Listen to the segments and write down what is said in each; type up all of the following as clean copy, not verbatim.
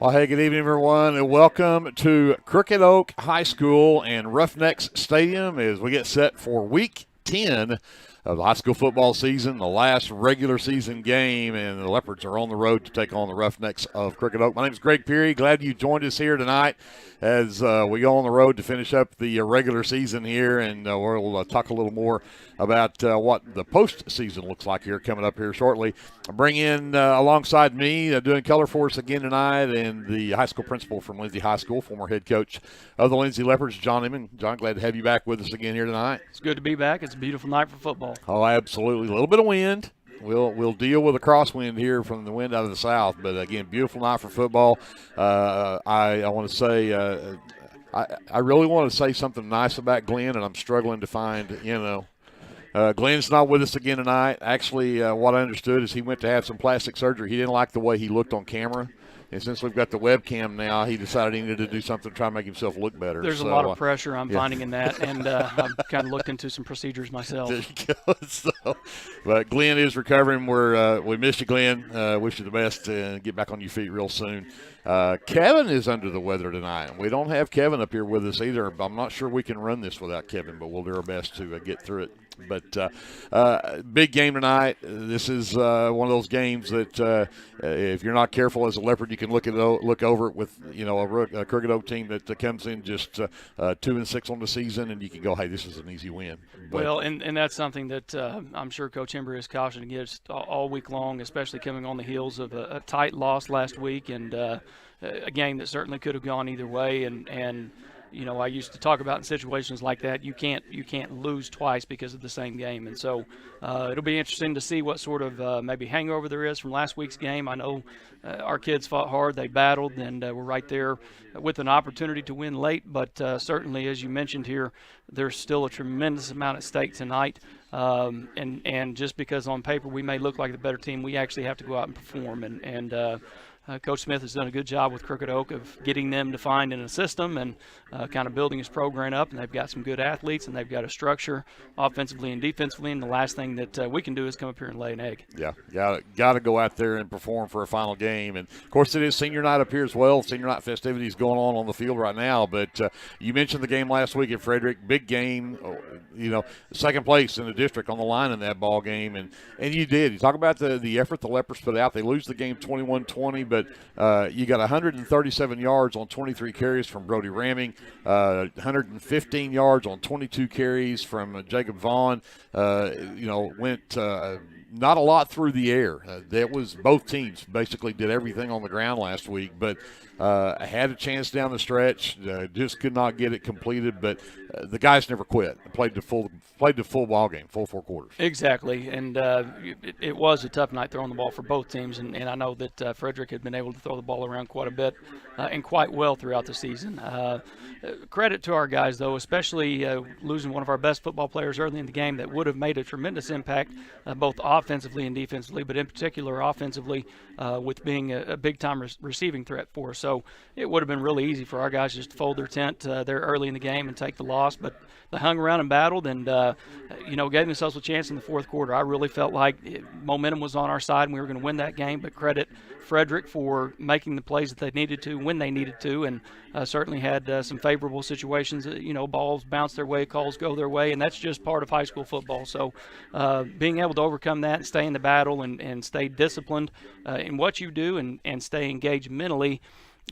Well, hey, good evening, everyone, and welcome to Crooked Oak High School and Roughnecks Stadium as we get set for Week 10 of the high school football season, the last regular season game, and the Leopards are on the road to take on the Roughnecks of Crooked Oak. My name is Greg Peary. Glad you joined us here tonight as we go on the road to finish up the regular season here, and we'll talk a little more about what the postseason looks like here coming up here shortly. I bring in alongside me doing color for us again tonight, and the high school principal from Lindsay High School, former head coach of the Lindsay Leopards, John Inman. John, glad to have you back with us again here tonight. It's good to be back. It's a beautiful night for football. Oh, absolutely. A little bit of wind. We'll deal with a crosswind here from the wind out of the south, but again, beautiful night for football. I want to say I really want to say something nice about Glenn, and I'm struggling to find, Glenn's not with us again tonight. Actually, what I understood is he went to have some plastic surgery. He didn't like the way he looked on camera. And since we've got the webcam now, he decided he needed to do something to try to make himself look better. There's a lot of pressure I'm finding in that, and I've kind of looked into some procedures myself. There you go. But Glenn is recovering. We miss you, Glenn. Wish you the best and get back on your feet real soon. Kevin is under the weather tonight. We don't have Kevin up here with us either. I'm not sure we can run this without Kevin, but we'll do our best to get through it. But big game tonight. This is one of those games that if you're not careful as a Leopard, you can look over it with a Crooked Oak team that comes in just 2-6 on the season, and you can go, hey, this is an easy win. But, well, and that's something that I'm sure Coach Embry is cautioned against all week long, especially coming on the heels of a tight loss last week and a game that certainly could have gone either way. And I used to talk about in situations like that, you can't lose twice because of the same game. And so it'll be interesting to see what sort of maybe hangover there is from last week's game. I know our kids fought hard, they battled, and we're right there with an opportunity to win late. But certainly, as you mentioned here, there's still a tremendous amount at stake tonight. And just because on paper we may look like the better team, we actually have to go out and perform. And Coach Smith has done a good job with Crooked Oak of getting them defined in a system and kind of building his program up. And they've got some good athletes, and they've got a structure offensively and defensively. And the last thing that we can do is come up here and lay an egg. Yeah, got to go out there and perform for a final game. And, of course, it is senior night up here as well. Senior night festivities going on the field right now. But you mentioned the game last week at Frederick. Big game, second place in the district on the line in that ball game. And you did. You talk about the effort the Leopards put out. They lose the game 21-20, but you got 137 yards on 23 carries from Brody Ramming, 115 yards on 22 carries from Jacob Vaughn. Went not a lot through the air. That was both teams basically did everything on the ground last week, but had a chance down the stretch, just could not get it completed. But the guys never quit. Played the full ball game, full 4 quarters. Exactly, and it was a tough night throwing the ball for both teams. And I know that Frederick had been able to throw the ball around quite a bit and quite well throughout the season. Credit to our guys, though, especially losing one of our best football players early in the game that would have made a tremendous impact both offensively and defensively, but in particular offensively with being a big-time receiving threat for us. So it would have been really easy for our guys just to fold their tent there early in the game and take the loss, but they hung around and battled and, gave themselves a chance in the fourth quarter. I really felt like momentum was on our side and we were going to win that game, but credit Frederick for making the plays that they needed to when they needed to, and certainly had some favorable situations. Balls bounce their way, calls go their way, and that's just part of high school football. So being able to overcome that and stay in the battle and stay disciplined in what you do and stay engaged mentally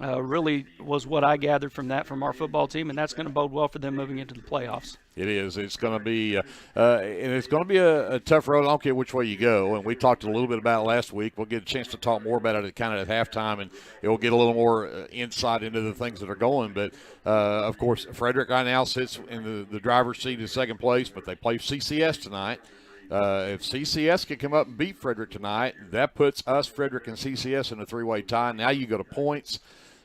really was what I gathered from our football team, and that's going to bode well for them moving into the playoffs. It is. It's going to be, a tough road. I don't care which way you go. And we talked a little bit about it last week. We'll get a chance to talk more about it at halftime, and it will get a little more insight into the things that are going. But of course, Frederick right now sits in the driver's seat in second place, but they play CCS tonight. If CCS can come up and beat Frederick tonight, that puts us, Frederick, and CCS in a 3-way tie. Now you go to points.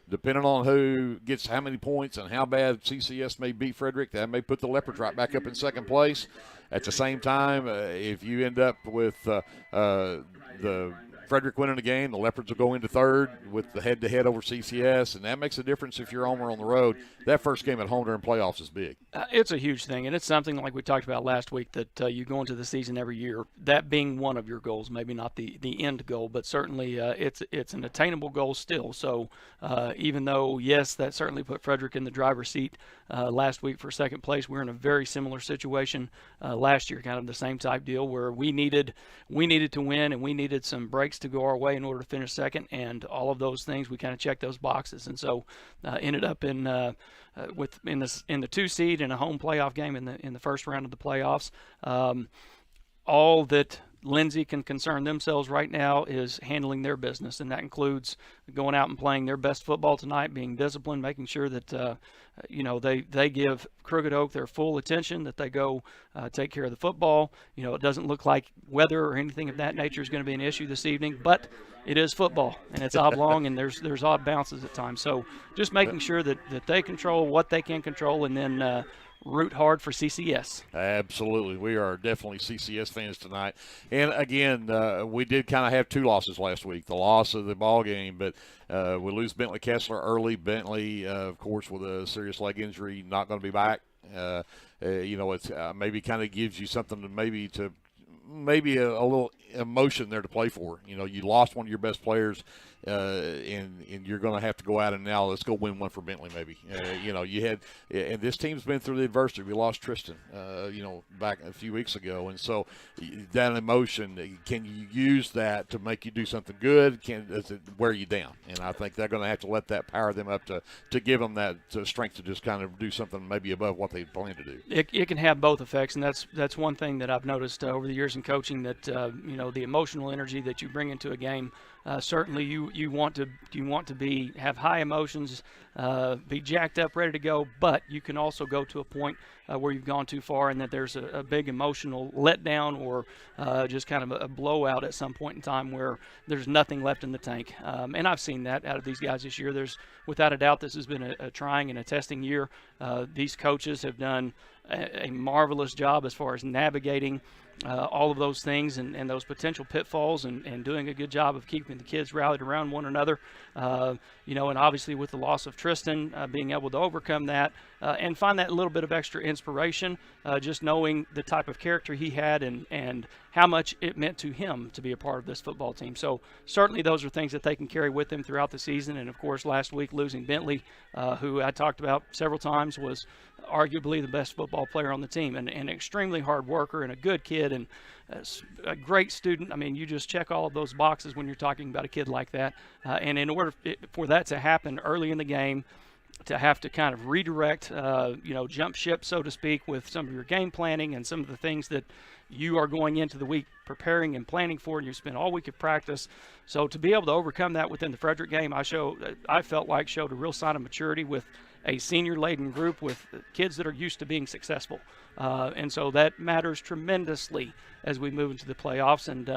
Depending on who gets how many points and how bad CCS may beat Frederick, that may put the Leopards right back up in second place. At the same time, if you end up with the Frederick winning the game, the Leopards will go into third with the head-to-head over CCS, and that makes a difference if you're home or on the road. That first game at home during playoffs is big. It's a huge thing, and it's something like we talked about last week that you go into the season every year, that being one of your goals, maybe not the end goal, but certainly it's an attainable goal still. So even though, yes, that certainly put Frederick in the driver's seat last week for second place, we're in a very similar situation last year, kind of the same type deal where we needed to win and we needed some breaks to go our way in order to finish second, and all of those things we kind of checked those boxes, and so ended up in the 2 seed in a home playoff game in the first round of the playoffs. All that Lindsay can concern themselves right now is handling their business, and that includes going out and playing their best football tonight, being disciplined, making sure that they give Crooked Oak their full attention, that they go take care of the football. It doesn't look like weather or anything of that nature is going to be an issue this evening, but it is football, and it's oblong, and there's odd bounces at times. So just making sure that they control what they can control, and then root hard for CCS. Absolutely. We are definitely CCS fans tonight. And, again, we did kind of have 2 losses last week, the loss of the ball game, but we lose Bentley Kessler early. Bentley, of course, with a serious leg injury, not going to be back. It's maybe kind of gives you something to maybe a little emotion there to play for. You lost one of your best players, and you're going to have to go out and now let's go win one for Bentley maybe. You had, and this team's been through the adversity. We lost Tristan, back a few weeks ago, and so that emotion, can you use that to make you do something good? Does it wear you down? And I think they're going to have to let that power them up to give them that strength to just kind of do something maybe above what they plan to do. It can have both effects, and that's one thing that I've noticed over the years in coaching, that the emotional energy that you bring into a game. Certainly, you want to have high emotions, be jacked up, ready to go. But you can also go to a point where you've gone too far, and that there's a big emotional letdown or just kind of a blowout at some point in time where there's nothing left in the tank. And I've seen that out of these guys this year. There's without a doubt this has been a trying and a testing year. These coaches have done a marvelous job as far as navigating all of those things and those potential pitfalls, and doing a good job of keeping the kids rallied around one another. And obviously with the loss of Tristan, being able to overcome that and find that little bit of extra inspiration, just knowing the type of character he had and how much it meant to him to be a part of this football team. So certainly those are things that they can carry with them throughout the season. And of course, last week losing Bentley, who I talked about several times, was arguably the best football player on the team, and an extremely hard worker and a good kid and a great student. I mean, you just check all of those boxes when you're talking about a kid like that. And in order for that to happen early in the game, to have to kind of redirect, jump ship, so to speak, with some of your game planning and some of the things that you are going into the week preparing and planning for, and you spend all week at practice. So to be able to overcome that within the Frederick game, I felt like showed a real sign of maturity with a senior-laden group with kids that are used to being successful. And so that matters tremendously as we move into the playoffs. And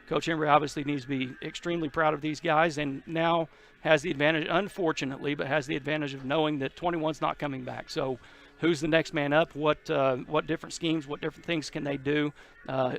Coach Embry obviously needs to be extremely proud of these guys, and now has the advantage, unfortunately, but has the advantage of knowing that 21's not coming back. So who's the next man up? What different schemes, what different things can they do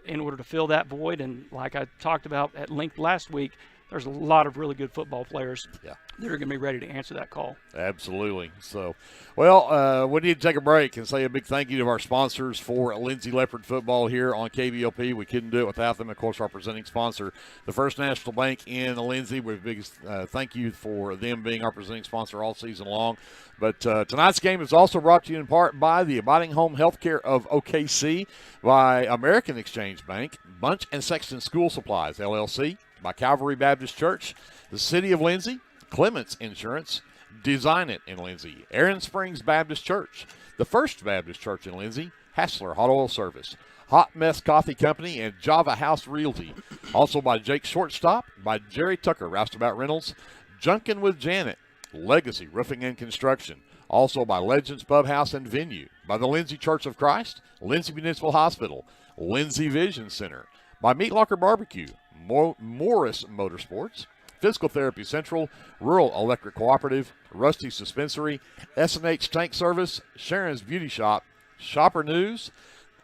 in order to fill that void? And like I talked about at length last week, there's a lot of really good football players that are going to be ready to answer that call. Absolutely. So, well, we need to take a break and say a big thank you to our sponsors for Lindsay Leopard football here on KVOP. We couldn't do it without them. Of course, our presenting sponsor, the First National Bank in Lindsay. We're biggest thank you for them being our presenting sponsor all season long. But tonight's game is also brought to you in part by the Abiding Home Healthcare of OKC, by American Exchange Bank, Bunch and Sexton School Supplies, LLC, by Calvary Baptist Church, the City of Lindsay, Clements Insurance, Design It in Lindsay, Aaron Springs Baptist Church, the First Baptist Church in Lindsay, Hassler Hot Oil Service, Hot Mess Coffee Company, and Java House Realty. Also by Jake Shortstop, by Jerry Tucker, Roustabout Rentals, Junkin' with Janet, Legacy Roofing and Construction. Also by Legends Pub House and Venue, by the Lindsay Church of Christ, Lindsay Municipal Hospital, Lindsay Vision Center, by Meat Locker Barbecue, Morris Motorsports, Physical Therapy Central, Rural Electric Cooperative, Rusty's Dispensary, S&H Tank Service, Sharon's Beauty Shop, Shopper News,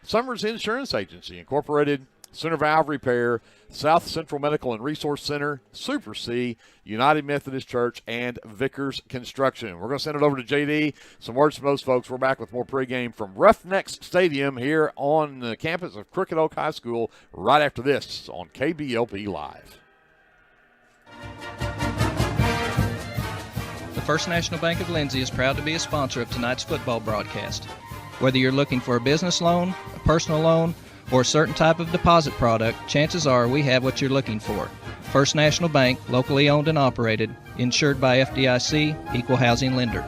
Summers Insurance Agency Incorporated, Center Valve Repair, South Central Medical and Resource Center, Super C, United Methodist Church, and Vickers Construction. We're going to send it over to JD. Some words from those folks. We're back with more pregame from Roughnecks Stadium here on the campus of Crooked Oak High School right after this on KBLP Live. The First National Bank of Lindsay is proud to be a sponsor of tonight's football broadcast. Whether you're looking for a business loan, a personal loan, or a certain type of deposit product, chances are we have what you're looking for. First National Bank, locally owned and operated, insured by FDIC, equal housing lender.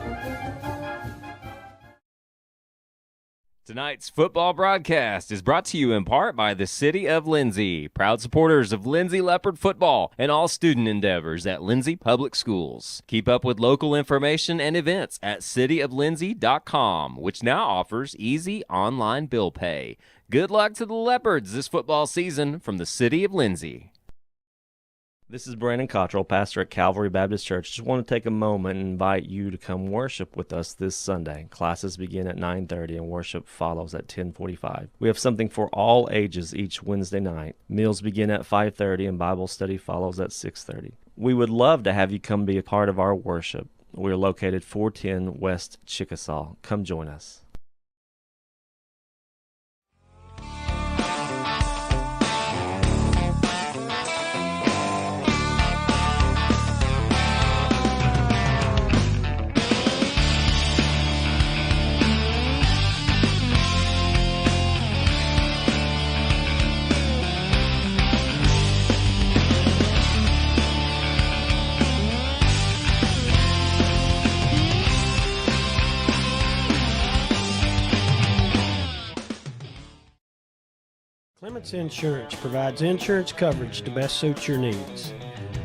Tonight's football broadcast is brought to you in part by the City of Lindsay, proud supporters of Lindsay Leopard football and all student endeavors at Lindsay Public Schools. Keep up with local information and events at cityoflindsay.com, which now offers easy online bill pay. Good luck to the Leopards this football season from the City of Lindsay. This is Brandon Cottrell, pastor at Calvary Baptist Church. Just want to take a moment and invite you to come worship with us this Sunday. Classes begin at 9:30 and worship follows at 10:45. We have something for all ages each Wednesday night. Meals begin at 5:30 and Bible study follows at 6:30. We would love to have you come be a part of our worship. We are located 410 West Chickasaw. Come join us. Clements Insurance provides insurance coverage to best suit your needs.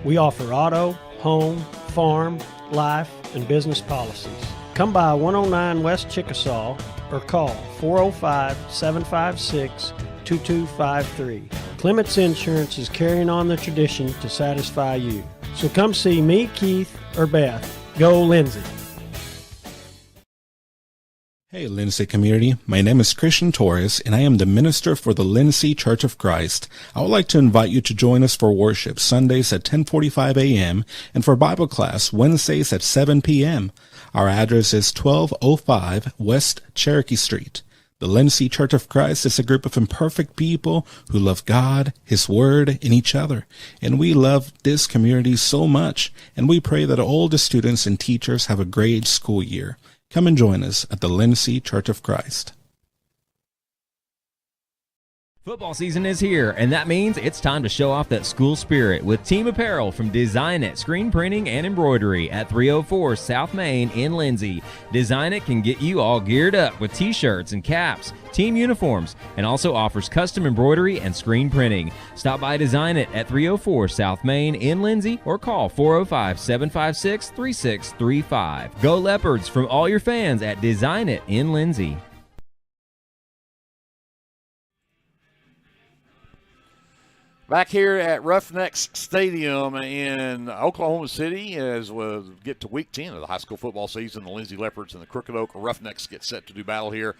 We offer auto, home, farm, life, and business policies. Come by 109 West Chickasaw or call 405-756-2253. Clements Insurance is carrying on the tradition to satisfy you. So come see me, Keith, or Beth. Go Lindsay. Hey Lindsay community, my name is Christian Torres and I am the minister for the Lindsay Church of Christ. I would like to invite you to join us for worship Sundays at 10:45 a.m. and for Bible class Wednesdays at 7 p.m. Our address is 1205 West Cherokee Street. The Lindsay Church of Christ is a group of imperfect people who love God, His Word, and each other. And we love this community so much, and we pray that all the students and teachers have a great school year. Come and join us at the Lindsay Church of Christ. Football season is here, and that means it's time to show off that school spirit with team apparel from Design It Screen Printing and Embroidery at 304 South Main in Lindsay. Design It can get you all geared up with t-shirts and caps, team uniforms, and also offers custom embroidery and screen printing. Stop by Design It at 304 South Main in Lindsay or call 405-756-3635. Go Leopards from all your fans at Design It in Lindsay. Back here at Roughnecks Stadium in Oklahoma City as we get to week 10 of the high school football season. The Lindsay Leopards and the Crooked Oak Roughnecks get set to do battle here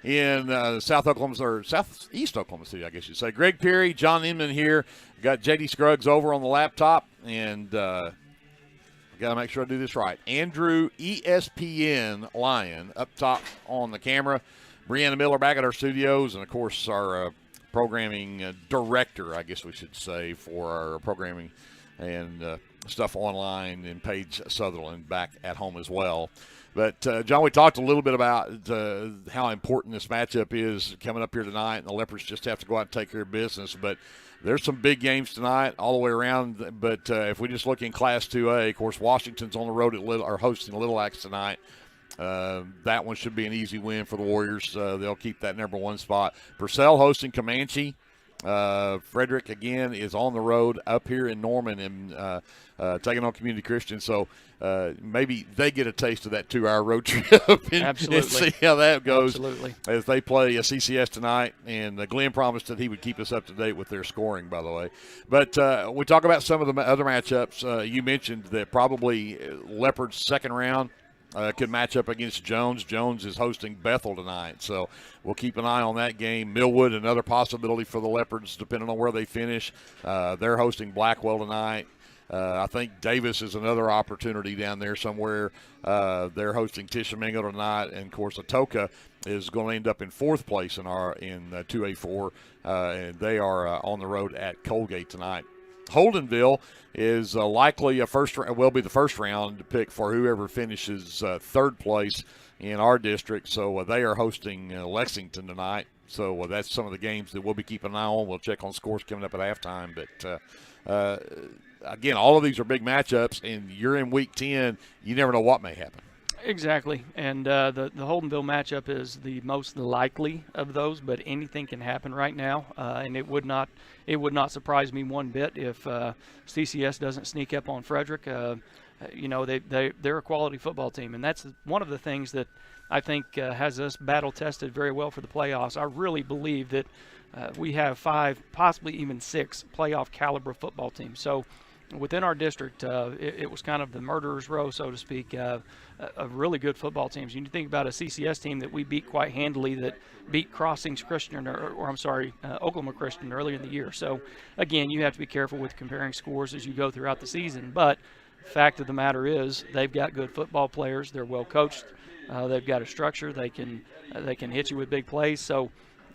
in southeast Oklahoma City, I guess you'd say. Greg Peary, John Inman here. Got J.D. Scruggs over on the laptop, and got to make sure I do this right. Andrew ESPN Lyon up top on the camera. Brianna Miller back at our studios, and, of course, our programming director, I guess we should say, for our programming and stuff online, and Paige Sutherland back at home as well. But, John, we talked a little bit about how important this matchup is coming up here tonight, and the Leopards just have to go out and take care of business. But there's some big games tonight all the way around. But if we just look in Class 2A, of course, Washington's on the road at hosting Little Axe tonight. That one should be an easy win for the Warriors. They'll keep that number one spot. Purcell hosting Comanche. Frederick, again, is on the road up here in Norman and taking on Community Christian. So maybe they get a taste of that 2-hour road trip and see how that goes. Absolutely. As they play a CCS tonight. And Glenn promised that he would keep us up to date with their scoring, by the way. But we talk about some of the other matchups. You mentioned that probably Leopards' second round could match up against Jones. Jones is hosting Bethel tonight, so we'll keep an eye on that game. Millwood, another possibility for the Leopards, depending on where they finish. They're hosting Blackwell tonight. I think Davis is another opportunity down there somewhere. They're hosting Tishomingo tonight, and of course Atoka is going to end up in fourth place in 2A4, and they are on the road at Colgate tonight. Holdenville is likely will be the first round pick for whoever finishes third place in our district. So they are hosting Lexington tonight. So that's some of the games that we'll be keeping an eye on. We'll check on scores coming up at halftime. But again, all of these are big matchups, and you're in Week 10. You never know what may happen. Exactly, and the Holdenville matchup is the most likely of those, but anything can happen right now, and it would not surprise me one bit if CCS doesn't sneak up on Frederick. They're a quality football team, and that's one of the things that I think has us battle tested very well for the playoffs. I really believe that we have 5, possibly even 6 playoff caliber football teams. So within our district, it was kind of the murderer's row, so to speak, of really good football teams. You think about a CCS team that we beat quite handily, that beat Crossings Christian, Oklahoma Christian earlier in the year. So, again, you have to be careful with comparing scores as you go throughout the season. But fact of the matter is, they've got good football players. They're well coached. They've got a structure. They can hit you with big plays. So,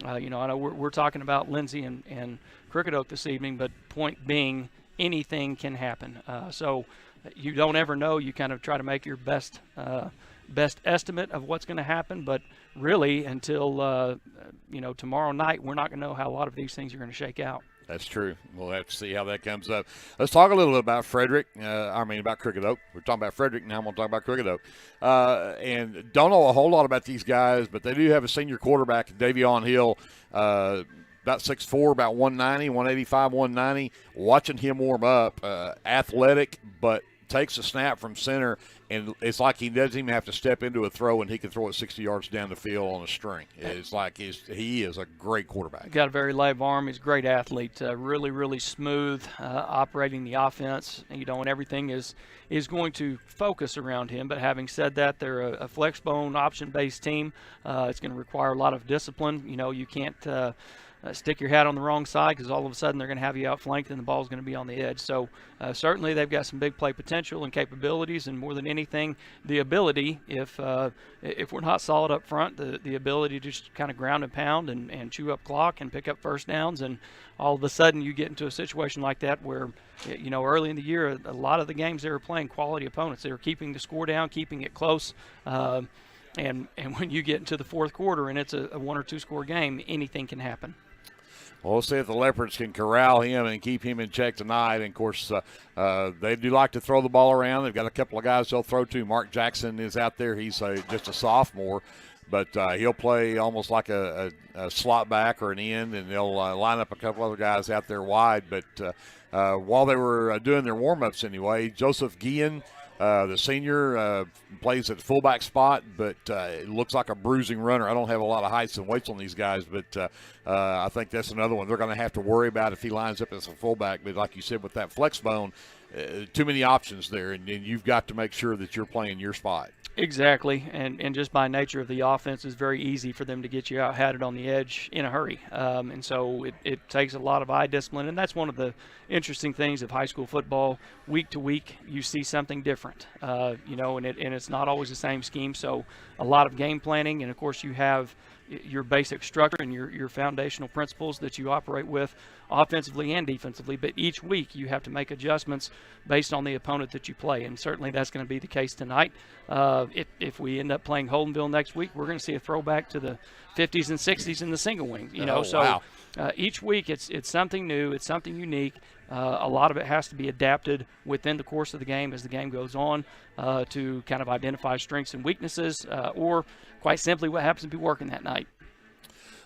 I know we're talking about Lindsay and Cricket Oak this evening, but point being, anything can happen. So you don't ever know. You kind of try to make your best estimate of what's going to happen. But really, until tomorrow night, we're not going to know how a lot of these things are going to shake out. That's true. We'll have to see how that comes up. Let's talk a little bit about about Cricket Oak. We're talking about Frederick now. I'm going to talk about Cricket Oak. And don't know a whole lot about these guys, but they do have a senior quarterback, Davion Hill, about 6'4", about 190, 185, 190. Watching him warm up, athletic, but takes a snap from center, and it's like he doesn't even have to step into a throw, and he can throw it 60 yards down the field on a string. It's like he is a great quarterback. Got a very live arm. He's a great athlete. Really, really smooth, operating the offense. And everything is going to focus around him. But having said that, they're a flex bone option-based team. It's going to require a lot of discipline. You can't stick your hat on the wrong side, because all of a sudden they're going to have you outflanked and the ball's going to be on the edge. So certainly they've got some big play potential and capabilities, and more than anything, the ability, if we're not solid up front, the ability to just kind of ground and pound and chew up clock and pick up first downs. And all of a sudden you get into a situation like that where, early in the year, a lot of the games they were playing quality opponents. They were keeping the score down, keeping it close. And when you get into the fourth quarter and it's a 1 or 2 score game, anything can happen. Well, we'll see if the Leopards can corral him and keep him in check tonight. And, of course, they do like to throw the ball around. They've got a couple of guys they'll throw to. Mark Jackson is out there. He's just a sophomore, but he'll play almost like a slot back or an end, and they'll line up a couple other guys out there wide. But while they were doing their warm-ups anyway, Joseph Guillen, the senior, plays at fullback spot, but it looks like a bruising runner. I don't have a lot of heights and weights on these guys, but I think that's another one they're going to have to worry about if he lines up as a fullback. But like you said, with that flex bone, too many options there, and you've got to make sure that you're playing your spot. Exactly, and just by nature of the offense, it's very easy for them to get you out-hatted on the edge in a hurry. And so it takes a lot of eye discipline, and that's one of the interesting things of high school football. Week to week, you see something different, and it's not always the same scheme. So a lot of game planning, and of course you have your basic structure and your foundational principles that you operate with offensively and defensively, but each week you have to make adjustments based on the opponent that you play, and certainly that's going to be the case tonight. If we end up playing Holdenville next week, we're going to see a throwback to the 50s and 60s in the single wing. Wow. Each week it's something new, it's something unique. A lot of it has to be adapted within the course of the game as the game goes on to kind of identify strengths and weaknesses, or quite simply what happens to be working that night.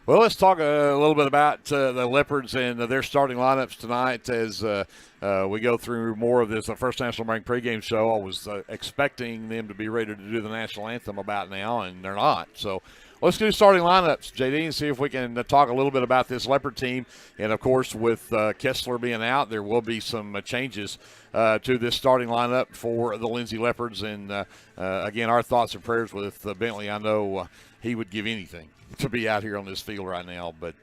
Well, let's talk a little bit about the Leopards and their starting lineups tonight as we go through more of this. The First National Bank pregame show, I was expecting them to be ready to do the national anthem about now, and they're not. So let's do starting lineups, JD, and see if we can talk a little bit about this Leopard team. And, of course, with Kessler being out, there will be some changes to this starting lineup for the Lindsay Leopards. And, again, our thoughts and prayers with Bentley. I know he would give anything to be out here on this field right now, but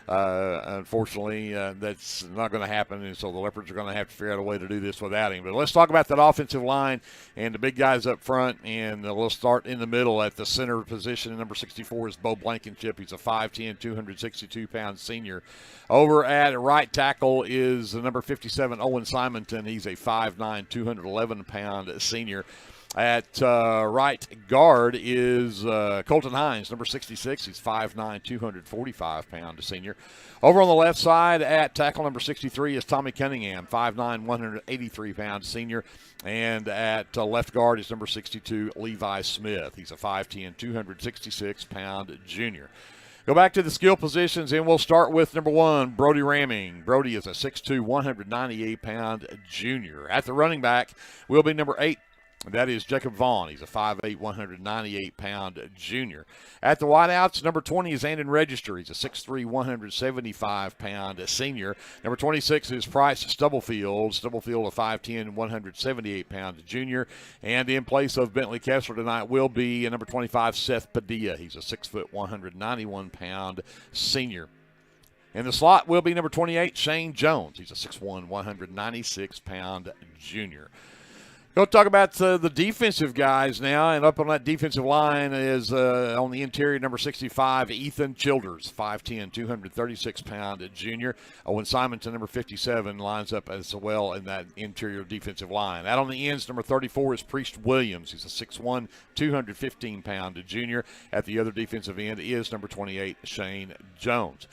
unfortunately that's not going to happen, and so the Leopards are going to have to figure out a way to do this without him. But let's talk about that offensive line and the big guys up front, and we'll start in the middle at the center position. Number 64 is Bo Blankenship. He's a 5'10", 262-pound senior. Over at right tackle is the number 57, Owen Simonton. He's a 5'9", 211-pound senior. At right guard is Colton Hines, number 66. He's 5'9", 245-pound senior. Over on the left side at tackle number 63 is Tommy Cunningham, 5'9", 183-pound senior. And at left guard is number 62, Levi Smith. He's a 5'10", 266-pound junior. Go back to the skill positions, and we'll start with number 1, Brody Ramming. Brody is a 6'2", 198-pound junior. At the running back will be number 8. That is Jacob Vaughn. He's a 5'8", 198-pound junior. At the wideouts, number 20 is Andon Register. He's a 6'3", 175-pound senior. Number 26 is Price Stubblefield. Stubblefield, a 5'10", 178-pound junior. And in place of Bentley Kessler tonight will be number 25, Seth Padilla. He's a 6', 191-pound senior. In the slot will be number 28, Shane Jones. He's a 6'1", 196-pound junior. Go talk about the defensive guys now, and up on that defensive line is on the interior, number 65, Ethan Childers, 5'10", 236-pound junior. Owen Simonton, number 57, lines up as well in that interior defensive line. Out on the ends, number 34 is Priest Williams. He's a 6'1", 215-pound junior. At the other defensive end is number 28, Shane Jones.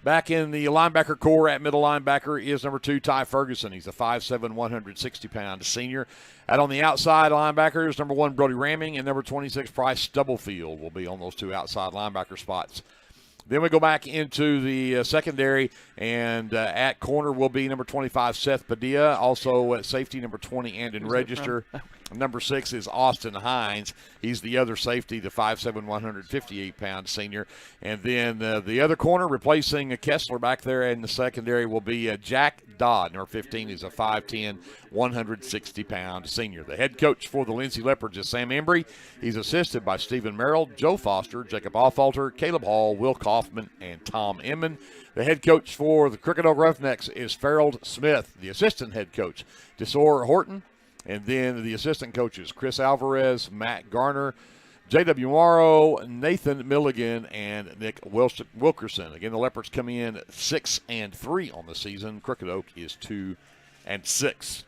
Back in the linebacker core at middle linebacker is number 2, Ty Ferguson. He's a 5'7", 160-pound senior. Out on the outside linebackers, number 1, Brody Ramming, and number 26, Price Stubblefield will be on those 2 outside linebacker spots. Then we go back into the secondary, and at corner will be number 25, Seth Padilla. Also at safety, number 20, Andon Register. Number 6 is Austin Hines. He's the other safety, the 5'7", 158-pound senior. And then the other corner, replacing Kessler back there in the secondary, will be Jack Dodd. Number 15 is a 5'10", 160-pound senior. The head coach for the Lindsay Leopards is Sam Embry. He's assisted by Stephen Merrill, Joe Foster, Jacob Offalter, Caleb Hall, Will Kaufman, and Tom Inman. The head coach for the Crooked Oak Roughnecks is Farrell Smith. The assistant head coach, Desor Horton. And then the assistant coaches, Chris Alvarez, Matt Garner, J.W. Morrow, Nathan Milligan, and Nick Wilkerson. Again, the Leopards come in 6-3 on the season. Crooked Oak is 2-6.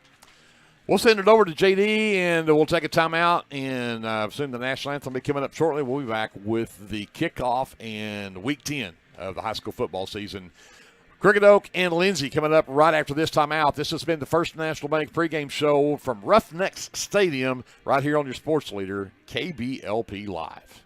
We'll send it over to J.D., and we'll take a timeout, and soon the national anthem will be coming up shortly. We'll be back with the kickoff and Week 10 of the high school football season. Crooked Oak and Lindsay coming up right after this timeout. This has been the First National Bank pregame show from Roughnecks Stadium right here on your sports leader, KBLP Live.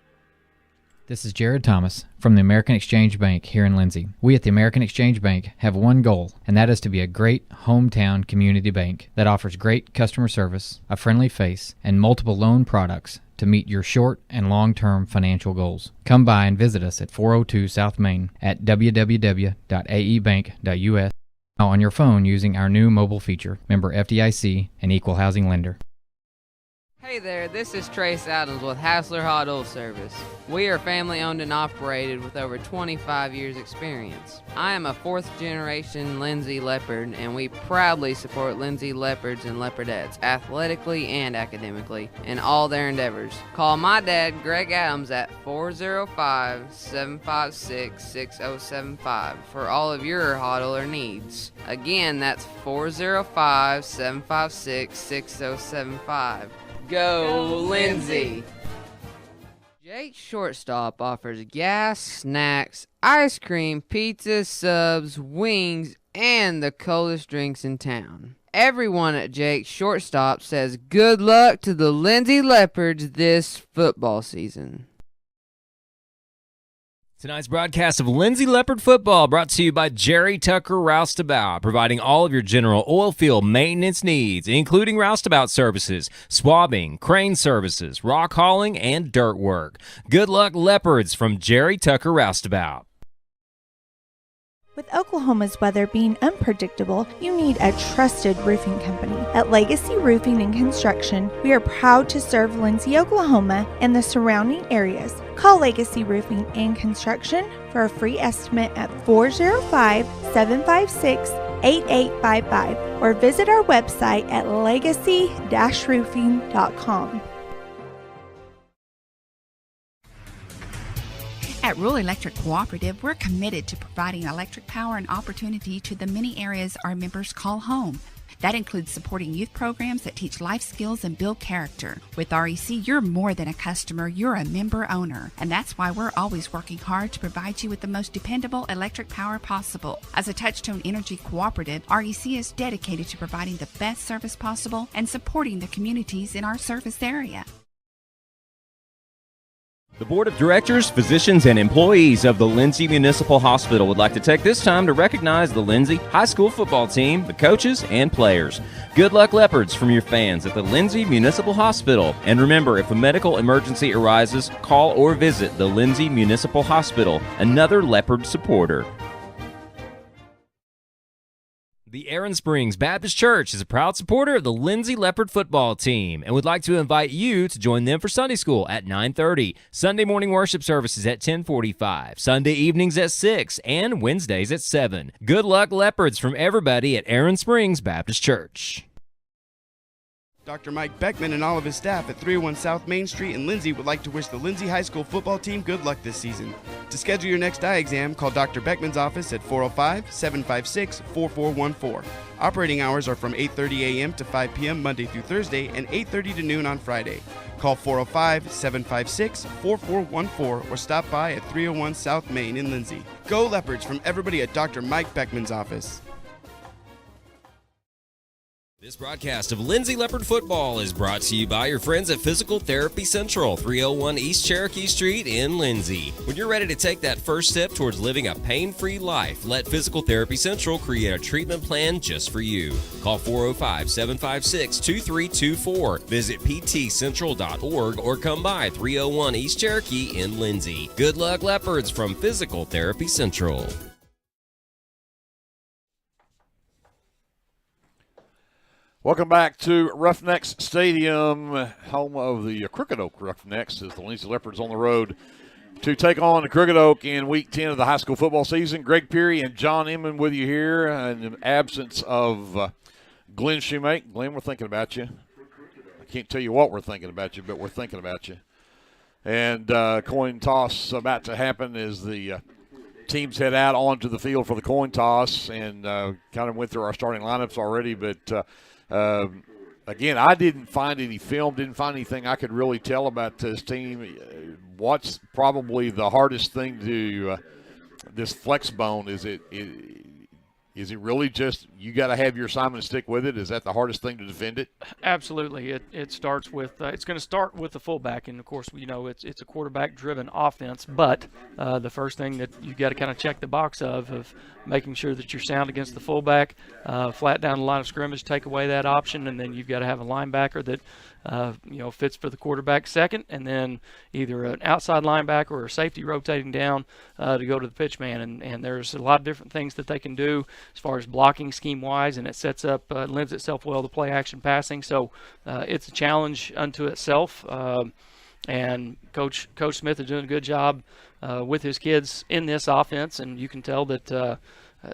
This is Jared Thomas from the American Exchange Bank here in Lindsay. We at the American Exchange Bank have one goal, and that is to be a great hometown community bank that offers great customer service, a friendly face, and multiple loan products to meet your short and long-term financial goals. Come by and visit us at 402 South Main at www.aebank.us on your phone using our new mobile feature, member FDIC, and equal housing lender. Hey there, this is Trace Adams with Hassler Hot Oil Service. We are family owned and operated with over 25 years experience. I am a 4th generation Lindsay Leopard, and we proudly support Lindsay Leopards and Leopardettes athletically and academically in all their endeavors. Call my dad, Greg Adams, at 405-756-6075 for all of your hot oiler needs. Again, that's 405-756-6075. Go Lindsay! Jake's Shortstop offers gas, snacks, ice cream, pizza, subs, wings, and the coldest drinks in town. Everyone at Jake's Shortstop says good luck to the Lindsay Leopards this football season. Tonight's broadcast of Lindsay Leopard football brought to you by Jerry Tucker Roustabout, providing all of your general oil field maintenance needs, including roustabout services, swabbing, crane services, rock hauling, and dirt work. Good luck, Leopards, from Jerry Tucker Roustabout. With Oklahoma's weather being unpredictable, you need a trusted roofing company. At Legacy Roofing and Construction, we are proud to serve Lindsay, Oklahoma and the surrounding areas. Call Legacy Roofing and Construction for a free estimate at 405-756-8855 or visit our website at legacy-roofing.com. At Rural Electric Cooperative, we're committed to providing electric power and opportunity to the many areas our members call home. That includes supporting youth programs that teach life skills and build character. With REC, you're more than a customer, you're a member owner. And that's why we're always working hard to provide you with the most dependable electric power possible. As a Touchstone Energy Cooperative, REC is dedicated to providing the best service possible and supporting the communities in our service area. The Board of Directors, physicians, and employees of the Lindsay Municipal Hospital would like to take this time to recognize the Lindsay High School football team, the coaches, and players. Good luck, Leopards, from your fans at the Lindsay Municipal Hospital. And remember, if a medical emergency arises, call or visit the Lindsay Municipal Hospital, another Leopard supporter. The Aaron Springs Baptist Church is a proud supporter of the Lindsay Leopard football team and would like to invite you to join them for Sunday school at 9:30, Sunday morning worship services at 10:45, Sunday evenings at 6, and Wednesdays at 7. Good luck, Leopards, from everybody at Aaron Springs Baptist Church. Dr. Mike Beckman and all of his staff at 301 South Main Street in Lindsay would like to wish the Lindsay High School football team good luck this season. To schedule your next eye exam, call Dr. Beckman's office at 405-756-4414. Operating hours are from 8:30 a.m. to 5 p.m. Monday through Thursday and 8:30 to noon on Friday. Call 405-756-4414 or stop by at 301 South Main in Lindsay. Go Leopards from everybody at Dr. Mike Beckman's office. This broadcast of Lindsay Leopard Football is brought to you by your friends at Physical Therapy Central, 301 East Cherokee Street in Lindsay. When you're ready to take that first step towards living a pain-free life, let Physical Therapy Central create a treatment plan just for you. Call 405-756-2324. Visit ptcentral.org or come by 301 East Cherokee in Lindsay. Good luck, Leopards, from Physical Therapy Central. Welcome back to Roughnecks Stadium, home of the Crooked Oak Roughnecks, as the Lindsay Leopards on the road to take on the Crooked Oak in Week 10 of the high school football season. Greg Peary and John Inman with you here in the absence of Glenn Shoemake. Glenn, we're thinking about you. I can't tell you what we're thinking about you, but we're thinking about you. And coin toss about to happen as the teams head out onto the field for the coin toss, and kind of went through our starting lineups already, but again, I didn't find any film, didn't find anything I could really tell about this team. What's probably the hardest thing to this flex bone? Is it really just you got to have your assignment and stick with it? Is that the hardest thing to defend it? Absolutely. It starts with it's going to start with the fullback, and of course, you know, it's a quarterback-driven offense. But the first thing that you got to kind of check the box of making sure that you're sound against the fullback, flat down the line of scrimmage, take away that option, and then you've got to have a linebacker that fits for the quarterback second, and then either an outside linebacker or a safety rotating down to go to the pitch man. And there's a lot of different things that they can do as far as blocking scheme-wise, and it sets up, lends itself well to play-action passing. So it's a challenge unto itself. And Coach Smith is doing a good job with his kids in this offense, and you can tell that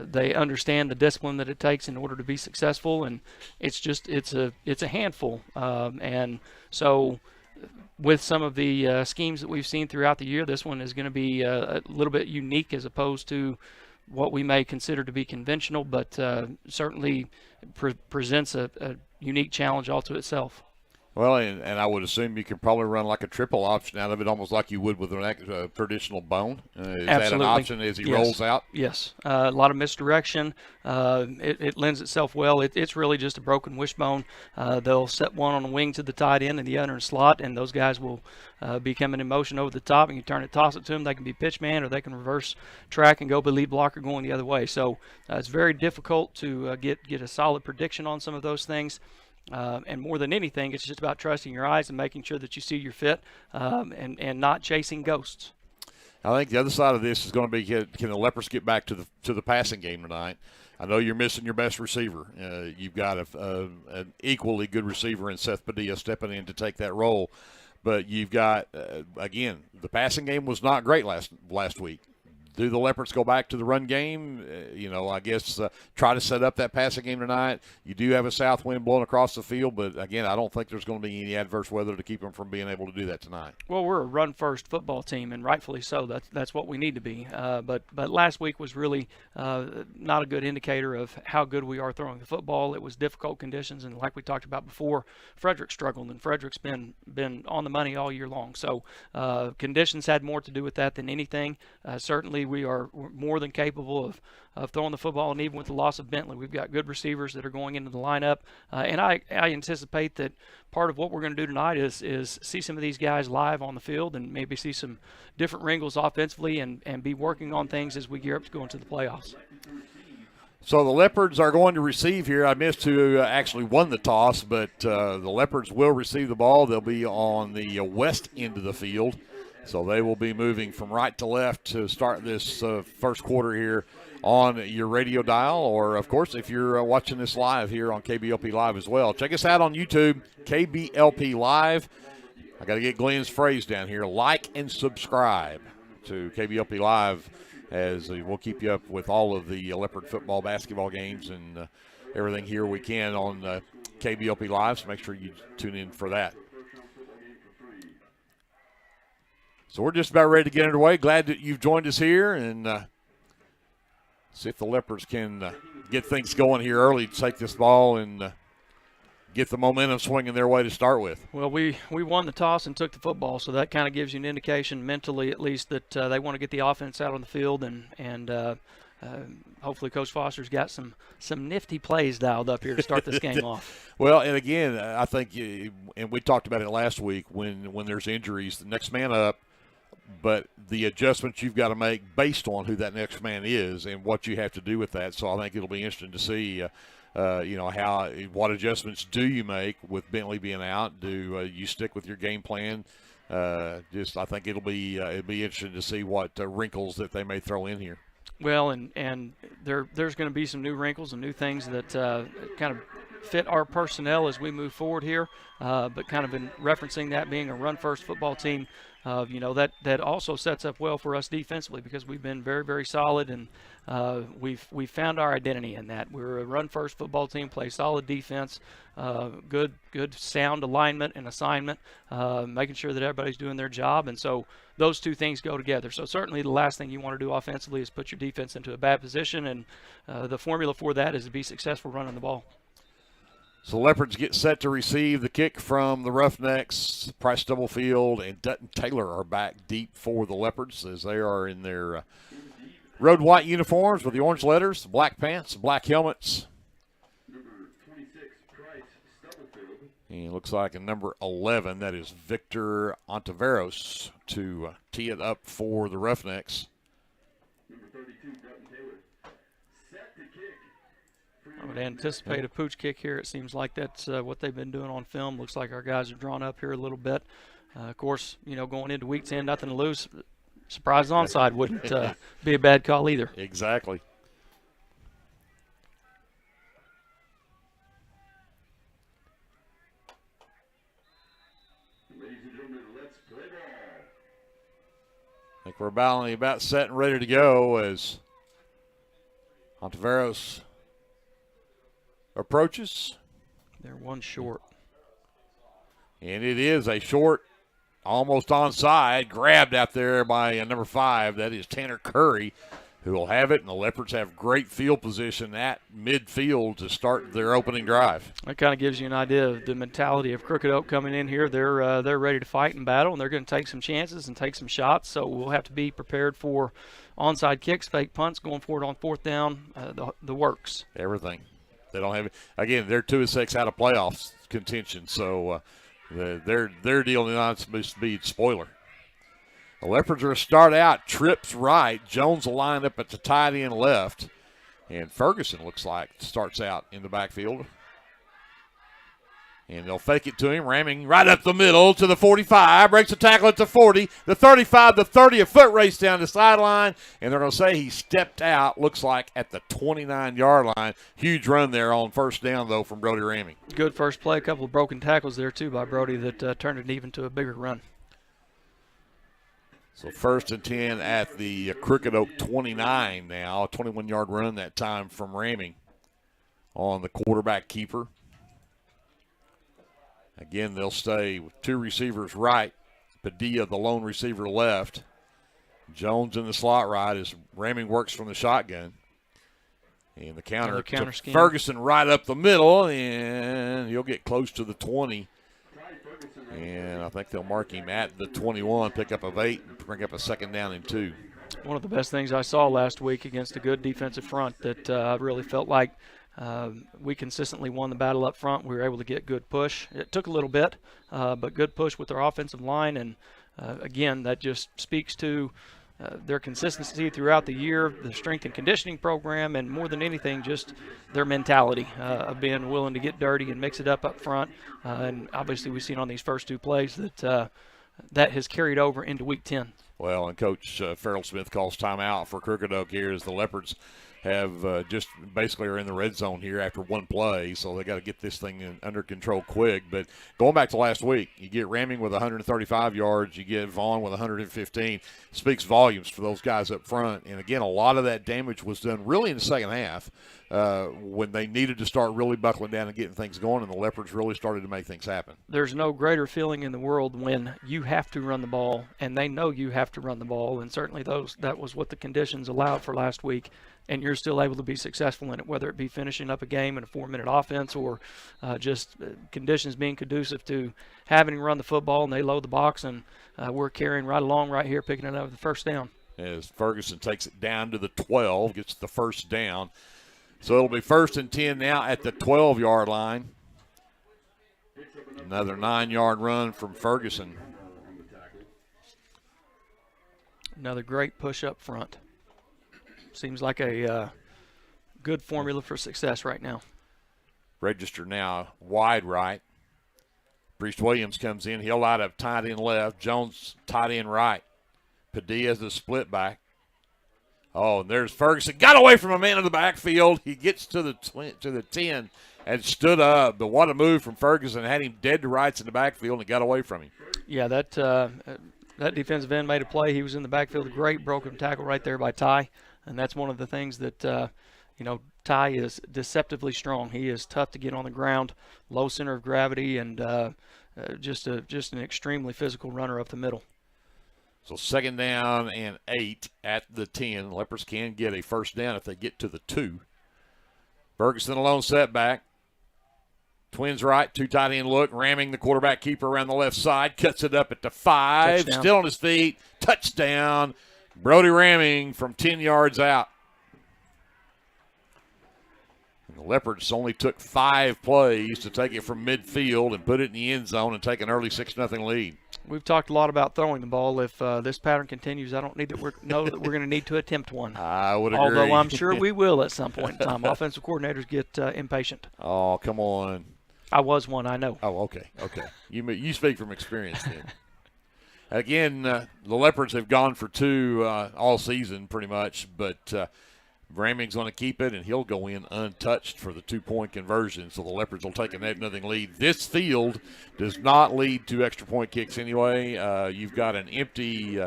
they understand the discipline that it takes in order to be successful, and it's a handful. And so with some of the schemes that we've seen throughout the year, this one is going to be a little bit unique as opposed to what we may consider to be conventional, but certainly presents a unique challenge all to itself. Well, and I would assume you could probably run like a triple option out of it, almost like you would with a traditional bone. Is that an option as he rolls out? Yes. A lot of misdirection. It lends itself well. It's really just a broken wishbone. They'll set one on the wing to the tight end and the other in slot, and those guys will be coming in motion over the top, and you toss it to them. They can be pitch man, or they can reverse track and go be lead blocker going the other way. So it's very difficult to get a solid prediction on some of those things. And more than anything, it's just about trusting your eyes and making sure that you see your fit and not chasing ghosts. I think the other side of this is going to be, can the Leopards get back to the passing game tonight? I know you're missing your best receiver. You've got an equally good receiver in Seth Padilla stepping in to take that role. But you've got, again, the passing game was not great last week. Do the Leopards go back to the run game? I guess try to set up that passing game tonight. You do have a south wind blowing across the field, but, again, I don't think there's going to be any adverse weather to keep them from being able to do that tonight. Well, we're a run-first football team, and rightfully so. That's what we need to be. But last week was really not a good indicator of how good we are throwing the football. It was difficult conditions, and like we talked about before, Frederick struggled, and Frederick's been on the money all year long. So conditions had more to do with that than anything. Certainly, we're more than capable of throwing the football, and even with the loss of Bentley, we've got good receivers that are going into the lineup. And I anticipate that part of what we're going to do tonight is see some of these guys live on the field and maybe see some different wrinkles offensively and be working on things as we gear up to go into the playoffs. So the Leopards are going to receive here. I missed who actually won the toss, but the Leopards will receive the ball. They'll be on the west end of the field. So they will be moving from right to left to start this first quarter here on your radio dial, or, of course, if you're watching this live here on KBLP Live as well. Check us out on YouTube, KBLP Live. I got to get Glenn's phrase down here. Like and subscribe to KBLP Live, as we'll keep you up with all of the Leopard football, basketball games, and everything here we can on KBLP Live, so make sure you tune in for that. So we're just about ready to get underway. Glad that you've joined us here, and see if the Leopards can get things going here early to take this ball and get the momentum swinging their way to start with. Well, we won the toss and took the football, so that kind of gives you an indication mentally at least that they want to get the offense out on the field, and hopefully Coach Foster's got some nifty plays dialed up here to start this game off. Well, and again, I think, and we talked about it last week, when there's injuries, the next man up, but the adjustments you've got to make based on who that next man is and what you have to do with that. So I think it'll be interesting to see, what adjustments do you make with Bentley being out? Do you stick with your game plan? I think it'll be interesting to see what wrinkles that they may throw in here. Well, and there's going to be some new wrinkles and new things that kind of fit our personnel as we move forward here, but kind of in referencing that being a run-first football team, that also sets up well for us defensively because we've been very, very solid, and we've found our identity in that. We're a run-first football team, play solid defense, good sound alignment and assignment, making sure that everybody's doing their job, and so those two things go together. So certainly the last thing you want to do offensively is put your defense into a bad position, and the formula for that is to be successful running the ball. So Leopards get set to receive the kick from the Roughnecks. Price Stubblefield and Dutton Taylor are back deep for the Leopards as they are in their road white uniforms with the orange letters, black pants, black helmets. And it looks like a number 11, that is Victor Ontiveros, to tee it up for the Roughnecks. I would anticipate a pooch kick here. It seems like that's what they've been doing on film. Looks like our guys are drawn up here a little bit. Of course, going into week 10, nothing to lose. Surprise onside wouldn't be a bad call either. Exactly. I think we're about set and ready to go as Ontiveros approaches. They're one short. And it is a short, almost onside, grabbed out there by number 5. That is Tanner Curry, who will have it, and the Leopards have great field position at midfield to start their opening drive. That kind of gives you an idea of the mentality of Crooked Oak coming in here. They're ready to fight and battle, and they're going to take some chances and take some shots, so we'll have to be prepared for onside kicks, fake punts, going forward on fourth down, the works. Everything. They don't have it. Again, they're 2-6 out of playoffs contention, so they're dealing on speed spoiler. The Leopards are to start out, trips right. Jones will line up at the tight end left, and Ferguson looks like starts out in the backfield. And they'll fake it to him, ramming right up the middle to the 45, breaks the tackle at the 40, the 35, the 30, a foot race down the sideline, and they're going to say he stepped out, looks like at the 29-yard line. Huge run there on first down, though, from Brody Ramming. Good first play, a couple of broken tackles there, too, by Brody that turned it even to a bigger run. So 1st and 10 at the Crooked Oak 29 now, a 21-yard run that time from Ramming on the quarterback keeper. Again, they'll stay with 2 receivers right, Padilla, the lone receiver, left. Jones in the slot right as Ramming works from the shotgun. And the counter scheme. Ferguson right up the middle, and he'll get close to the 20. And I think they'll mark him at the 21, pick up of 8, and bring up a 2nd down and 2. One of the best things I saw last week against a good defensive front that I really felt like we consistently won the battle up front. We were able to get good push. It took a little bit, but good push with our offensive line. And, again, that just speaks to their consistency throughout the year, the strength and conditioning program, and more than anything, just their mentality of being willing to get dirty and mix it up front. And obviously we've seen on these first 2 plays that that has carried over into Week 10. Well, and Coach Farrell Smith calls timeout for Crooked Oak here as the Leopards have just basically are in the red zone here after 1 play, so they got to get this thing under control quick. But going back to last week, you get Ramming with 135 yards, you get Vaughn with 115. Speaks volumes for those guys up front. And again, a lot of that damage was done really in the second half when they needed to start really buckling down and getting things going, and the Leopards really started to make things happen. There's no greater feeling in the world when you have to run the ball, and they know you have to run the ball, and certainly that was what the conditions allowed for last week. And you're still able to be successful in it, whether it be finishing up a game in a 4-minute offense or just conditions being conducive to having to run the football, and they load the box, and we're carrying right along right here, picking it up with the first down. As Ferguson takes it down to the 12, gets the first down. So it'll be 1st and 10 now at the 12-yard line. Another 9-yard run from Ferguson. Another great push up front. Seems like a good formula for success right now. Register now wide right. Brees Williams comes in. He'll light up tight end left. Jones tight end right. Padilla's the split back. Oh, and there's Ferguson. Got away from a man in the backfield. He gets to the 10 and stood up. But what a move from Ferguson. Had him dead to rights in the backfield and got away from him. Yeah, that defensive end made a play. He was in the backfield. Great broken tackle right there by Ty. And that's one of the things that, Ty is deceptively strong. He is tough to get on the ground, low center of gravity, and just an extremely physical runner up the middle. So 2nd down and 8 at the 10. Leopards can get a first down if they get to the 2. Ferguson alone setback. Twins right, 2 tight end look, ramming the quarterback keeper around the left side, cuts it up at the 5, Touchdown. Still on his feet, touchdown. Brody Ramming from 10 yards out. And the Leopards only took 5 plays to take it from midfield and put it in the end zone and take an early 6-0 lead. We've talked a lot about throwing the ball. If this pattern continues, I don't know that we're going to need to attempt one. I would agree. Although I'm sure we will at some point in time. Offensive coordinators get impatient. Oh, come on. I was one, I know. Oh, okay. You speak from experience then. Again, the Leopards have gone for 2 all season pretty much, but Ramming's going to keep it, and he'll go in untouched for the 2-point conversion, so the Leopards will take a 8-0 lead. This field does not lead to extra point kicks anyway. You've got an empty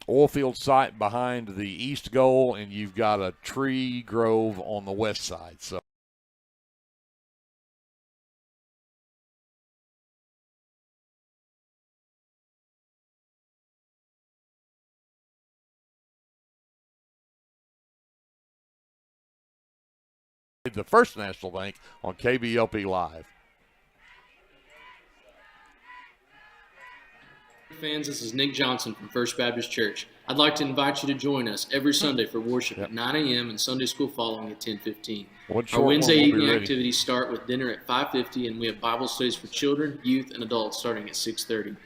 oil field site behind the east goal, and you've got a tree grove on the west side. So the First National Bank on KBLP Live. Fans, this is Nick Johnson from First Baptist Church. I'd like to invite you to join us every Sunday for worship at 9 a.m. and Sunday school following at 10:15. Our Wednesday evening activities start with dinner at 5:50, and we have Bible studies for children, youth, and adults starting at 6:30.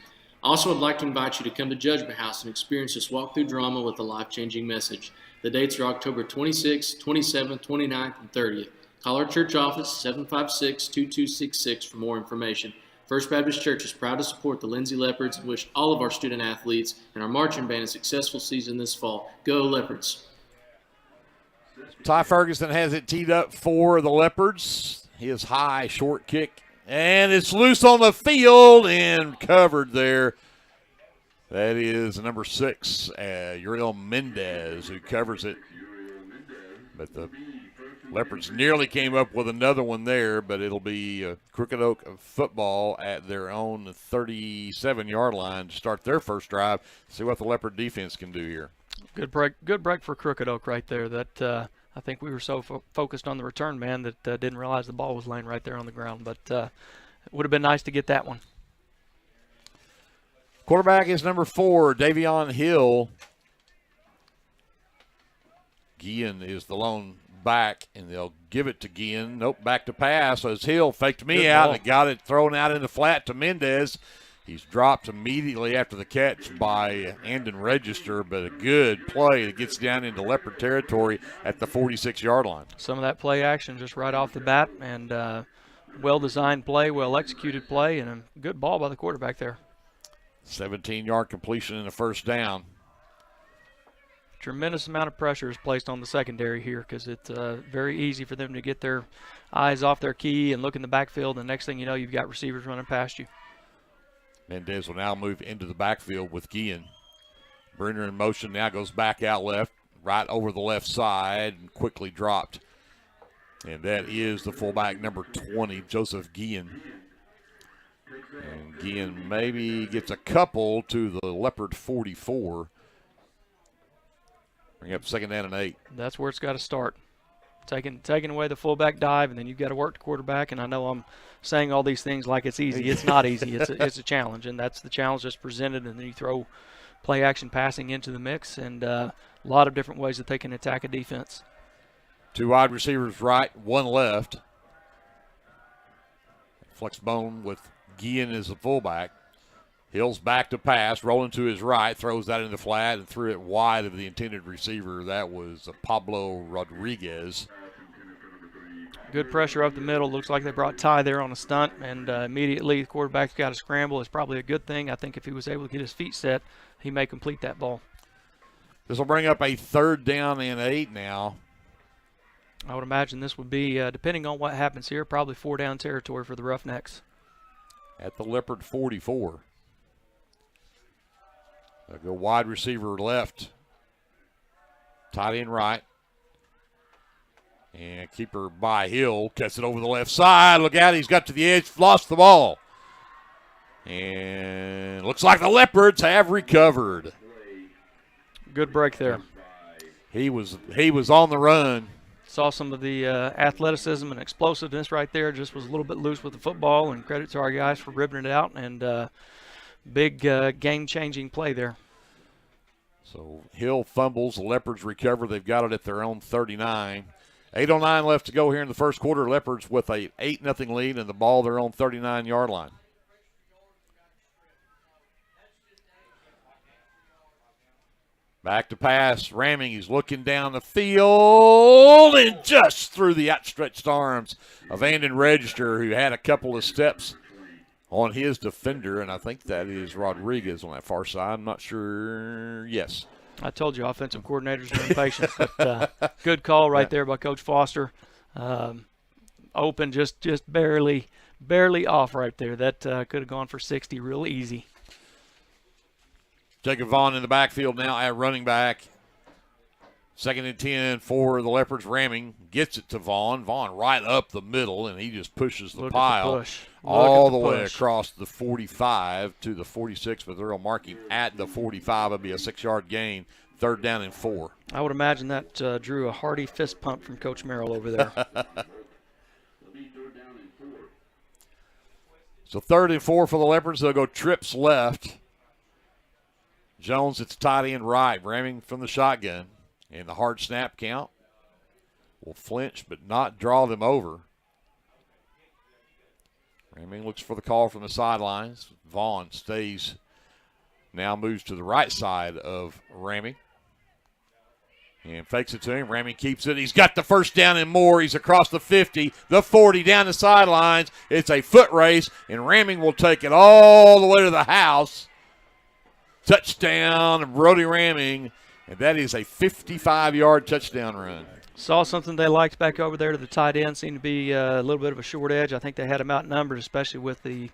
Also, I'd like to invite you to come to Judgment House and experience this walk-through drama with a life-changing message. The dates are October 26th, 27th, 29th, and 30th. Call our church office, 756-2266, for more information. First Baptist Church is proud to support the Lindsay Leopards and wish all of our student athletes and our marching band a successful season this fall. Go Leopards! Ty Ferguson has it teed up for the Leopards. His high, short kick, and it's loose on the field and covered there. That is number 6, Uriel Mendez, who covers it. But the Leopards nearly came up with another one there, but it'll be Crooked Oak football at their own 37-yard line to start their first drive. See what the Leopard defense can do here. Good break for Crooked Oak right there. That I think we were so focused on the return man that didn't realize the ball was laying right there on the ground. But it would have been nice to get that one. Quarterback is number 4, Davion Hill. Guillen is the lone back, and they'll give it to Guillen. Nope, back to pass. So it's Hill faked me out and got it thrown out in the flat to Mendez. He's dropped immediately after the catch by Andon Register, but a good play that gets down into Leopard territory at the 46-yard line. Some of that play action just right off the bat, and well-designed play, well-executed play, and a good ball by the quarterback there. 17-yard completion and a first down. Tremendous amount of pressure is placed on the secondary here because it's very easy for them to get their eyes off their key and look in the backfield, and the next thing you know, you've got receivers running past you. Mendez will now move into the backfield with Guillen. Brenner in motion now goes back out left, right over the left side, and quickly dropped. And that is the fullback, number 20, Joseph Guillen. And Guillen maybe gets a couple to the Leopard 44. Bring up 2nd down and 8. That's where it's got to start. Taking away the fullback dive, and then you've got to work the quarterback. And I know I'm saying all these things like it's easy. It's not easy. It's a challenge, and that's the challenge that's presented. And then you throw play action passing into the mix, and a lot of different ways that they can attack a defense. 2 wide receivers right, 1 left. Flex bone with Guillen as the fullback. Hill's back to pass, rolling to his right, throws that in the flat and threw it wide of the intended receiver. That was Pablo Rodriguez. Good pressure up the middle. Looks like they brought Ty there on a stunt, and immediately the quarterback's got to scramble. It's probably a good thing. I think if he was able to get his feet set, he may complete that ball. This will bring up a 3rd down and 8 now. I would imagine this would be, depending on what happens here, probably 4-down territory for the Roughnecks. At the Leopard 44. They'll go wide receiver left, tight end right. And keeper by Hill cuts it over the left side. Look out, he's got to the edge, lost the ball. And looks like the Leopards have recovered. Good break there. He was on the run. Saw some of the athleticism and explosiveness right there. Just was a little bit loose with the football, and credit to our guys for ripping it out. And big game-changing play there. So Hill fumbles. The Leopards recover. They've got it at their own 39. 8:09 left to go here in the first quarter. Leopards with a 8-0 lead and the ball their own 39-yard line. Back to pass. Ramming. He's looking down the field and just through the outstretched arms of Andon Register, who had a couple of steps on his defender, and I think that is Rodriguez on that far side. I'm not sure. Yes. I told you offensive coordinators are impatient, but good call right there by Coach Foster. Open, just barely off right there. That could have gone for 60 real easy. Jacob Vaughn in the backfield now at running back. 2nd and 10 for the Leopards. Ramming gets it to Vaughn. Vaughn right up the middle, and he just pushes the pile all the way across the 45 to the 46, but they're marking at the 45. It'll be a 6-yard gain, 3rd down and 4. I would imagine that drew a hearty fist pump from Coach Merrill over there. So 3rd and 4 for the Leopards. They'll go trips left. Jones, it's tight end right. Ramming from the shotgun. And the hard snap count will flinch but not draw them over. Ramming looks for the call from the sidelines. Vaughn stays, now moves to the right side of Ramming. And fakes it to him. Ramey keeps it. He's got the first down and more. He's across the 50, the 40, down the sidelines. It's a foot race, and Ramey will take it all the way to the house. Touchdown, Brody Ramey, and that is a 55-yard touchdown run. Saw something they liked back over there to the tight end. Seemed to be a little bit of a short edge. I think they had him outnumbered, especially with the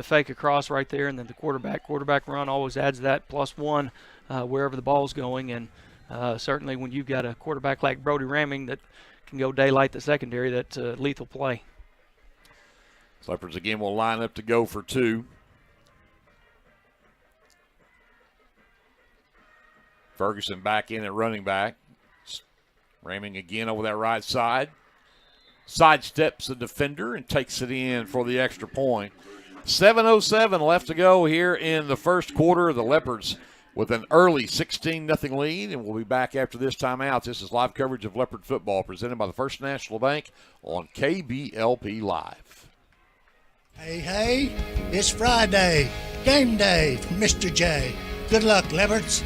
fake across right there, and then the quarterback run always adds that +1 wherever the ball's going. And certainly when you've got a quarterback like Brody Ramey that can go daylight the secondary, that's a lethal play. Leopards again will line up to go for 2. Ferguson back in at running back. Ramey again over that right side. Sidesteps the defender and takes it in for the extra point. 7:07 left to go here in the first quarter. The Leopards with an early 16-0 lead, and we'll be back after this timeout. This is live coverage of Leopard football presented by the First National Bank on KBLP Live. Hey, it's Friday. Game day from Mr. J. Good luck, Leopards.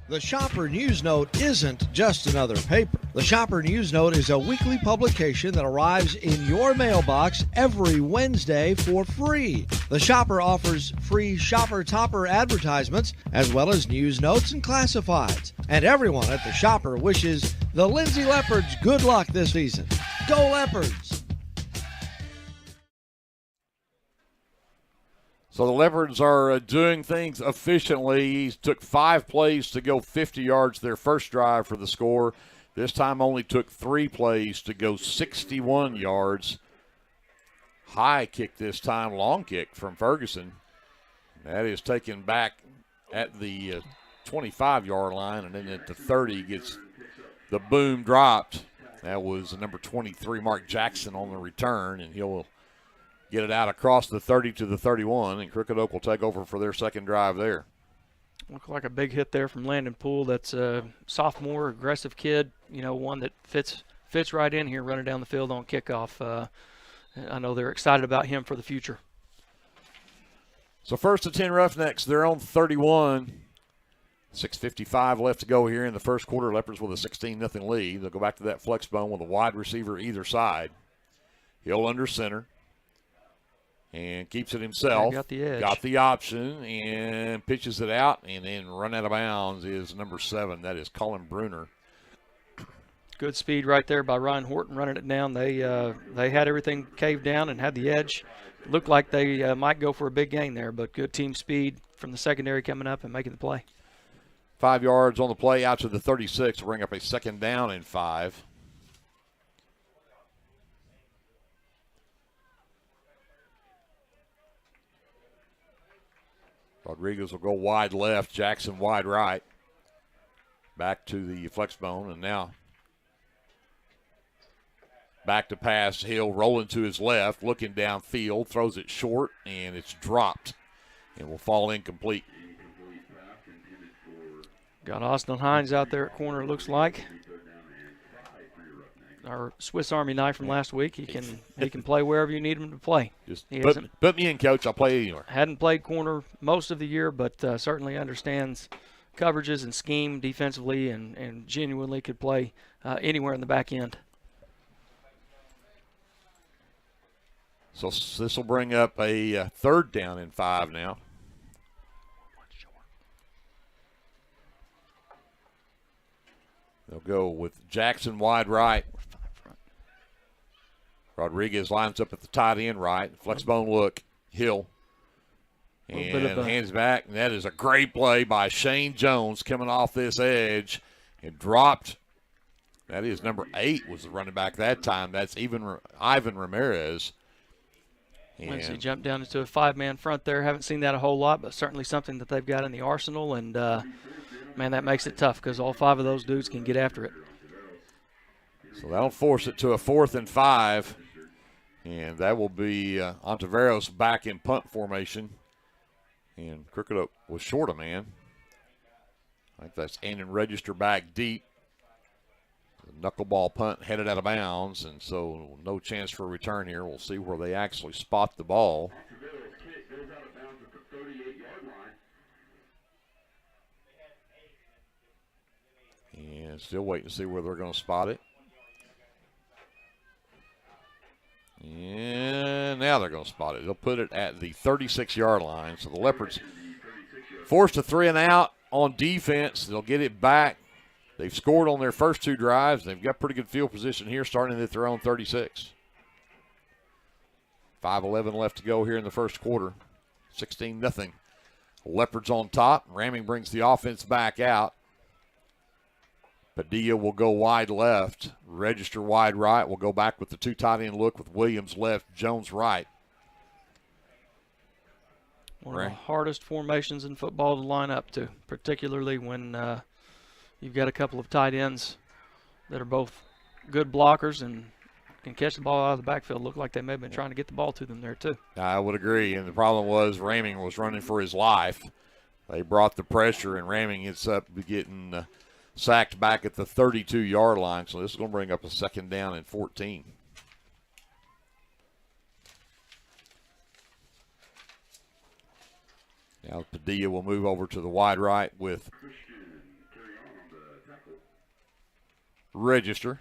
The Shopper News Note isn't just another paper. The Shopper News Note is a weekly publication that arrives in your mailbox every Wednesday for free. The Shopper offers free Shopper Topper advertisements as well as news notes and classifieds. And everyone at the Shopper wishes the Lindsay Leopards good luck this season. Go Leopards! So the Leopards are doing things efficiently. He took 5 plays to go 50 yards their first drive for the score. This time only took 3 plays to go 61 yards. High kick this time, long kick from Ferguson. That is taken back at the 25-yard line, and then at the 30 gets the boom dropped. That was number 23, Mark Jackson, on the return, and he'll get it out across the 30 to the 31, and Crooked Oak will take over for their second drive there. Looked like a big hit there from Landon Poole. That's a sophomore, aggressive kid, one that fits right in here running down the field on kickoff. I know they're excited about him for the future. So first and 10 Roughnecks, they're on 31. 6:55 left to go here in the first quarter. Leopards with a 16-0 lead. They'll go back to that flex bone with a wide receiver either side. Hill under center. And keeps it himself. Got the edge. Got the option and pitches it out, and then run out of bounds is number 7. That is Colin Bruner. Good speed right there by Ryan Horton running it down. They had everything caved down and had the edge. Looked like they might go for a big gain there, but good team speed from the secondary coming up and making the play. 5 yards on the play out to the 36. Will bring up a second down and 5. Rodriguez will go wide left, Jackson wide right. Back to the flex bone, and now back to pass. Hill rolling to his left, looking downfield, throws it short, and it's dropped and will fall incomplete. Got Austin Hines out there at corner, it looks like. Our Swiss Army knife from last week. He can play wherever you need him to play. Just put me in, coach. I'll play anywhere. Hadn't played corner most of the year, but certainly understands coverages and scheme defensively, and genuinely could play anywhere in the back end. So this will bring up a third down and 5 now. They'll go with Jackson wide right. Rodriguez lines up at the tight end right. Flex bone look. Hill. And hands back. And that is a great play by Shane Jones coming off this edge and dropped. That is number 8 was the running back that time. That's Ivan Ramirez. Lindsay jumped down into a 5-man front there. Haven't seen that a whole lot, but certainly something that they've got in the arsenal. And, man, that makes it tough because all 5 of those dudes can get after it. So that'll force it to a 4th and 5. And that will be Ontiveros back in punt formation. And Crooked Oak was short a man. I think that's Andon Register back deep. The knuckleball punt headed out of bounds, and so no chance for a return here. We'll see where they actually spot the ball. Still waiting to see where they're going to spot it. And now they're going to spot it. They'll put it at the 36-yard line. So the Leopards forced a 3-and-out on defense. They'll get it back. They've scored on their first 2 drives. They've got pretty good field position here, starting at their own 36. 5:11 left to go here in the first quarter. 16-0. Leopards on top. Ramming brings the offense back out. Padilla will go wide left. Register wide right. We'll go back with the 2 tight end look with Williams left, Jones right. One of the hardest formations in football to line up to, particularly when you've got a couple of tight ends that are both good blockers and can catch the ball out of the backfield. Look like they may have been trying to get the ball to them there too. I would agree, and the problem was Ramming was running for his life. They brought the pressure, and Ramming ends up getting sacked back at the 32-yard line, so this is going to bring up a 2nd down and 14. Now Padilla will move over to the wide right with Register.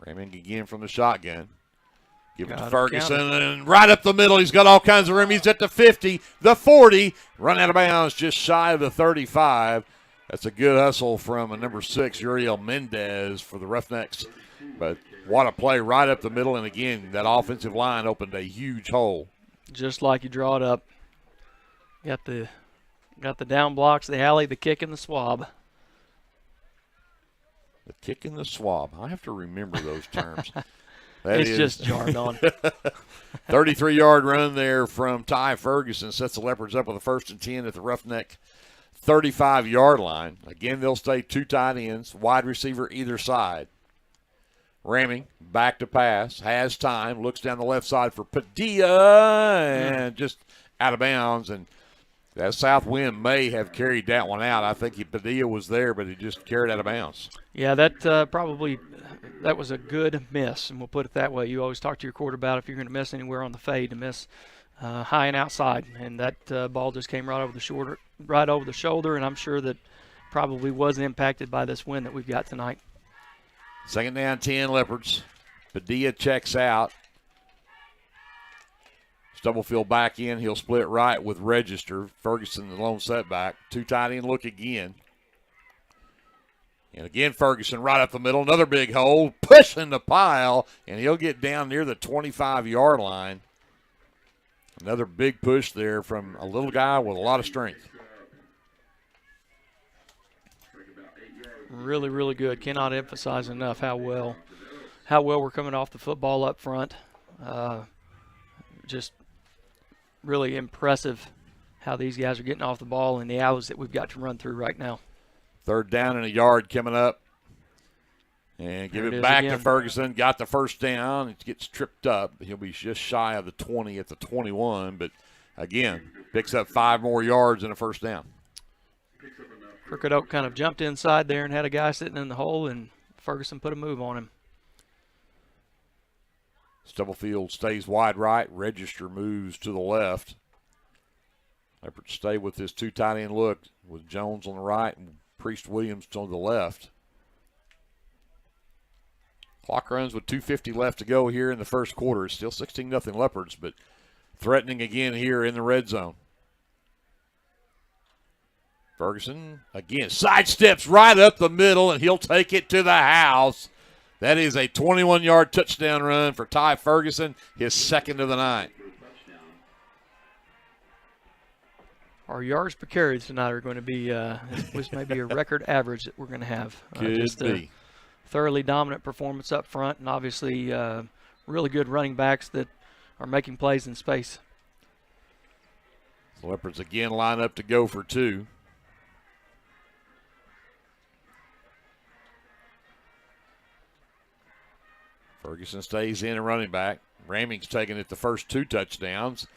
Ramming again from the shotgun. Give it to Ferguson, and right up the middle. He's got all kinds of room. He's at the 50, the 40. Run out of bounds just shy of the 35. That's a good hustle from a number 6, Uriel Mendez, for the Roughnecks. But what a play right up the middle. And, again, that offensive line opened a huge hole. Just like you draw it up. Got the down blocks, the alley, the kick, and the swab. The kick and the swab. I have to remember those terms. It's just jargon. 33-yard run there from Ty Ferguson sets the Leopards up with a 1st and 10 at the Roughneck 35-yard line. Again, they'll stay 2 tight ends, wide receiver either side. Ramming back to pass, has time, looks down the left side for Padilla, and just out of bounds. And that south wind may have carried that one out. I think Padilla was there, but he just carried out of bounds. Yeah, that was a good miss, and we'll put it that way. You always talk to your quarterback if you're going to miss anywhere on the fade, to miss high and outside, and that ball just came right over the shoulder, and I'm sure that probably was impacted by this wind that we've got tonight. 2nd down, 10 Leopards. Padilla checks out. Stubblefield back in. He'll split right with Register. Ferguson, the lone setback. 2 tight end look again. And again, Ferguson right up the middle. Another big hole. Pushing the pile. And he'll get down near the 25-yard line. Another big push there from a little guy with a lot of strength. Really, really good. Cannot emphasize enough how well we're coming off the football up front. Just really impressive how these guys are getting off the ball and the hours that we've got to run through right now. 3rd down and a yard coming up. And give it back to Ferguson. Got the 1st down. It gets tripped up. He'll be just shy of the 20 at the 21. But, again, picks up 5 more yards and a 1st down. Crooked Oak kind of jumped inside there and had a guy sitting in the hole, and Ferguson put a move on him. Stubblefield stays wide right. Register moves to the left. Leopards stay with this 2 tight end look with Jones on the right and Priest Williams on the left. Clock runs with 2:50 left to go here in the first quarter. It's still 16-0 Leopards, but threatening again here in the red zone. Ferguson, again, sidesteps right up the middle, and he'll take it to the house. That is a 21-yard touchdown run for Ty Ferguson, his 2nd of the night. Our yards per carry tonight are going to be, this may be a record average that we're going to have. Could be. Thoroughly dominant performance up front, and obviously really good running backs that are making plays in space. The Leopards again line up to go for 2. Ferguson stays in and running back. Ramming's taking it the first 2 touchdowns.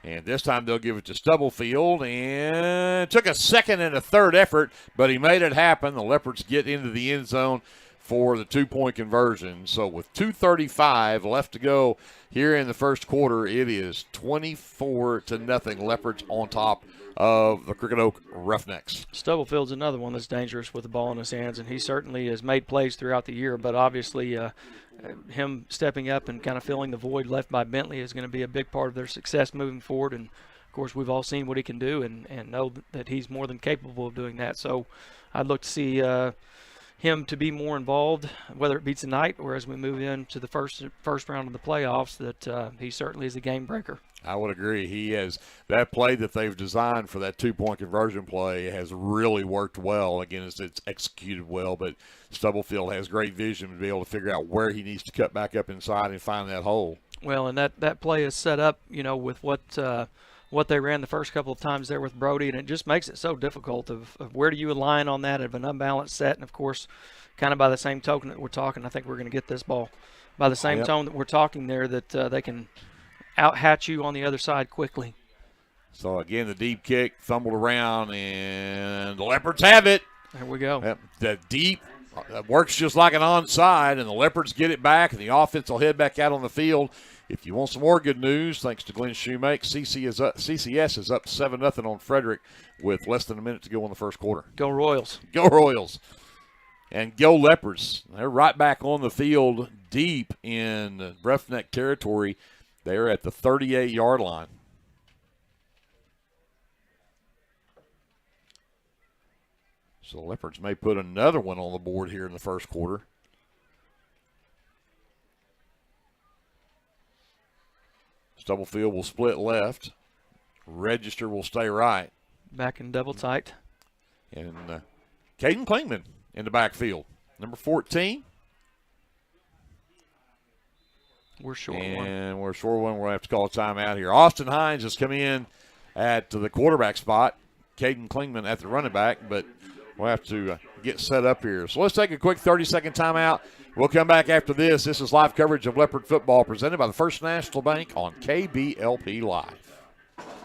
And this time they'll give it to Stubblefield. And it took a 2nd and a 3rd effort, but he made it happen. The Leopards get into the end zone for the 2-point conversion. So with 2:35 left to go here in the first quarter, it is 24-0 Leopards on top of the Crooked Oak Roughnecks. Stubblefield's another one that's dangerous with the ball in his hands, and he certainly has made plays throughout the year, but obviously him stepping up and kind of filling the void left by Bentley is going to be a big part of their success moving forward. And of course, we've all seen what he can do and know that he's more than capable of doing that. So I'd look to see him to be more involved, whether it be tonight or as we move into the first round of the playoffs, that he certainly is a game breaker. I would agree. He has that play that they've designed for that two-point conversion play has really worked well. Again, it's executed well, but Stubblefield has great vision to be able to figure out where he needs to cut back up inside and find that hole. Well, and that play is set up, with what they ran the first couple of times there with Brody, and it just makes it so difficult of where do you align on that of an unbalanced set. And, of course, kind of by the same token that we're talking, I think we're going to get this ball. By the same tone that we're talking there, that they can out-hatch you on the other side quickly. So, again, the deep kick fumbled around, and the Leopards have it. There we go. Yep, the deep works just like an onside, and the Leopards get it back, and the offense will head back out on the field. If you want some more good news, thanks to Glenn Shoemake, CCS is up 7-0 on Frederick with less than a minute to go in the first quarter. Go Royals. Go Royals. And go Leopards. They're right back on the field deep in Roughneck territory. They're at the 38-yard line. So the Leopards may put another one on the board here in the first quarter. Stubblefield will split left. Register will stay right. Back in double tight. And Caden Klingman in the backfield. Number 14. We're short one. And we're short one. We'll have to call a timeout here. Austin Hines has come in at the quarterback spot. Caden Klingman at the running back, but we'll have to get set up here. So let's take a quick 30-second timeout. We'll come back after this. This is live coverage of Leopard football presented by the First National Bank on KBLP Live.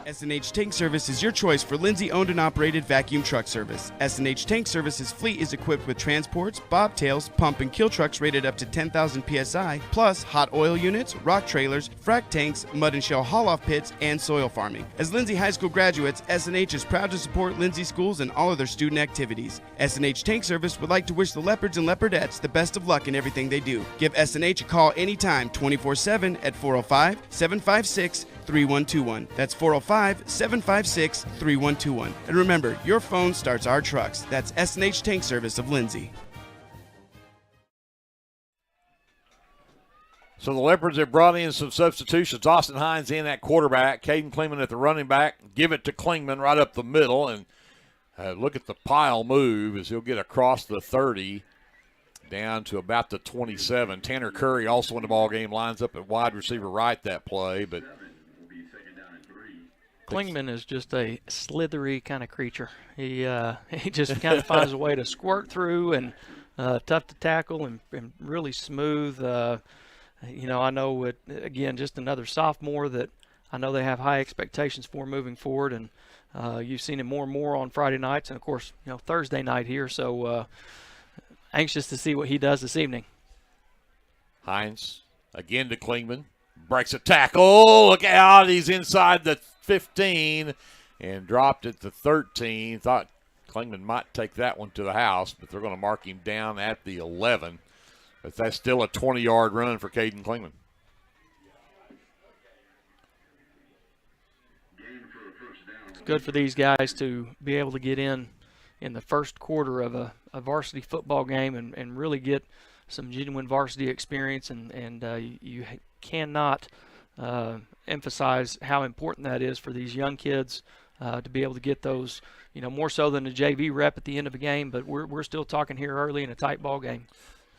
S&H Tank Service is your choice for Lindsay owned and operated vacuum truck service. S&H Tank Service's fleet is equipped with transports, bobtails, pump and kill trucks rated up to 10,000 psi, plus hot oil units, rock trailers, frac tanks, mud and shell haul-off pits, and soil farming. As Lindsay High School graduates, S&H is proud to support Lindsay schools and all of their student activities. S&H Tank Service would like to wish the Leopards and Leopardettes the best of luck in everything they do. Give S&H a call anytime, 24/7 at 405-756-3121. That's 405-756-3121. And remember, your phone starts our trucks. That's S&H Tank Service of Lindsay. So the Leopards have brought in some substitutions. Austin Hines in at quarterback. Caden Klingman at the running back. Give it to Klingman right up the middle. And look at the pile move as he'll get across the 30 down to about the 27. Tanner Curry also in the ball game, lines up at wide receiver right that play, but Klingman is just a slithery kind of creature. He just kind of finds a way to squirt through and tough to tackle and really smooth. I know it, again, just another sophomore that I know they have high expectations for moving forward, and you've seen him more and more on Friday nights and, of course, Thursday night here. So anxious to see what he does this evening. Hines again to Klingman. Breaks a tackle. Look out. He's inside the 15 and dropped it to 13. Thought Klingman might take that one to the house, but they're going to mark him down at the 11. But that's still a 20-yard run for Caden Klingman. It's good for these guys to be able to get in the first quarter of a varsity football game and really get some genuine varsity experience, and you cannot emphasize how important that is for these young kids to be able to get those, more so than a JV rep at the end of a game, but we're still talking here early in a tight ball game.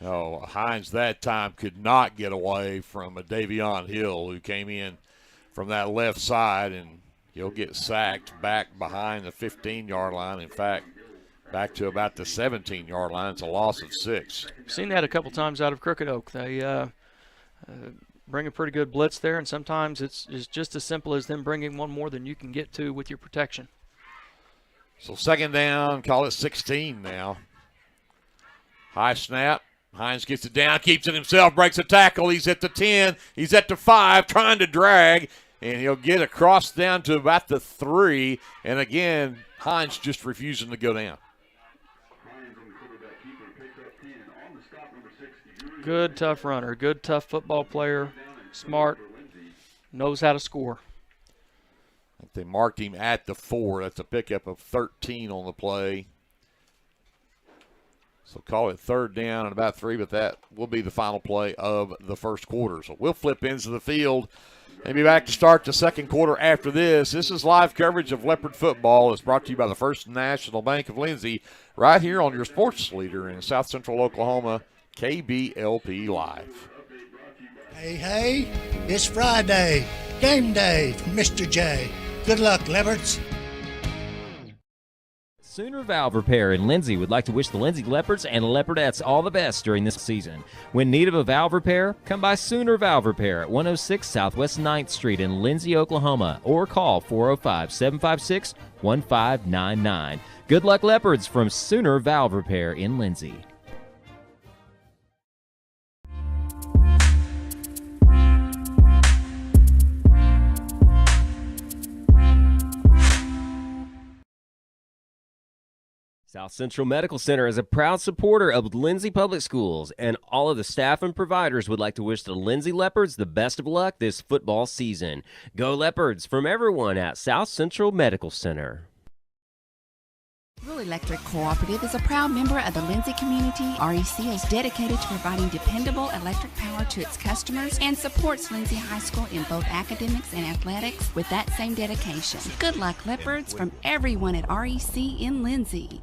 Oh, Hines that time could not get away from a Davion Hill who came in from that left side, and he'll get sacked back behind the 15-yard line. In fact, back to about the 17-yard line. It's a loss of 6. Seen that a couple times out of Crooked Oak. They bring a pretty good blitz there, and sometimes it's just as simple as them bringing one more than you can get to with your protection. So second down, call it 16 now. High snap. Hines gets it down, keeps it himself, breaks a tackle. He's at the 10. He's at the 5, trying to drag. and he'll get across down to about the 3, and again, Hines just refusing to go down. Good, tough runner, good, tough football player, smart, knows how to score. They marked him at the 4. That's a pickup of 13 on the play. So call it third down and about 3, but that will be the final play of the first quarter. So we'll flip into the field and be back to start the second quarter after this. This is live coverage of Leopard football. It's brought to you by the First National Bank of Lindsay, right here on your sports leader in South Central Oklahoma, KBLP Live. Hey, it's Friday. Game day from Mr. J. Good luck, Leopards. Sooner Valve Repair in Lindsay would like to wish the Lindsay Leopards and Leopardettes all the best during this season. When in need of a valve repair, come by Sooner Valve Repair at 106 Southwest 9th Street in Lindsay, Oklahoma, or call 405-756-1599. Good luck, Leopards, from Sooner Valve Repair in Lindsay. South Central Medical Center is a proud supporter of Lindsay Public Schools, and all of the staff and providers would like to wish the Lindsay Leopards the best of luck this football season. Go Leopards from everyone at South Central Medical Center. Rural Electric Cooperative is a proud member of the Lindsay community. REC is dedicated to providing dependable electric power to its customers and supports Lindsay High School in both academics and athletics with that same dedication. Good luck, Leopards, from everyone at REC in Lindsay.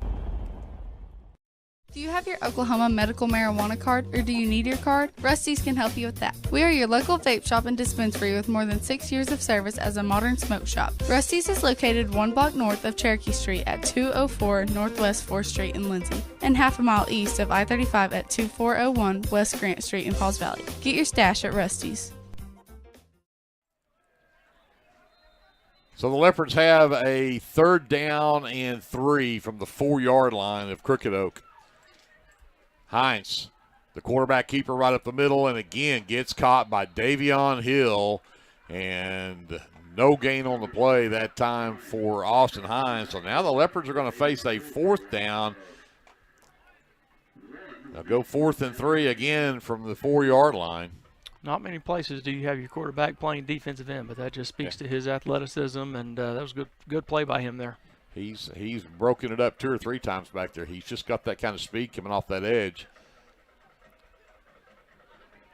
Do you have your Oklahoma medical marijuana card, or do you need your card? Rusty's can help you with that. We are your local vape shop and dispensary with more than 6 years of service as a modern smoke shop. Rusty's is located 1 block north of Cherokee Street at 204 Northwest 4th Street in Lindsay, and half a mile east of I-35 at 2401 West Grant Street in Pauls Valley. Get your stash at Rusty's. So the Leopards have a 3rd down and 3 from the 4-yard line of Crooked Oak. Hines, the quarterback keeper right up the middle, and again gets caught by Davion Hill, and no gain on the play that time for Austin Hines. So now the Leopards are going to face a 4th down. They'll go 4th and 3 again from the 4-yard line. Not many places do you have your quarterback playing defensive end, but that just speaks to his athleticism, and that was good play by him there. He's broken it up 2 or 3 times back there. He's just got that kind of speed coming off that edge.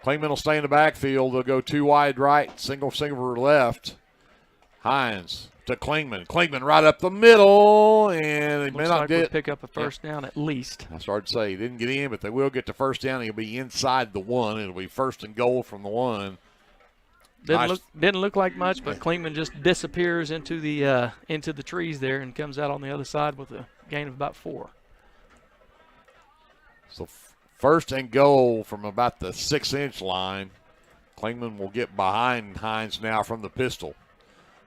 Klingman will stay in the backfield. They'll go 2 wide right, single left. Hines to Klingman. Klingman right up the middle, and he may not get pick up a first down at least. I started to say he didn't get in, but they will get the first down. He'll be inside the 1. It'll be 1st and goal from the 1. Didn't look like much, but Klingman just disappears into the trees there and comes out on the other side with a gain of about 4. So 1st and goal from about the 6-inch line. Klingman will get behind Hines now from the pistol.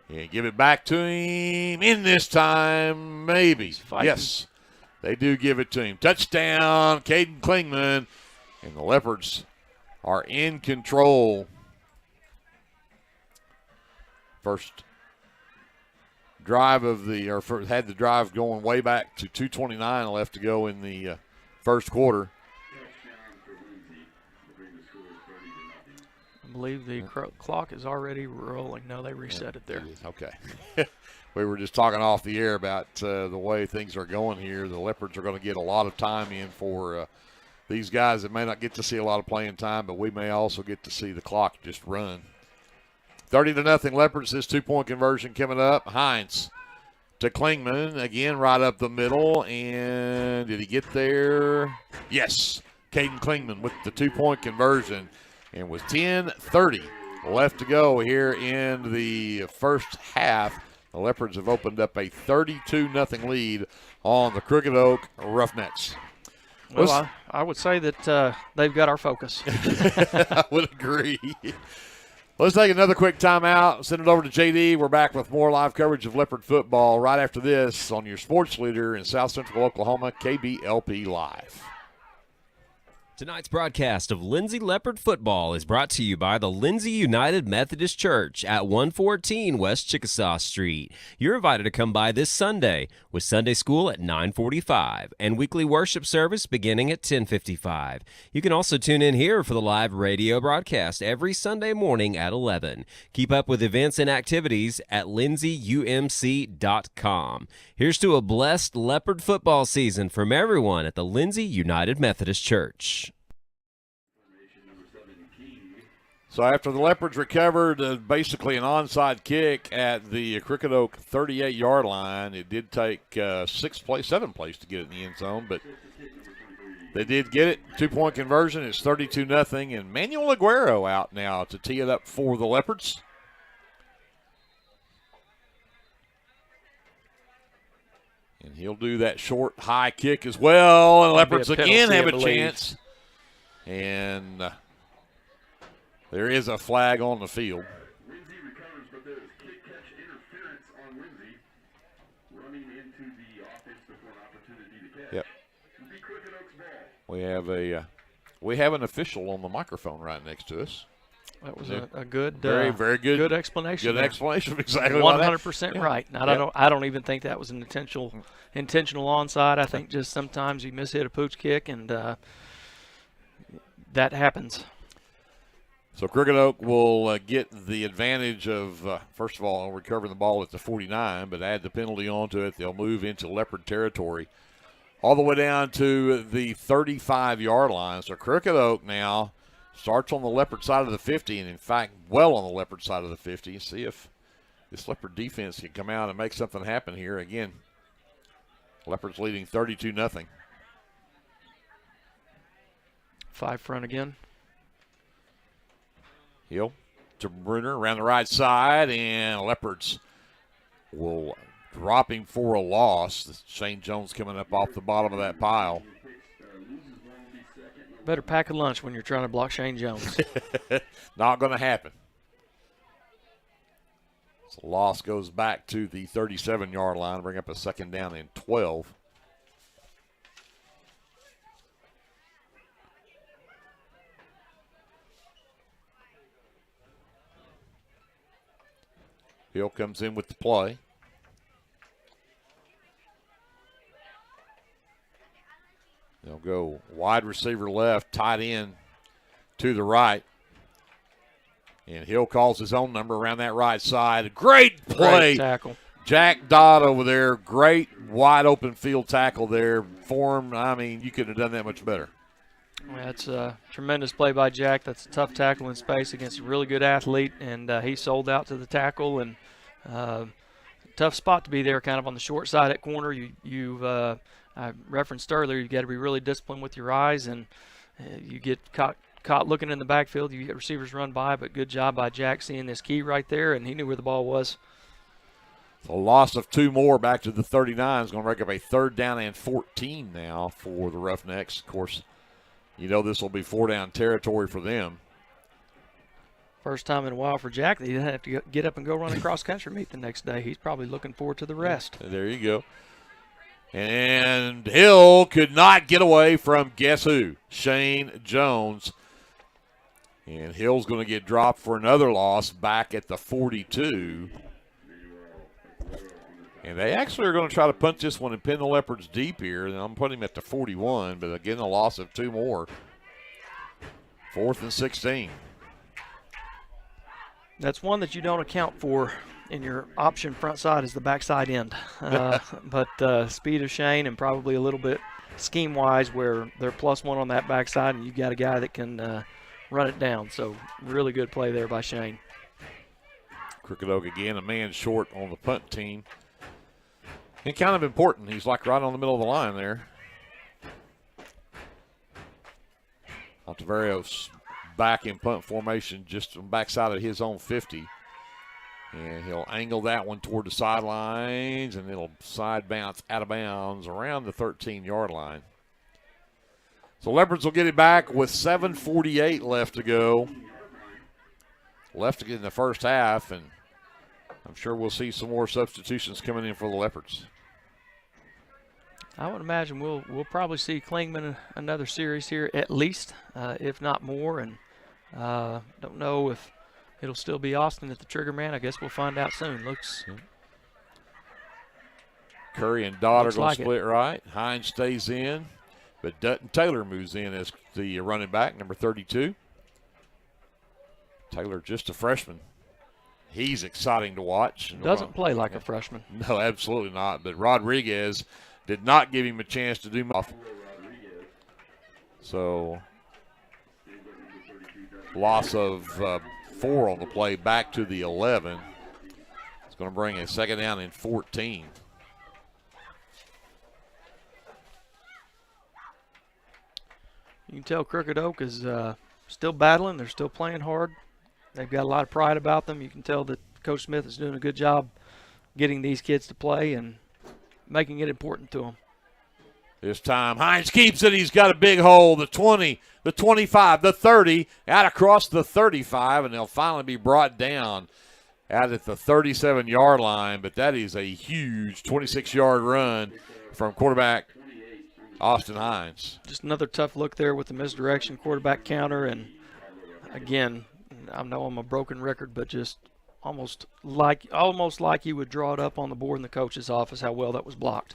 And give it back to him in this time, maybe. Yes, they do give it to him. Touchdown, Caden Klingman. And the Leopards are in control. First drive of had the drive going way back to 2:29 left to go in the first quarter. I believe the clock is already rolling. No, they reset it there. Okay. We were just talking off the air about the way things are going here. The Leopards are going to get a lot of time in for these guys that may not get to see a lot of playing time, but we may also get to see the clock just run. 30-0 Leopards, this 2-point conversion coming up. Hines to Klingman, again right up the middle, and did he get there? Yes, Caden Klingman with the 2-point conversion, and with 10:30 left to go here in the first half, the Leopards have opened up a 32-0 lead on the Crooked Oak Roughnecks. Well, I would say that they've got our focus. I would agree. Let's take another quick timeout. Send it over to JD. We're back with more live coverage of Leopard football right after this on your sports leader in South Central Oklahoma, KBLP Live. Tonight's broadcast of Lindsay Leopard Football is brought to you by the Lindsay United Methodist Church at 114 West Chickasaw Street. You're invited to come by this Sunday with Sunday school at 9:45 and weekly worship service beginning at 10:55. You can also tune in here for the live radio broadcast every Sunday morning at 11. Keep up with events and activities at lindsayumc.com. Here's to a blessed Leopard football season from everyone at the Lindsay United Methodist Church. So after the Leopards recovered basically an onside kick at the Crooked Oak 38-yard line, it did take 7 plays to get it in the end zone, but they did get it. 2-point conversion. It's 32-0, and Manuel Aguero out now to tee it up for the Leopards. And he'll do that short, high kick as well, and Leopards again have a chance. And there is a flag on the field. Lindsay recovers, but there's kick-catch interference on Lindsay. Running into the offense before an opportunity to catch. Yep. The Crooked Oaks ball. We have an official on the microphone right next to us. That was a good, very good, good explanation. Good explanation of exactly 100% right. I don't even think that was an intentional onside. I think just sometimes you miss hit a pooch kick, and that happens. So Crooked Oak will get the advantage of, first of all, recovering the ball at the 49, but add the penalty onto it. They'll move into Leopard territory all the way down to the 35-yard line. So Crooked Oak now starts on the Leopard side of the 50, and in fact, well on the Leopard side of the 50. See if this Leopard defense can come out and make something happen here. Again, Leopards leading 32-0. 5 front again. Hill to Bruner around the right side, and Leopards will drop him for a loss. Shane Jones coming up off the bottom of that pile. Better pack a lunch when you're trying to block Shane Jones. Not going to happen. So loss goes back to the 37-yard line, bring up a second down and 12. Hill comes in with the play. They'll go wide receiver left, tight end to the right. And Hill calls his own number around that right side. Great play. Great tackle. Jack Dodd over there. Great wide open field tackle there for him. I mean, you couldn't have done that much better. That's a tremendous play by Jack. That's a tough tackle in space against a really good athlete, and he sold out to the tackle. And tough spot to be there, kind of on the short side at corner. I referenced earlier, you got to be really disciplined with your eyes, and you get caught looking in the backfield. You get receivers run by, but good job by Jack seeing this key right there, and he knew where the ball was. A loss of 2 more back to the 39 is going to make up a 3rd down and 14 now for the Roughnecks. Of course, you know this will be 4-down territory for them. First time in a while for Jack that he didn't have to get up and go run a cross-country meet the next day. He's probably looking forward to the rest. There you go. And Hill could not get away from guess who? Shane Jones. And Hill's going to get dropped for another loss back at the 42. And they actually are going to try to punt this one and pin the Leopards deep here. And I'm putting him at the 41, but again, a loss of 2 more. 4th and 16. That's one that you don't account for in your option front side is the backside end. But speed of Shane and probably a little bit scheme-wise where they're +1 on that backside, and you've got a guy that can run it down. So really good play there by Shane. Crooked Oak again, a man short on the punt team. And kind of important. He's like right on the middle of the line there. Altaverios back in punt formation just on the backside of his own 50. And he'll angle that one toward the sidelines, and it'll side bounce out of bounds around the 13-yard line. So Leopards will get it back with 7:48 left to go. Left in the first half, and I'm sure we'll see some more substitutions coming in for the Leopards. I would imagine we'll probably see Klingman another series here at least, if not more. And don't know if it'll still be Austin at the trigger man. I guess we'll find out soon. Looks. Curry and Dodd are going like to split right. Hines stays in, but Dutton Taylor moves in as the running back, number 32. Taylor, just a freshman. He's exciting to watch. Doesn't play like a freshman. No, absolutely not. But Rodriguez did not give him a chance to do much. So, loss of 4 on the play, back to the 11. It's going to bring a second down and 14. You can tell Crooked Oak is still battling. They're still playing hard. They've got a lot of pride about them. You can tell that Coach Smith is doing a good job getting these kids to play and making it important to them. This time, Hines keeps it. He's got a big hole. The 20, the 25, the 30, out across the 35, and they'll finally be brought down out at the 37-yard line. But that is a huge 26-yard run from quarterback Austin Hines. Just another tough look there with the misdirection quarterback counter. And, again, I know I'm a broken record, but just almost like you would draw it up on the board in the coach's office how well that was blocked.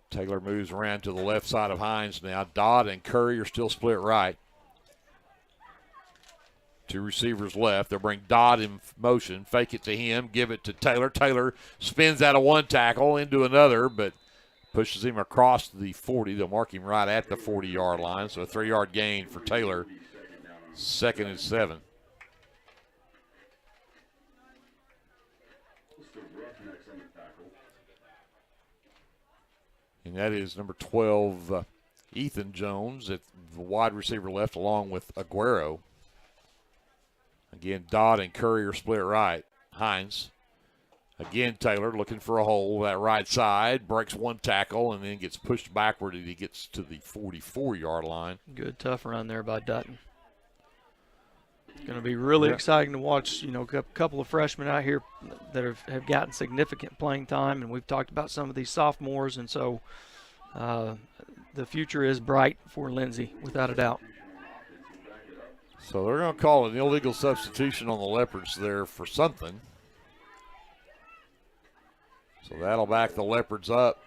Taylor moves around to the left side of Hines now. Dodd and Curry are still split right. 2 receivers left. They'll bring Dodd in motion, fake it to him, give it to Taylor. Taylor spins out of one tackle into another, but pushes him across the 40. They'll mark him right at the 40-yard line, so a 3-yard gain for Taylor. 2nd and 7. And that is number 12, Ethan Jones, at the wide receiver left, along with Aguero. Again, Dodd and Curry are split right. Hines. Again, Taylor looking for a hole, that right side, breaks one tackle, and then gets pushed backward as he gets to the 44-yard line. Good, tough run there by Dutton. It's going to be really exciting to watch, a couple of freshmen out here that have gotten significant playing time, and we've talked about some of these sophomores, and so the future is bright for Lindsay, without a doubt. So they're going to call an illegal substitution on the Leopards there for something. So that'll back the Leopards up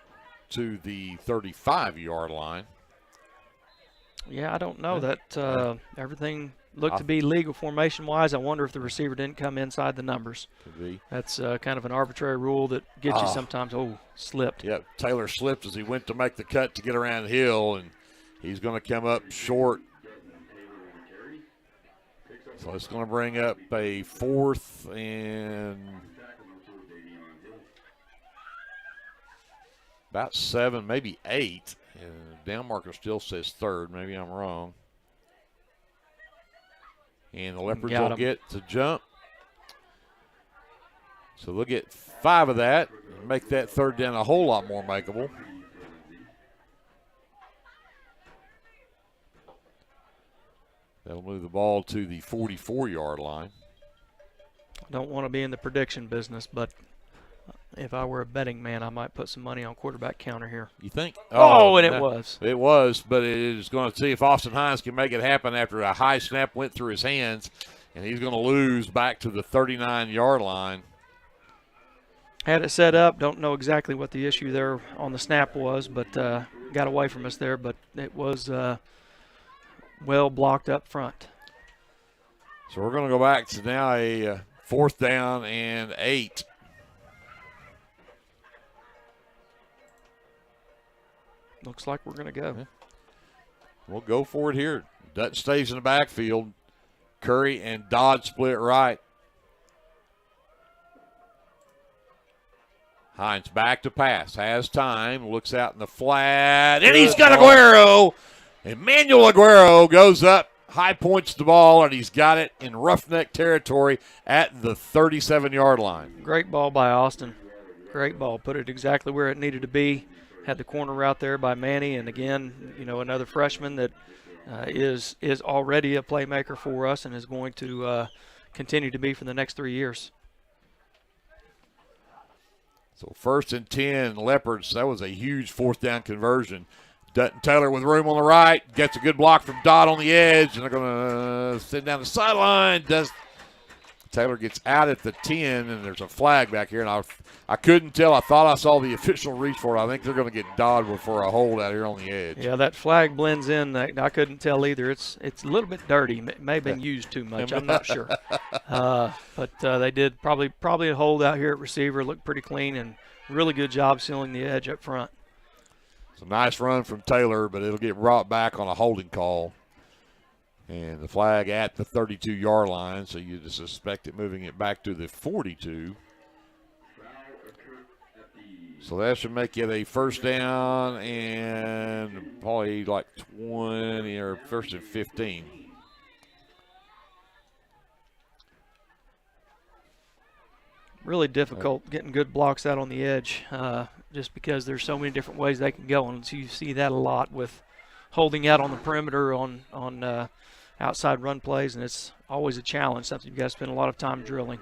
to the 35-yard line. Yeah, I don't know that everything looked to be legal formation-wise. I wonder if the receiver didn't come inside the numbers. Could be. That's kind of an arbitrary rule that gets you sometimes. Oh, slipped. Yep, Taylor slipped as he went to make the cut to get around the hill, and he's going to come up short. So it's going to bring up a 4th and about 7, maybe 8. And down marker still says 3rd. Maybe I'm wrong. And the Leopards will get to jump. So they'll get 5 of that and make that 3rd down a whole lot more makeable. That'll move the ball to the 44-yard line. I don't want to be in the prediction business, but if I were a betting man, I might put some money on quarterback counter here. You think? Oh, and it was. It was, but it is going to see if Austin Hines can make it happen after a high snap went through his hands, and he's going to lose back to the 39-yard line. Had it set up. Don't know exactly what the issue there on the snap was, but got away from us there. But it was well blocked up front. So we're going to go back to now a 4th down and 8. Looks like we're going to go. Yeah. We'll go for it here. Dutton stays in the backfield. Curry and Dodd split right. Hines back to pass. Has time. Looks out in the flat. And he's got Aguero. Emmanuel Aguero goes up, high points the ball, and he's got it in roughneck territory at the 37-yard line. Great ball by Austin. Great ball. Put it exactly where it needed to be. Had the corner route there by Manny, and again, another freshman that is already a playmaker for us and is going to continue to be for the next 3 years. So 1st and 10, Leopards. That was a huge 4th down conversion. Dutton Taylor with room on the right. Gets a good block from Dodd on the edge. And they're going to send down the sideline. Taylor gets out at the 10, and there's a flag back here. And I couldn't tell. I thought I saw the official reach for it. I think they're going to get Dodd for a hold out here on the edge. Yeah, that flag blends in. I couldn't tell either. It's a little bit dirty. It may have been used too much. I'm not sure. But they did probably a hold out here at receiver. Looked pretty clean and really good job sealing the edge up front. It's a nice run from Taylor, but it'll get brought back on a holding call. And the flag at the 32-yard line, so you just suspect it moving it back to the 42. So that should make it a 1st down and probably like 20 or 1st and 15. Really difficult getting good blocks out on the edge just because there's so many different ways they can go. And so you see that a lot with holding out on the perimeter on outside run plays, and it's always a challenge, something you've got to spend a lot of time drilling.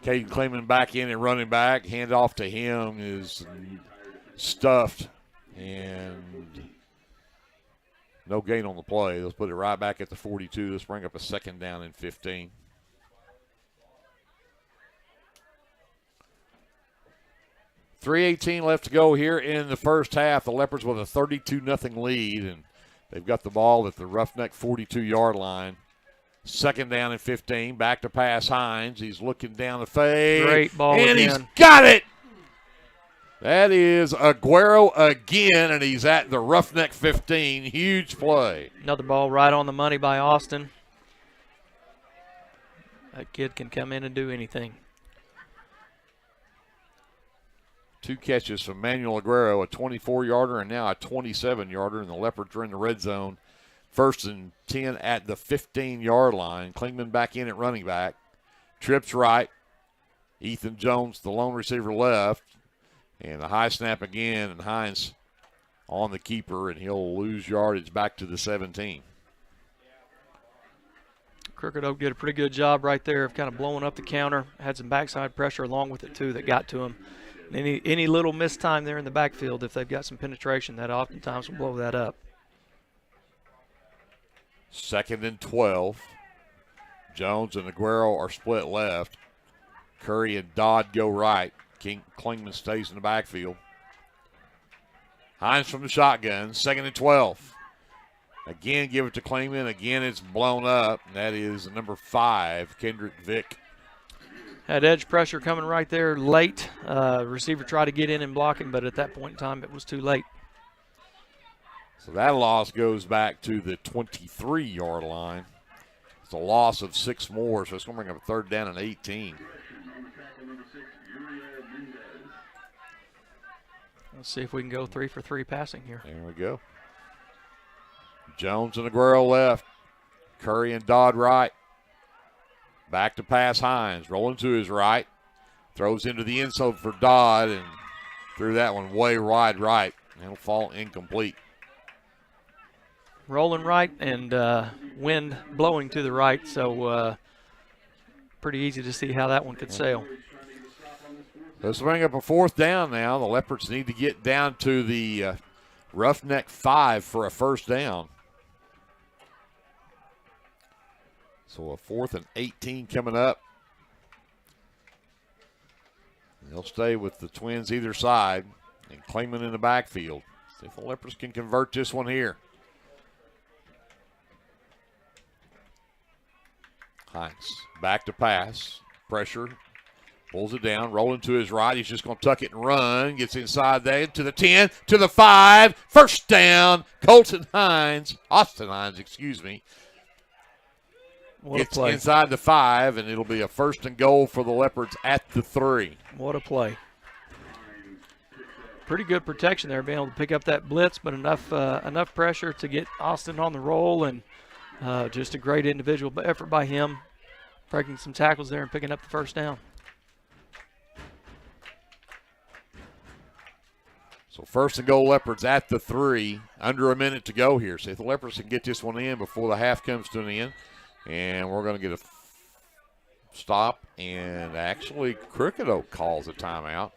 Caden Kleeman back in and running back. Hand off to him is stuffed, and no gain on the play. Let's put it right back at the 42. Let's bring up a 2nd down and 15. .318 left to go here in the first half. The Leopards with a 32-0 lead, and they've got the ball at the Roughneck 42-yard line. 2nd down and 15. Back to pass Hines. He's looking down the fade. Great ball and again. He's got it. That is Aguero again, and he's at the Roughneck 15. Huge play. Another ball right on the money by Austin. That kid can come in and do anything. 2 catches from Manuel Aguero, a 24-yarder and now a 27-yarder, and the Leopards are in the red zone. 1st and 10 at the 15-yard line. Klingman back in at running back. Trips right. Ethan Jones, the lone receiver, left. And the high snap again, and Hines on the keeper, and he'll lose yardage back to the 17. Crooked Oak did a pretty good job right there of kind of blowing up the counter. Had some backside pressure along with it, too, that got to him. Any little missed time there in the backfield, if they've got some penetration, that oftentimes will blow that up. 2nd and 12. Jones and Aguero are split left. Curry and Dodd go right. Klingman stays in the backfield. Hines from the shotgun. 2nd and 12. Again, give it to Klingman. Again, it's blown up. And that is number 5, Kendrick Vick. Had edge pressure coming right there late. Receiver tried to get in and block him, but at that point in time, it was too late. So that loss goes back to the 23-yard line. It's a loss of 6 more, so it's going to bring up a 3rd down and 18. Let's see if we can go 3 for 3 passing here. There we go. Jones and Aguero left. Curry and Dodd right. Back to pass Hines. Rolling to his right. Throws into the end zone for Dodd and threw that one way wide right. It'll fall incomplete. Rolling right and wind blowing to the right, so pretty easy to see how that one could sail. Let's bring up a 4th down now. The Leopards need to get down to the Roughneck 5 for a 1st down. So a 4th and 18 coming up. They'll stay with the Twins either side and Klingman in the backfield. See if the Leopards can convert this one here. Hines back to pass. Pressure. Pulls it down. Rolling to his right. He's just going to tuck it and run. Gets inside there to the 10, to the 5. 1st down. Austin Hines, excuse me. Gets inside the 5, and it'll be a 1st and goal for the Leopards at the 3. What a play. Pretty good protection there, being able to pick up that blitz, but enough pressure to get Austin on the roll, and just a great individual effort by him, breaking some tackles there and picking up the 1st down. So 1st and goal, Leopards at the 3. Under a minute to go here. See if the Leopards can get this one in before the half comes to an end. And we're going to get a stop. And actually, Crooked Oak calls a timeout.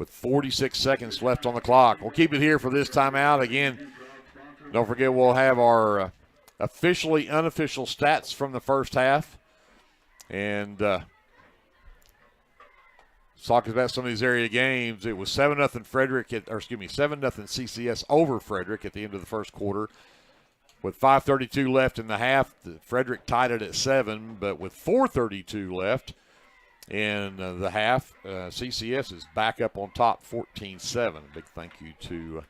with 46 seconds left on the clock. We'll keep it here for this timeout. Again, don't forget we'll have our officially unofficial stats from the first half. And talking about some of these area games, it was 7-0 7-0 CCS over Frederick at the end of the first quarter. With 5:32 left in the half, Frederick tied it at 7, but with 4:32 left in the half, CCS is back up on top 14-7. Big thank you to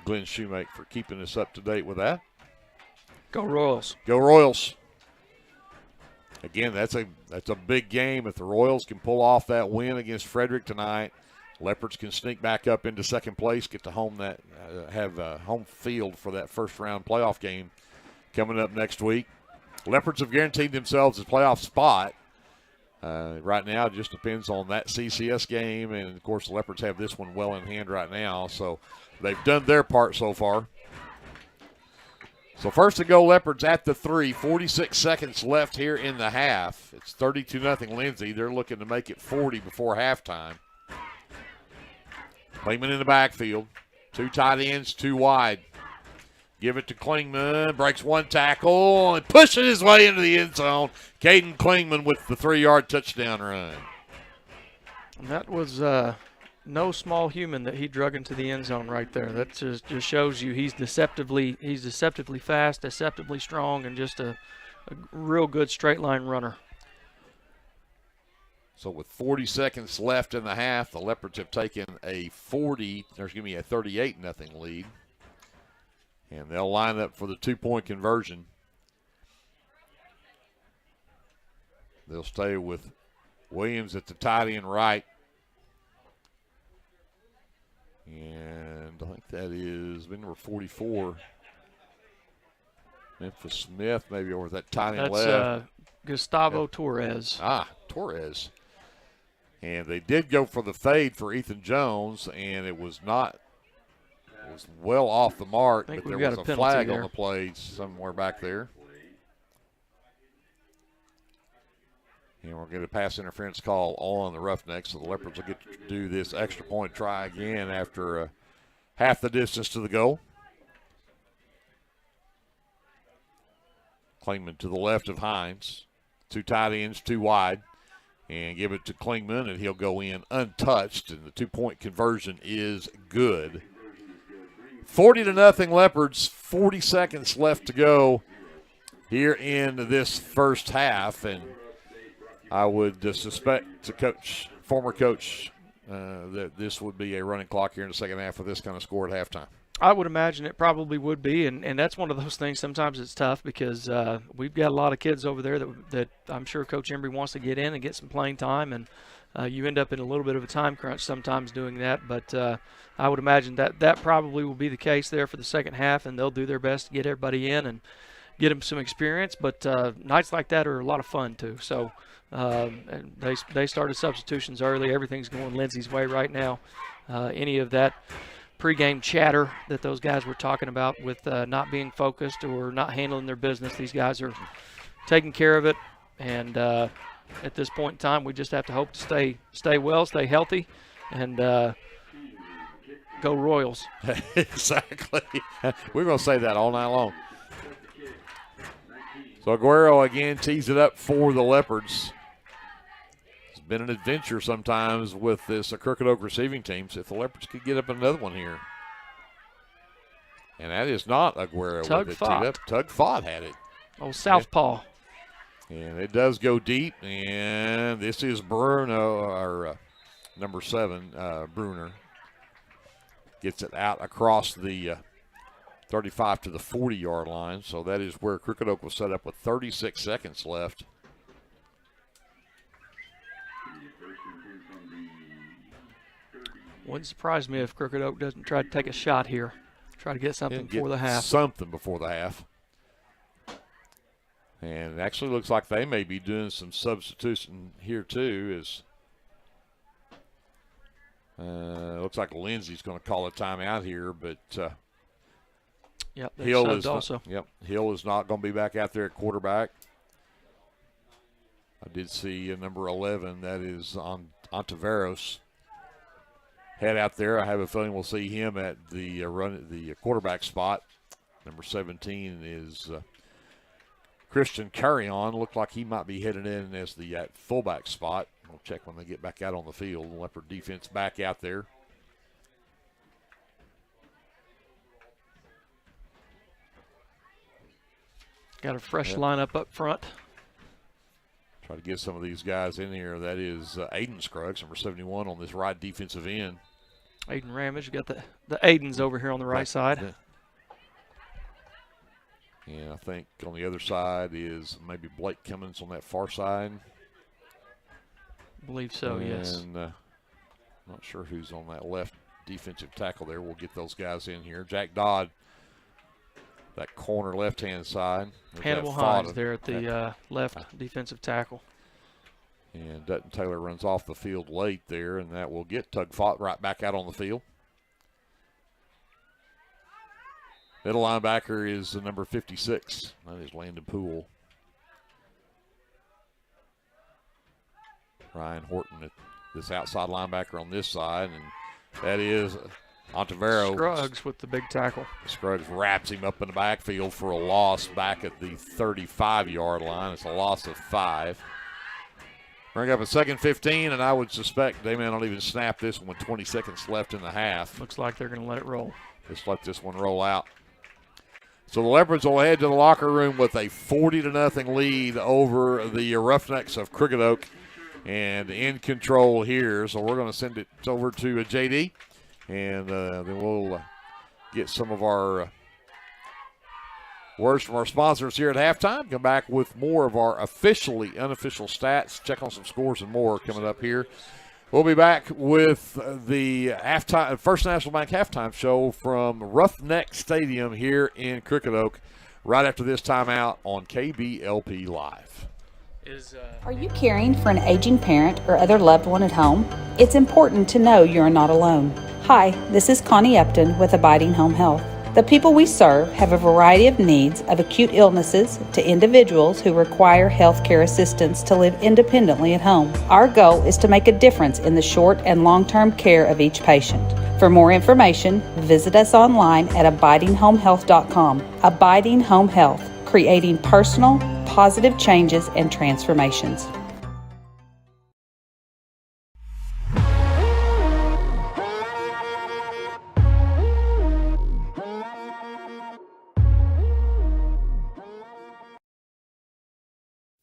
Glenn Shoemake for keeping us up to date with that. Go Royals. Go Royals. Again, that's a big game. If the Royals can pull off that win against Frederick tonight, Leopards can sneak back up into second place, get to have home field for that first round playoff game coming up next week. Leopards have guaranteed themselves a playoff spot. Right now, it just depends on that CCS game, and of course, the Leopards have this one well in hand right now, so they've done their part so far. So first to go, Leopards at the 3. 46 seconds left here in the half. It's 32-0 Lindsay. They're looking to make it 40 before halftime. Klingman in the backfield. 2 tight ends, 2 wide. Give it to Klingman. Breaks 1 tackle and pushes his way into the end zone. Caden Klingman with the 3-yard touchdown run. And that was no small human that he drug into the end zone right there. That just shows you he's deceptively fast, deceptively strong, and just a real good straight line runner. So with 40 seconds left in the half, the Leopards have taken a 38-0 lead. And they'll line up for the 2-point conversion. They'll stay with Williams at the tight end right. And I think that is number 44. Memphis Smith maybe over that tight end left. That's Gustavo Torres. Torres. And they did go for the fade for Ethan Jones, and it was not. It was well off the mark, but there was a flag on the play somewhere back there. And we're going to pass interference call on the Roughnecks, so the Leopards will get to do this extra point try again after half the distance to the goal. Klingman to the left of Hines. 2 tight ends, 2 wide. And give it to Klingman, and he'll go in untouched, and the 2-point conversion is good. 40-0 Leopards, 40 seconds left to go here in this first half, and I would suspect to former coach that this would be a running clock here in the second half with this kind of score at halftime. I would imagine it probably would be, and that's one of those things. Sometimes it's tough because we've got a lot of kids over there that I'm sure Coach Embry wants to get in and get some playing time, and you end up in a little bit of a time crunch sometimes doing that. But I would imagine that probably will be the case there for the second half, and they'll do their best to get everybody in and get them some experience. But nights like that are a lot of fun too. So and they started substitutions early. Everything's going Lindsay's way right now. Any of that pregame chatter that those guys were talking about with not being focused or not handling their business, these guys are taking care of it. And at this point in time, we just have to hope to stay well, stay healthy, and go Royals. Exactly. We're going to say that all night long. So Aguero again tees it up for the Leopards. It's been an adventure sometimes with this Crooked Oak receiving team. So if the Leopards could get up another one here. And that is not Aguero. Tug with it Fott. teed up. Tug Fott had it. Oh, Southpaw. And it does go deep. And this is Bruno, or number 7, Bruner. Gets it out across the 35 to the 40-yard line. So that is where Crooked Oak was set up with 36 seconds left. Wouldn't surprise me if Crooked Oak doesn't try to take a shot here. Try to get something before the half. Something before the half. And it actually looks like they may be doing some substitution here too. Looks like Lindsay's going to call a timeout here, but Hill is also. Hill is not going to be back out there at quarterback. I did see number 11. That is on Ontiveros. head out there. I have a feeling we'll see him at the quarterback spot. Number 17 is Christian Carrion. Looked like he might be headed in as the fullback spot. We'll check when they get back out on the field. Leopard defense back out there. Got a fresh lineup up front. Try to get some of these guys in here. That is Aiden Scruggs, number 71, on this right defensive end. Aiden Ramage. Got the Aidens over here on the right side. And I think on the other side is maybe Blake Cummins on that far side. I believe so, yes. And not sure who's on that left defensive tackle there. We'll get those guys in here. Jack Dodd, that corner left-hand side. Hannibal Hines there at the left defensive tackle. And Dutton Taylor runs off the field late there, and that will get Tug Fott right back out on the field. Middle linebacker is number 56. That is Landon Poole. Ryan Horton, this outside linebacker on this side, and that is Ontivero. Scruggs with the big tackle. Scruggs wraps him up in the backfield for a loss back at the 35-yard line. It's a loss of 5. Bring up a 2nd 15, and I would suspect they may not even snap this one with 20 seconds left in the half. Looks like they're going to let it roll. Just let this one roll out. So the Leopards will head to the locker room with a 40-0 lead over the Roughnecks of Cricket Oak, and in control here. So we're going to send it over to JD, and then we'll get some of our words from our sponsors here at halftime. Come back with more of our officially unofficial stats, check on some scores and more coming up here. We'll be back with the First National Bank halftime show from Roughneck Stadium here in Cricket Oak right after this timeout on KBLP Live. Are you caring for an aging parent or other loved one at home? It's important to know you're not alone. Hi, this is Connie Upton with Abiding Home Health. The people we serve have a variety of needs, of acute illnesses to individuals who require health care assistance to live independently at home. Our goal is to make a difference in the short and long-term care of each patient. For more information, visit us online at abidinghomehealth.com. Abiding Home Health, creating personal, positive changes and transformations.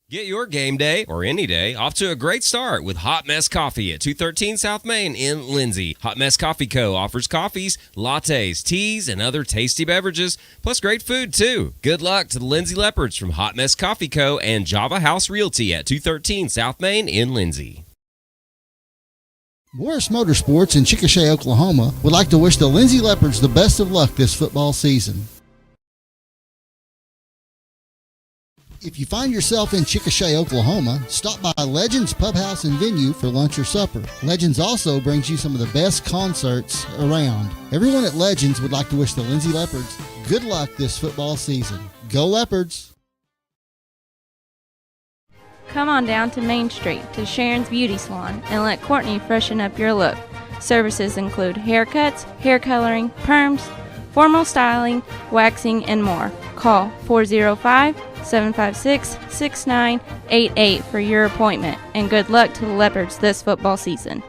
Get your game day, or any day, off to a great start with Hot Mess Coffee at 213 South Main in Lindsay. Hot Mess Coffee Co. offers coffees, lattes, teas, and other tasty beverages, plus great food, too. Good luck to the Lindsay Leopards from Hot Mess Coffee Co. and Java House Realty at 213 South Main in Lindsay. Morris Motorsports in Chickasha, Oklahoma would like to wish the Lindsay Leopards the best of luck this football season. If you find yourself in Chickasha, Oklahoma, stop by Legends Pub House and Venue for lunch or supper. Legends also brings you some of the best concerts around. Everyone at Legends would like to wish the Lindsay Leopards good luck this football season. Go Leopards! Come on down to Main Street to Sharon's Beauty Salon and let Courtney freshen up your look. Services include haircuts, hair coloring, perms, formal styling, waxing, and more. Call 405-756-6988 for your appointment, and good luck to the Leopards this football season.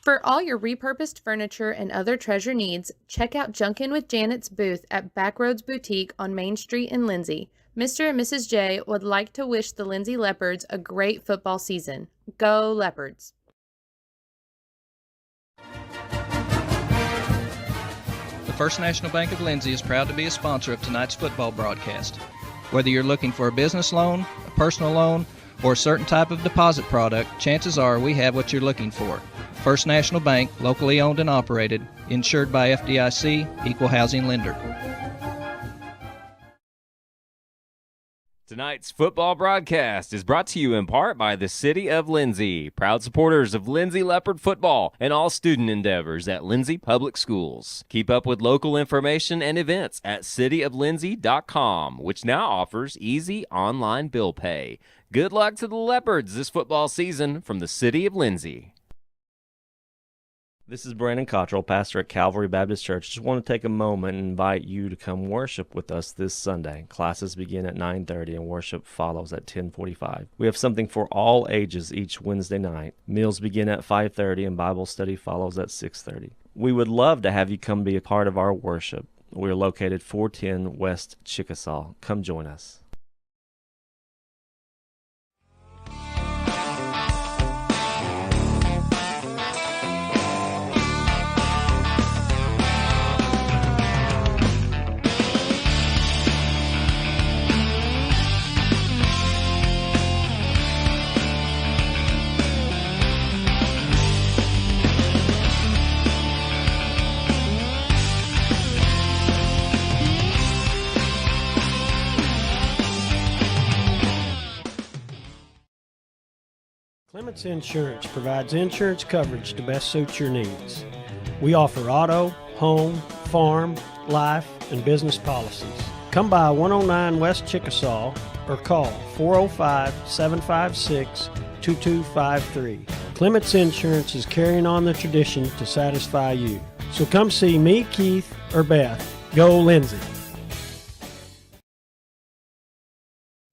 For all your repurposed furniture and other treasure needs, check out Junkin' with Janet's booth at Backroads Boutique on Main Street in Lindsay. Mr. and Mrs. J would like to wish the Lindsay Leopards a great football season. Go Leopards! The First National Bank of Lindsay is proud to be a sponsor of tonight's football broadcast. Whether you're looking for a business loan, a personal loan, or a certain type of deposit product, chances are we have what you're looking for. First National Bank, locally owned and operated, insured by FDIC, equal housing lender. Tonight's football broadcast is brought to you in part by the City of Lindsay, proud supporters of Lindsay Leopard football and all student endeavors at Lindsay Public Schools. Keep up with local information and events at cityoflindsay.com, which now offers easy online bill pay. Good luck to the Leopards this football season from the City of Lindsay. This is Brandon Cottrell, pastor at Calvary Baptist Church. Just want to take a moment and invite you to come worship with us this Sunday. Classes begin at 9:30 and worship follows at 10:45. We have something for all ages each Wednesday night. Meals begin at 5:30 and Bible study follows at 6:30. We would love to have you come be a part of our worship. We're located 410 West Chickasaw. Come join us. Clements Insurance provides insurance coverage to best suit your needs. We offer auto, home, farm, life, and business policies. Come by 109 West Chickasaw or call 405-756-2253. Clements Insurance is carrying on the tradition to satisfy you. So come see me, Keith, or Beth. Go Lindsay.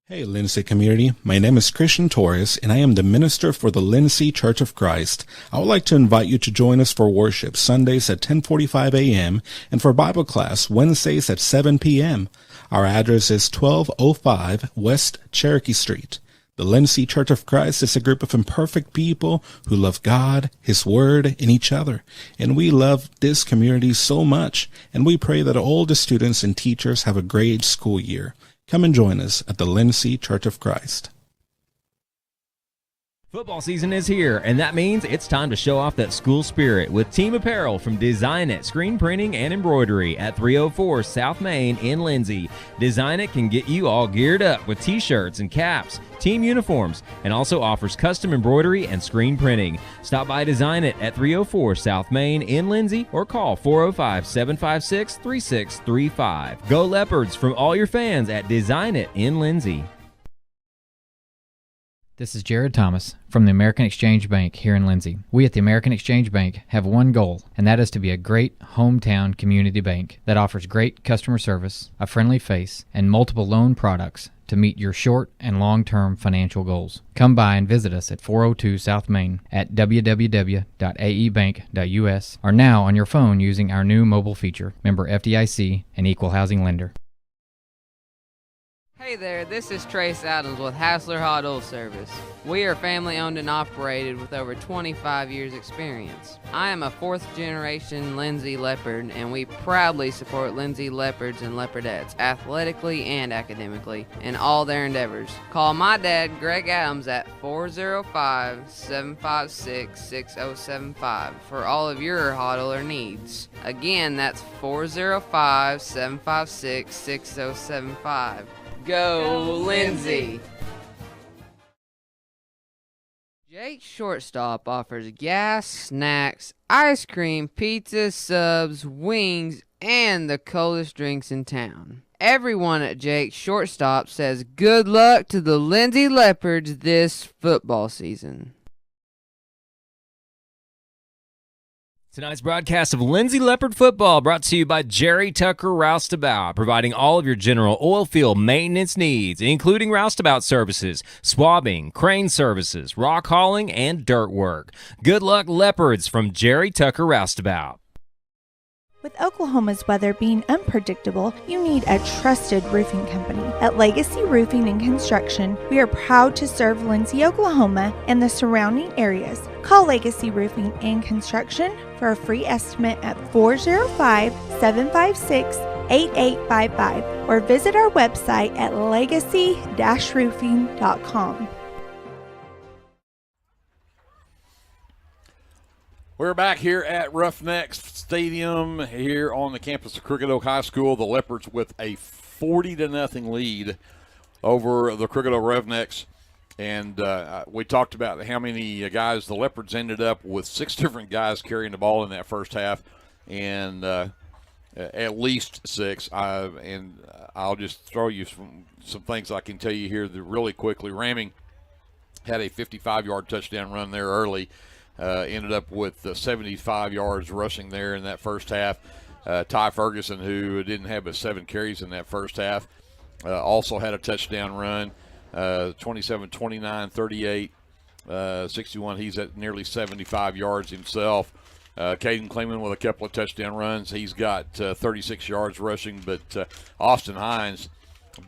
Hey, Lindsay community. My name is Christian Torres, and I am the minister for the Lindsay Church of Christ. I would like to invite you to join us for worship Sundays at 10:45 a.m. and for Bible class Wednesdays at 7 p.m. Our address is 1205 West Cherokee Street. The Lindsay Church of Christ is a group of imperfect people who love God, His Word, and each other. And we love this community so much, and we pray that all the students and teachers have a great school year. Come and join us at the Lindsay Church of Christ. Football season is here, and that means it's time to show off that school spirit with team apparel from Design It Screen Printing and Embroidery at 304 South Main in Lindsay. Design It can get you all geared up with t-shirts and caps, team uniforms, and also offers custom embroidery and screen printing. Stop by Design It at 304 South Main in Lindsay or call 405-756-3635. Go Leopards from all your fans at Design It in Lindsay. This is Jared Thomas from the American Exchange Bank here in Lindsay. We at the American Exchange Bank have one goal, and that is to be a great hometown community bank that offers great customer service, a friendly face, and multiple loan products to meet your short and long-term financial goals. Come by and visit us at 402 South Main at www.aebank.us or now on your phone using our new mobile feature. Member FDIC and Equal Housing Lender. Hey there, this is Trace Adams with Hassler Hot Oil Service. We are family owned and operated with over 25 years experience. I am a fourth generation Lindsay Leopard, and we proudly support Lindsay Leopards and Leopardettes athletically and academically in all their endeavors. Call my dad, Greg Adams, at 405-756-6075 for all of your hot oiler needs. Again, that's 405-756-6075. Go Lindsay! Jake's Shortstop offers gas, snacks, ice cream, pizza, subs, wings, and the coldest drinks in town. Everyone at Jake's Shortstop says good luck to the Lindsay Leopards this football season. Tonight's broadcast of Lindsay Leopard football brought to you by Jerry Tucker Roustabout, providing all of your general oil field maintenance needs, including roustabout services, swabbing, crane services, rock hauling, and dirt work. Good luck, Leopards, from Jerry Tucker Roustabout. With Oklahoma's weather being unpredictable, you need a trusted roofing company. At Legacy Roofing and Construction, we are proud to serve Lindsay, Oklahoma, and the surrounding areas. Call Legacy Roofing and Construction for a free estimate at 405-756-8855 or visit our website at legacy-roofing.com. We're back here at Roughnecks Stadium here on the campus of Crooked Oak High School. The Leopards with a 40-0 lead over the Cricket Roughnecks. And we talked about how many guys the Leopards ended up with 6 different guys carrying the ball in that first half, and at least 6. And I'll just throw you some things I can tell you here that really quickly. Ramming had a 55-yard touchdown run there early. Ended up with 75 yards rushing there in that first half. Ty Ferguson, who didn't have but 7 carries in that first half, also had a touchdown run. 27, 29, 38, 61. He's at nearly 75 yards himself. Caden Kleeman with a couple of touchdown runs. He's got 36 yards rushing. But Austin Hines,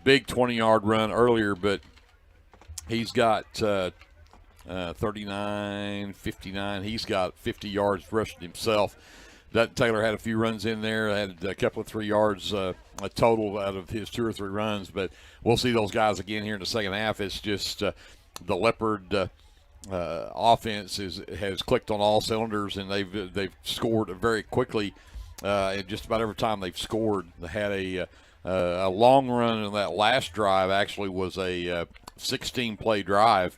big 20-yard run earlier, but he's got 39, 59. He's got 50 yards rushing himself. Dutton Taylor had a few runs in there, had a couple of 3 yards a total out of his 2 or 3 runs. But we'll see those guys again here in the second half. It's just the Leopard offense has clicked on all cylinders, and they've scored very quickly. And just about every time they've scored, they had a long run in that last drive. Actually, was a 16-play drive.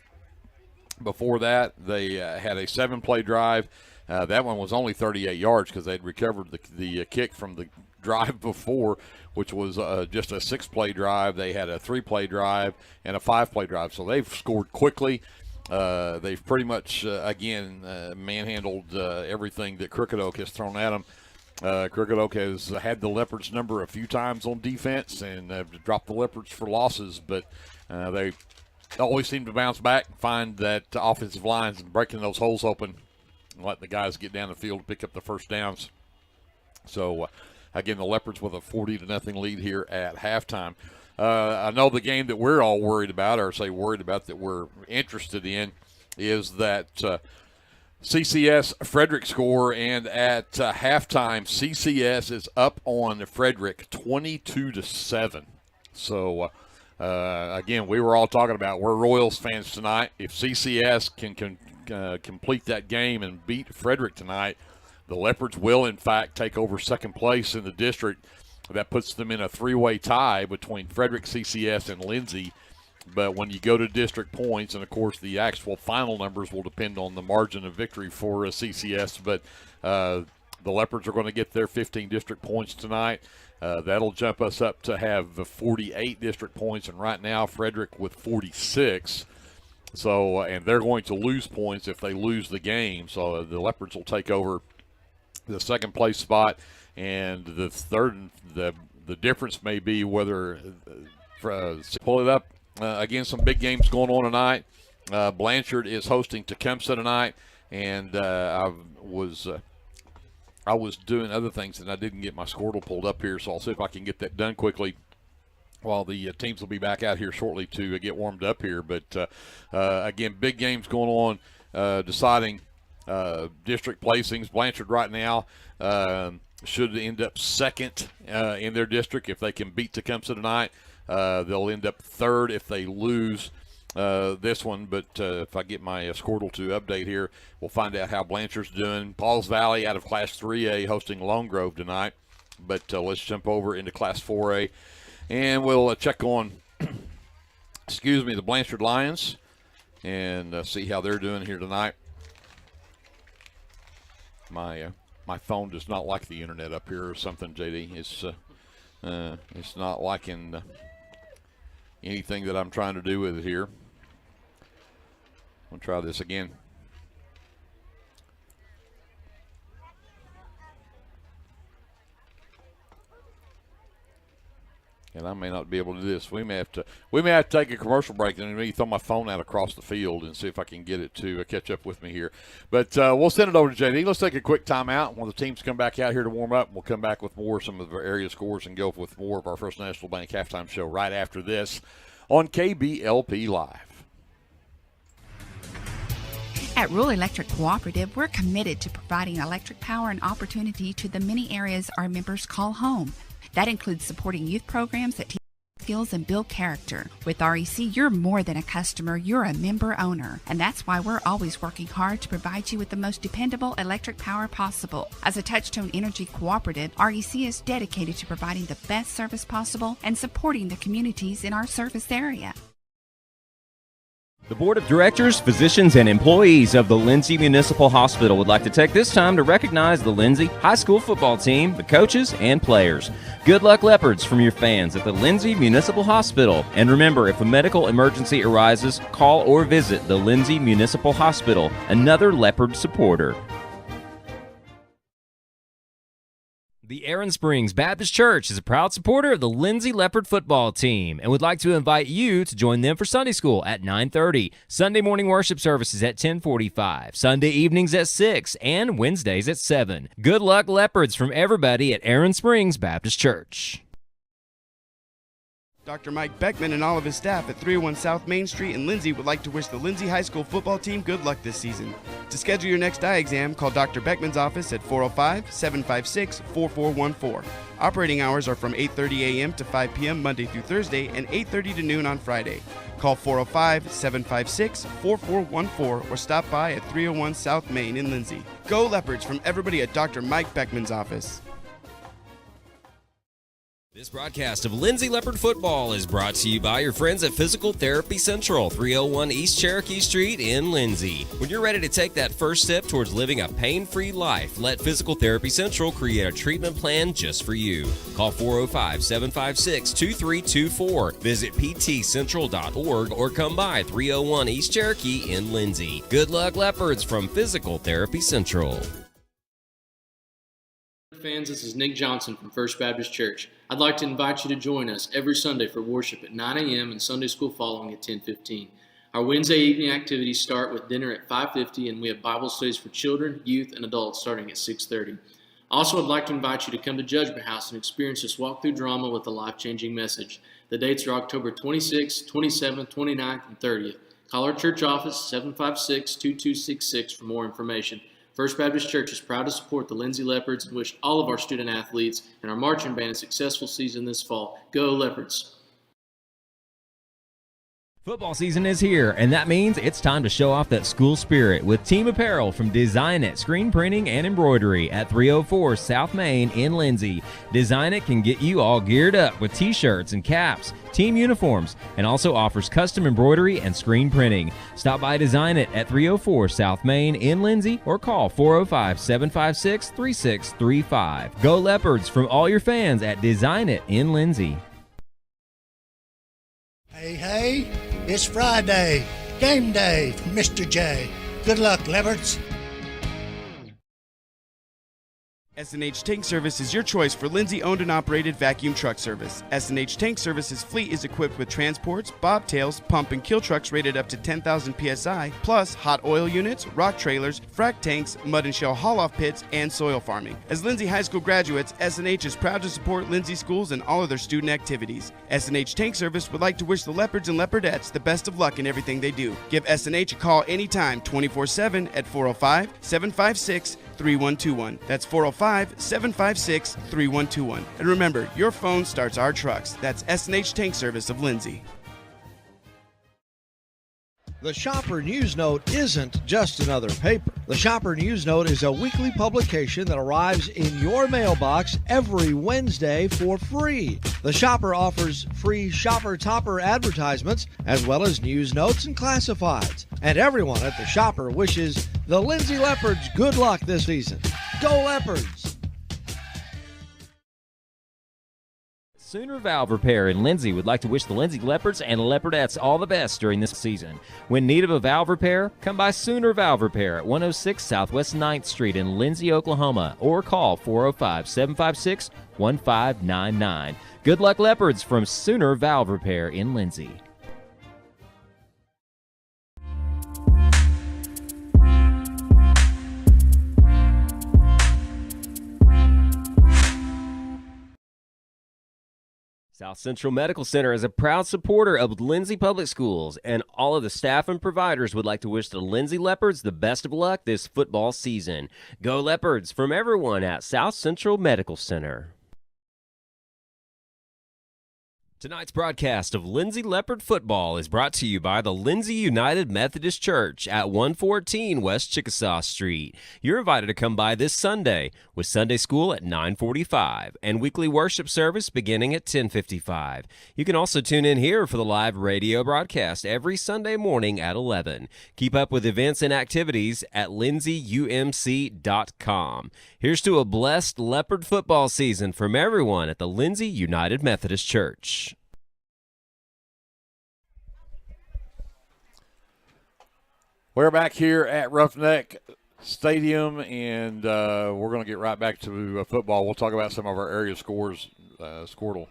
Before that, they had a 7-play drive. That one was only 38 yards because they'd recovered the kick from the drive before, which was just a 6-play drive. They had a 3-play drive and a 5-play drive. So they've scored quickly. They've pretty much, again, manhandled everything that Crooked Oak has thrown at them. Crooked Oak has had the Leopards number a few times on defense and dropped the Leopards for losses, but they always seem to bounce back and find that offensive lines and breaking those holes open and let the guys get down the field to pick up the first downs. So, again, the Leopards with a 40-0 lead here at halftime. I know the game that we're all worried about, or say worried about, that we're interested in, is that CCS Frederick score, and at halftime, CCS is up on Frederick 22-7. So, again, we were all talking about we're Royals fans tonight. If CCS can complete that game and beat Frederick tonight, the Leopards will, in fact, take over second place in the district. That puts them in a 3-way tie between Frederick, CCS, and Lindsay. But when you go to district points, and, of course, the actual final numbers will depend on the margin of victory for CCS, but the Leopards are going to get their 15 district points tonight. That'll jump us up to have 48 district points, and right now Frederick with 46. So, and they're going to lose points if they lose the game. So the Leopards will take over the second place spot, and the third, the difference may be whether pull it up. Again, some big games going on tonight. Blanchard is hosting Tecumseh tonight, and I was doing other things and I didn't get my Squirtle pulled up here, so I'll see if I can get that done quickly while the teams will be back out here shortly to get warmed up here. But, again, big games going on, deciding district placings. Blanchard right now should end up second in their district if they can beat Tecumseh tonight. They'll end up third if they lose this one, but if I get my Squirtle to update here, we'll find out how Blanchard's doing. Pauls Valley out of Class 3A hosting Lone Grove tonight, but let's jump over into Class 4A, and we'll check on, the Blanchard Lions, and see how they're doing here tonight. My phone does not like the internet up here or something, JD. It's not liking anything that I'm trying to do with it here. I'll try this again. And I may not be able to do this. We may have to take a commercial break and maybe throw my phone out across the field and see if I can get it to catch up with me here. But we'll send it over to JD. Let's take a quick timeout. When the teams come back out here to warm up, we'll come back with some of our area scores and go with more of our First National Bank halftime show right after this on KBLP Live. At Rural Electric Cooperative, we're committed to providing electric power and opportunity to the many areas our members call home. That includes supporting youth programs that teach skills and build character. With REC, you're more than a customer, you're a member owner. And that's why we're always working hard to provide you with the most dependable electric power possible. As a Touchstone Energy cooperative, REC is dedicated to providing the best service possible and supporting the communities in our service area. The Board of Directors, physicians, and employees of the Lindsay Municipal Hospital would like to take this time to recognize the Lindsay High School football team, the coaches, and players. Good luck, Leopards, from your fans at the Lindsay Municipal Hospital. And remember, if a medical emergency arises, call or visit the Lindsay Municipal Hospital, another Leopard supporter. The Aaron Springs Baptist Church is a proud supporter of the Lindsay Leopard football team and would like to invite you to join them for Sunday school at 9:30, Sunday morning worship services at 10:45, Sunday evenings at 6, and Wednesdays at 7. Good luck, Leopards, from everybody at Aaron Springs Baptist Church. Dr. Mike Beckman and all of his staff at 301 South Main Street in Lindsay would like to wish the Lindsay High School football team good luck this season. To schedule your next eye exam, call Dr. Beckman's office at 405-756-4414. Operating hours are from 8:30 a.m. to 5 p.m. Monday through Thursday and 8:30 to noon on Friday. Call 405-756-4414 or stop by at 301 South Main in Lindsay. Go Leopards from everybody at Dr. Mike Beckman's office. This broadcast of Lindsay Leopard Football is brought to you by your friends at Physical Therapy Central, 301 East Cherokee Street in Lindsay. When you're ready to take that first step towards living a pain-free life, let Physical Therapy Central create a treatment plan just for you. Call 405-756-2324. Visit ptcentral.org or come by 301 East Cherokee in Lindsay. Good luck, Leopards, from Physical Therapy Central. Fans, this is Nick Johnson from First Baptist Church. I'd like to invite you to join us every Sunday for worship at 9 a.m. and Sunday school following at 10:15. Our Wednesday evening activities start with dinner at 5:50, and we have Bible studies for children, youth, and adults starting at 6:30. Also, I'd like to invite you to come to Judgment House and experience this walk-through drama with a life-changing message. The dates are October 26th, 27th, 29th, and 30th. Call our church office, 756-2266, for more information. First Baptist Church is proud to support the Lindsay Leopards and wish all of our student athletes and our marching band a successful season this fall. Go Leopards! Football season is here, and that means it's time to show off that school spirit with team apparel from Design It Screen Printing and Embroidery at 304 South Main in Lindsay. Design It can get you all geared up with t-shirts and caps, team uniforms, and also offers custom embroidery and screen printing. Stop by Design It at 304 South Main in Lindsay or call 405-756-3635. Go Leopards from all your fans at Design It in Lindsay. Hey, it's Friday, game day from Mr. J. Good luck, Leopards. S&H Tank Service is your choice for Lindsay owned and operated vacuum truck service. S&H Tank Service's fleet is equipped with transports, bobtails, pump and kill trucks rated up to 10,000 psi, plus hot oil units, rock trailers, frac tanks, mud and shell haul-off pits, and soil farming. As Lindsay High School graduates, S&H is proud to support Lindsay schools and all of their student activities. S&H Tank Service would like to wish the Leopards and Leopardettes the best of luck in everything they do. Give S&H a call anytime, 24/7 at 405-756-3121. That's 405-756-3121. And remember, your phone starts our trucks. That's S&H Tank Service of Lindsay. The Shopper News Note isn't just another paper. The Shopper News Note is a weekly publication that arrives in your mailbox every Wednesday for free. The Shopper offers free Shopper Topper advertisements as well as news notes and classifieds. And everyone at the Shopper wishes the Lindsay Leopards good luck this season. Go Leopards! Sooner Valve Repair in Lindsay would like to wish the Lindsay Leopards and Leopardettes all the best during this season. When in need of a valve repair, come by Sooner Valve Repair at 106 Southwest 9th Street in Lindsay, Oklahoma, or call 405-756-1599. Good luck, Leopards, from Sooner Valve Repair in Lindsay. South Central Medical Center is a proud supporter of Lindsay Public Schools, and all of the staff and providers would like to wish the Lindsay Leopards the best of luck this football season. Go Leopards from everyone at South Central Medical Center. Tonight's broadcast of Lindsay Leopard Football is brought to you by the Lindsay United Methodist Church at 114 West Chickasaw Street. You're invited to come by this Sunday with Sunday school at 9:45 and weekly worship service beginning at 10:55. You can also tune in here for the live radio broadcast every Sunday morning at 11. Keep up with events and activities at lindsayumc.com. Here's to a blessed Leopard football season from everyone at the Lindsay United Methodist Church. We're back here at Roughneck Stadium, and we're going to get right back to football. We'll talk about some of our area scores. Squirtle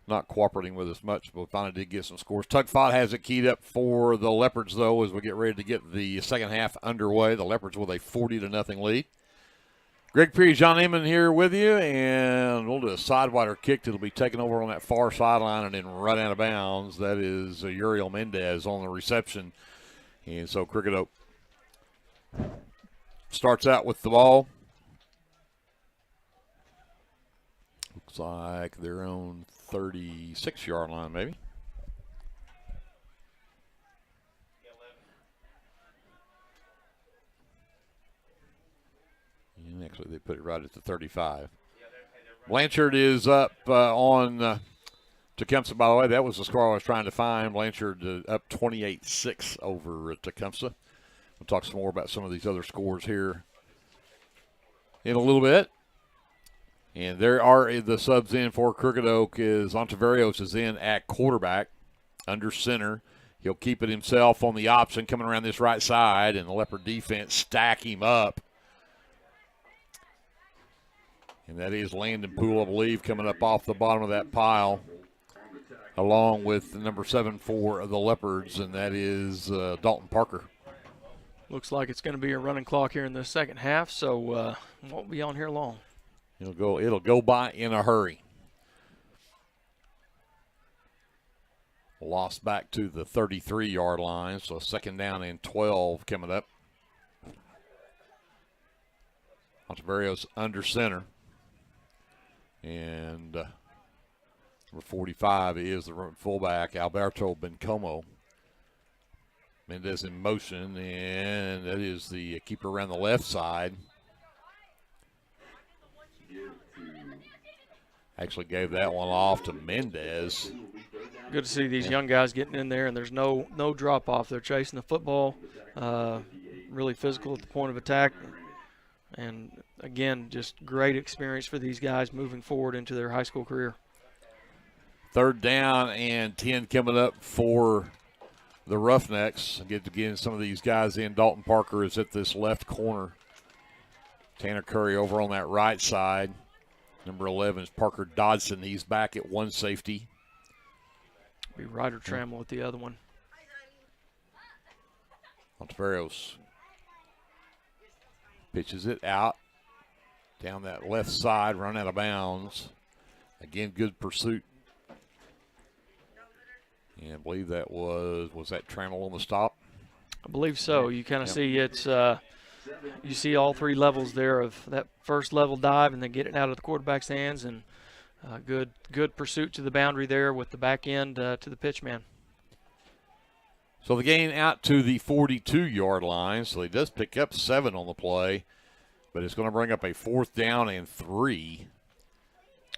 not cooperating with us much, but we finally did get some scores. Tug Fott has it keyed up for the Leopards, though, as we get ready to get the second half underway. The Leopards with a 40-0 lead. Greg Peary, John Inman here with you, and we'll do a sidewinder kick that'll be taken over on that far sideline and then right out of bounds. That is Uriel Mendez on the reception. And so Cricket Oak starts out with the ball. Looks like their own 36-yard line, maybe. And actually, they put it right at the 35. Blanchard is up on Tecumseh, by the way. That was the score I was trying to find. Blanchard up 28-6 over at Tecumseh. We'll talk some more about some of these other scores here in a little bit. And there are the subs in for Crooked Oak. Ontiverios is in at quarterback, under center. He'll keep it himself on the option coming around this right side, and the Leopard defense stack him up. And that is Landon Poole, I believe, coming up off the bottom of that pile, along with the number 7 for the Leopards, and that is Dalton Parker. Looks like it's going to be a running clock here in the second half, so won't be on here long. It'll go by in a hurry. Lost back to the 33-yard line, so second down and 12 coming up. Ontiverios under center. And number 45 is the fullback, Alberto Bencomo. Mendez in motion, and that is the keeper around the left side. Actually gave that one off to Mendez. Good to see these young guys getting in there, and there's no drop-off. They're chasing the football, really physical at the point of attack. And, again, just great experience for these guys moving forward into their high school career. Third down and 10 coming up for the Roughnecks. Get to get some of these guys in. Dalton Parker is at this left corner. Tanner Curry over on that right side. Number 11 is Parker Dodson. He's back at one safety. Be Ryder Trammell at the other one. Ontiverios pitches it out down that left side, run out of bounds. Again, good pursuit. And I believe that was that Trammell on the stop? I believe so. You kind of see it's you see all three levels there of that first level dive and then get it out of the quarterback's hands, and good pursuit to the boundary there with the back end to the pitch man. So the gain out to the 42-yard line, so he does pick up 7 on the play, but it's going to bring up a 4th down and 3.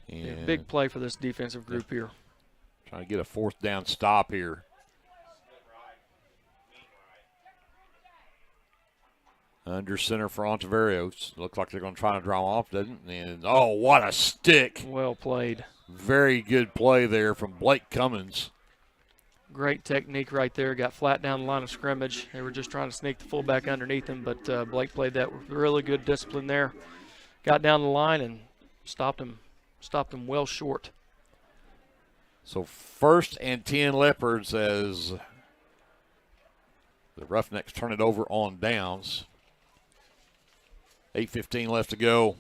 And big play for this defensive group here. Trying to get a 4th down stop here. Under center for Ontiverios. Looks like they're going to try to draw him off, doesn't it? And, oh, what a stick. Well played. Very good play there from Blake Cummins. Great technique right there. Got flat down the line of scrimmage. They were just trying to sneak the fullback underneath him, but Blake played that with really good discipline there. Got down the line and stopped him well short. So 1st and 10 Leopards as the Roughnecks turn it over on downs. 8:15 left to go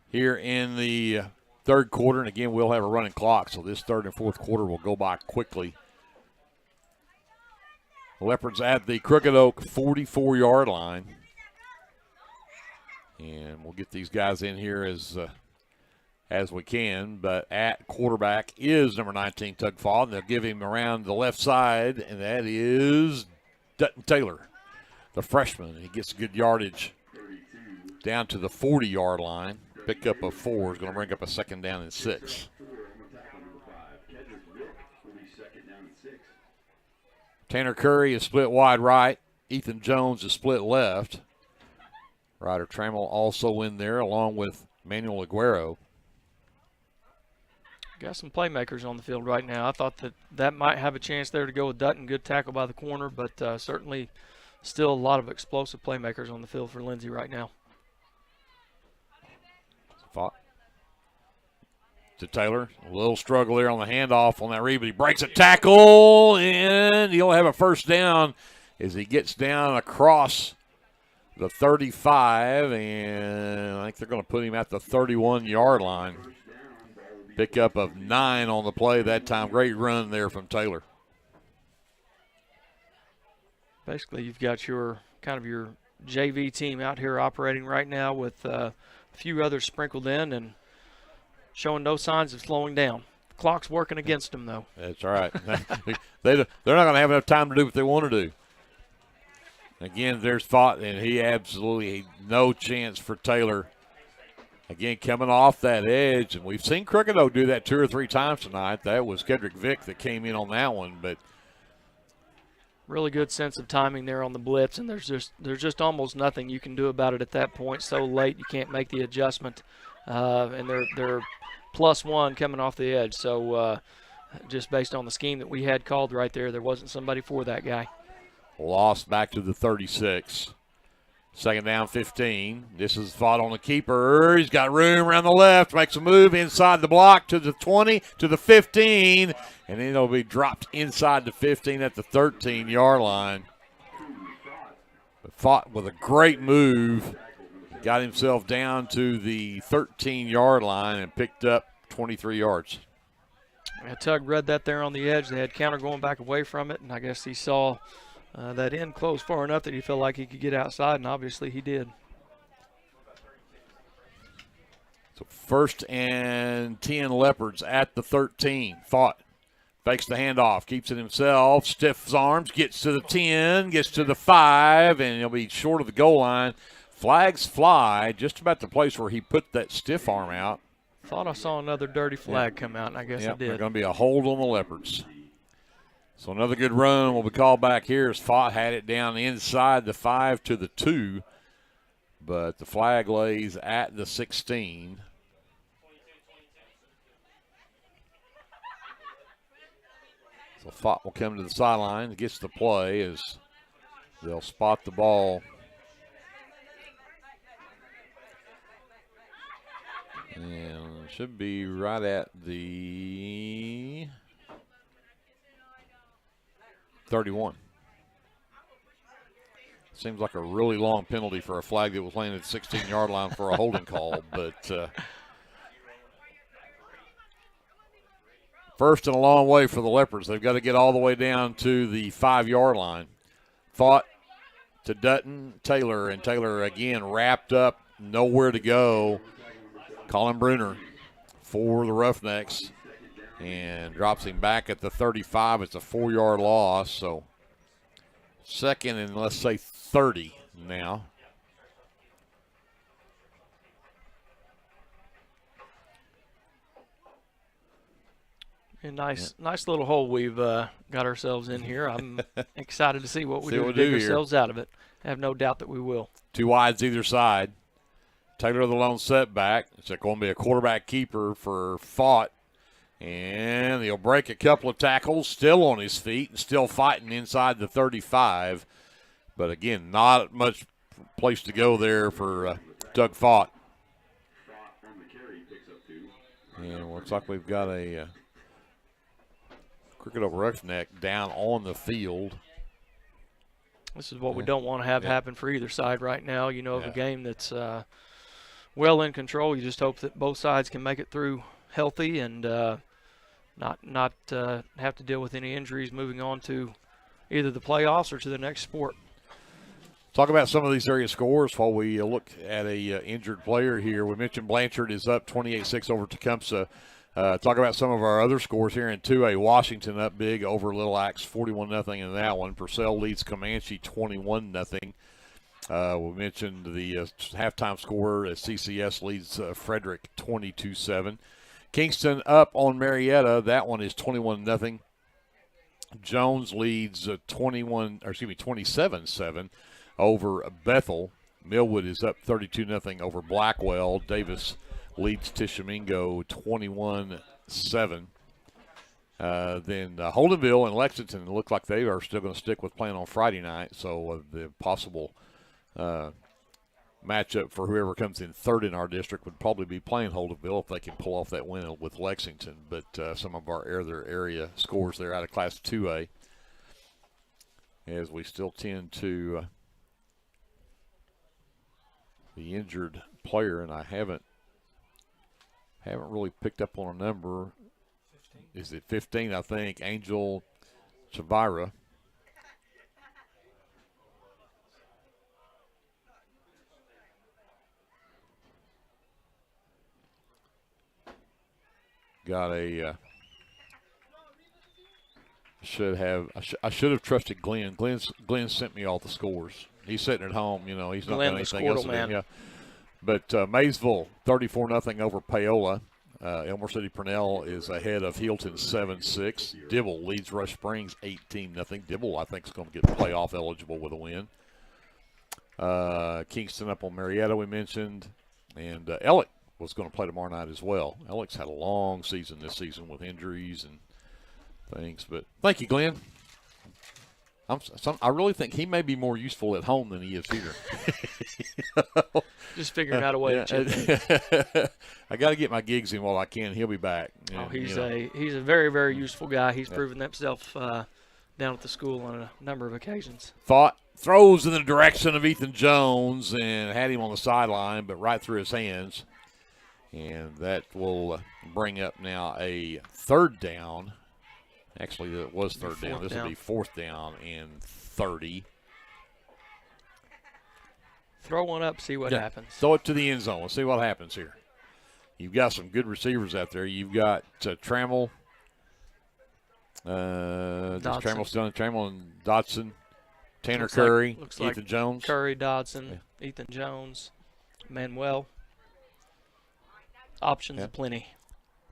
here in the third quarter, and again, we'll have a running clock, so this third and fourth quarter will go by quickly. The Leopards at the Crooked Oak 44-yard line. And we'll get these guys in here as as we can. But at quarterback is number 19, Tug Faw, and they'll give him around the left side, and that is Dutton Taylor, the freshman. He gets good yardage down to the 40-yard line. Pickup of 4 is going to bring up a 2nd down and 6. Tanner Curry is split wide right. Ethan Jones is split left. Ryder Trammell also in there along with Manuel Aguero. Got some playmakers on the field right now. I thought that might have a chance there to go with Dutton. Good tackle by the corner, but certainly still a lot of explosive playmakers on the field for Lindsay right now. Fought to Taylor. A little struggle there on the handoff on that read, but he breaks a tackle, and he'll have a 1st down as he gets down across the 35, and I think they're going to put him at the 31-yard line. Pickup of 9 on the play that time. Great run there from Taylor. Basically, you've got your JV team out here operating right now with a few others sprinkled in and showing no signs of slowing down. Clock's working against them, though. That's right. They're not going to have enough time to do what they want to do. Again, there's Fott, and he absolutely no chance for Taylor. Again, coming off that edge, and we've seen Cricketto do that 2 or 3 times tonight. That was Kedrick Vick that came in on that one, but really good sense of timing there on the blitz, and there's just almost nothing you can do about it at that point. So late, you can't make the adjustment, and they're +1 coming off the edge. So just based on the scheme that we had called right there wasn't somebody for that guy. Lost back to the 36. 2nd down, 15. This is fought on the keeper. He's got room around the left. Makes a move inside the block to the 20, to the 15. And then it'll be dropped inside the 15 at the 13-yard line. But fought with a great move. Got himself down to the 13-yard line and picked up 23 yards. Yeah, Tug read that there on the edge. They had counter going back away from it, and I guess he saw that end close far enough that he felt like he could get outside, and obviously he did. So 1st and 10 Leopards at the 13. Fought. Fakes the handoff. Keeps it himself. Stiffs arms. Gets to the 10. Gets to the 5. And he'll be short of the goal line. Flags fly just about the place where he put that stiff arm out. Thought I saw another dirty flag come out, and I guess I did. There's going to be a hold on the Leopards. So another good run will be called back here as Fott had it down inside the 5 to the 2. But the flag lays at the 16. So Fott will come to the sideline, gets the play as they'll spot the ball. And should be right at the 31. Seems like a really long penalty for a flag that was laying at the 16-yard line for a holding call, but 1st and a long way for the Leopards. They've got to get all the way down to the 5-yard line. Fought to Dutton Taylor, and Taylor again wrapped up, nowhere to go. Colin Bruner for the Roughnecks and drops him back at the 35. It's a 4-yard loss, so 2nd and let's say 30 now. A nice little hole we've got ourselves in here. I'm excited to see what we do to dig ourselves out of it. I have no doubt that we will. 2 wides either side. Taylor the lone setback. It's going to be a quarterback keeper for Fott. And he'll break a couple of tackles, still on his feet and still fighting inside the 35. But again, not much place to go there for Doug Fott. And looks like we've got a Cricket over Roughneck down on the field. This is what we don't want to have happen for either side right now. You know, of a game that's well in control. You just hope that both sides can make it through healthy and not have to deal with any injuries moving on to either the playoffs or to the next sport. Talk about some of these area scores while we look at a injured player here. We mentioned Blanchard is up 28-6 over Tecumseh. Talk about some of our other scores here in 2A. Washington up big over Little Axe, 41-0 in that one. Purcell leads Comanche 21-0. We mentioned the halftime score as CCS leads Frederick 22-7. Kingston up on Marietta. That one is 21-0. Jones leads 27-7 over Bethel. Millwood is up 32-0 over Blackwell. Davis leads Tishomingo 21-7. Then Holdenville and Lexington look like they are still going to stick with playing on Friday night. So the possible matchup for whoever comes in third in our district would probably be playing Holdenville if they can pull off that win with Lexington. But some of our other area scores there out of Class 2A, as we still tend to the injured player, and I haven't really picked up on a number. 15. Is it 15? I think Angel Chavira. Got a I should have trusted Glenn. Glenn sent me all the scores. He's sitting at home, you know. He's not doing anything else. Yeah. But Maysville 34-0 over Paola. Elmore City Purnell is ahead of Healton 7-6. Dibble leads Rush Springs 18-0. Dibble, I think, is going to get playoff eligible with a win. Kingston up on Marietta, we mentioned, and Ellick was going to play tomorrow night as well. Ellick's had a long season this season with injuries and things. But thank you, Glenn. I really think he may be more useful at home than he is here. Just figuring out a way to chip. I got to get my gigs in while I can. He'll be back. He's a very, very useful guy. He's proven himself down at the school on a number of occasions. Throws in the direction of Ethan Jones and had him on the sideline, but right through his hands. And that will bring up now a third down. Actually, it was third down. This will be fourth down and 30. Throw one up, see what happens. Throw it to the end zone. Let's see what happens here. You've got some good receivers out there. You've got Trammell. Trammell and Dodson. Tanner Curry, Ethan Jones. Curry, Dodson, Ethan Jones, Manuel. Options aplenty.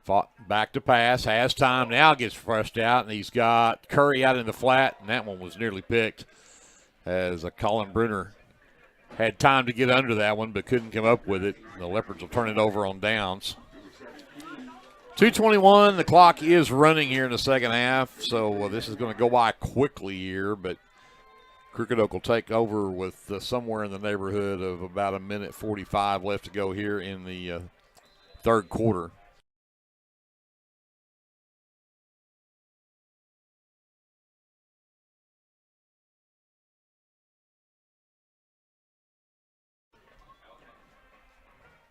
Fought back to pass, has time, now gets rushed out, and he's got Curry out in the flat, and that one was nearly picked as Colin Bruner had time to get under that one but couldn't come up with it. The Leopards will turn it over on downs. 2:21, the clock is running here in the second half, so this is going to go by quickly here, but Crooked Oak will take over with somewhere in the neighborhood of about 1:45 left to go here in the third quarter.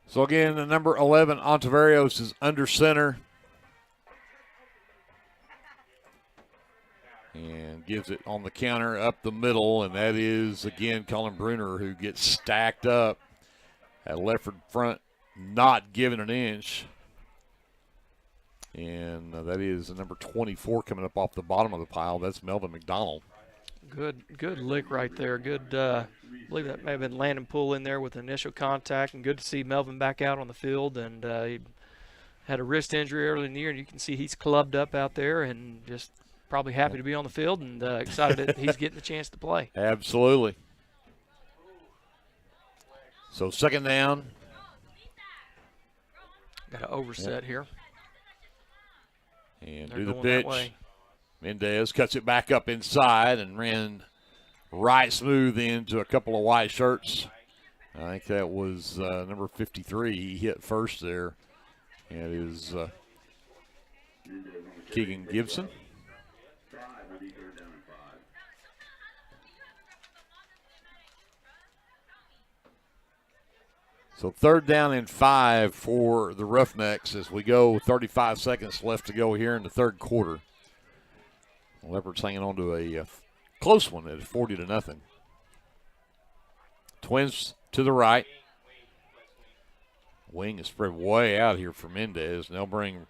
So again, the number 11, Ontiverios, is under center. And gives it on the counter up the middle, and that is, again, Colin Bruner, who gets stacked up at Lefford front, not giving an inch. And that is number 24 coming up off the bottom of the pile. That's Melvin McDonald. Good lick right there. Good, I believe that may have been Landon Poole in there with initial contact, and good to see Melvin back out on the field. And he had a wrist injury early in the year, and you can see he's clubbed up out there and just probably happy to be on the field and excited that he's getting the chance to play. Absolutely. So second down. Got an overset here. And do the pitch. Mendez cuts it back up inside and ran right smooth into a couple of white shirts. I think that was number 53. He hit first there. And it is Keegan Gibson. So third down and 5 for the Roughnecks as we go 35 seconds left to go here in the third quarter. Leopards hanging on to a close one at 40-0. Twins to the right. Wing is spread way out here for Mendez. And they'll bring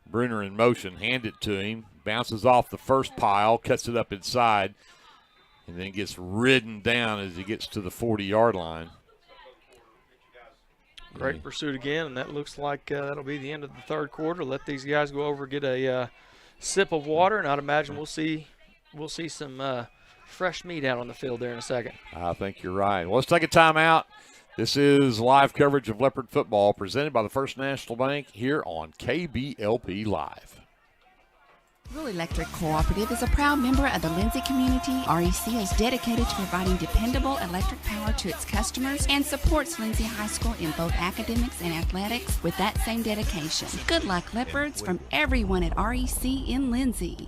Bruner in motion, hand it to him. Bounces off the first pile, cuts it up inside, and then gets ridden down as he gets to the 40-yard line. Great pursuit again, and that looks like that'll be the end of the third quarter. Let these guys go over, get a sip of water, and I'd imagine we'll see some fresh meat out on the field there in a second. I think you're right. Well, let's take a timeout. This is live coverage of Leopard football presented by the First National Bank here on KBLP Live. Rural Electric Cooperative is a proud member of the Lindsay community. REC is dedicated to providing dependable electric power to its customers and supports Lindsay High School in both academics and athletics with that same dedication. Good luck, Leopards, from everyone at REC in Lindsay.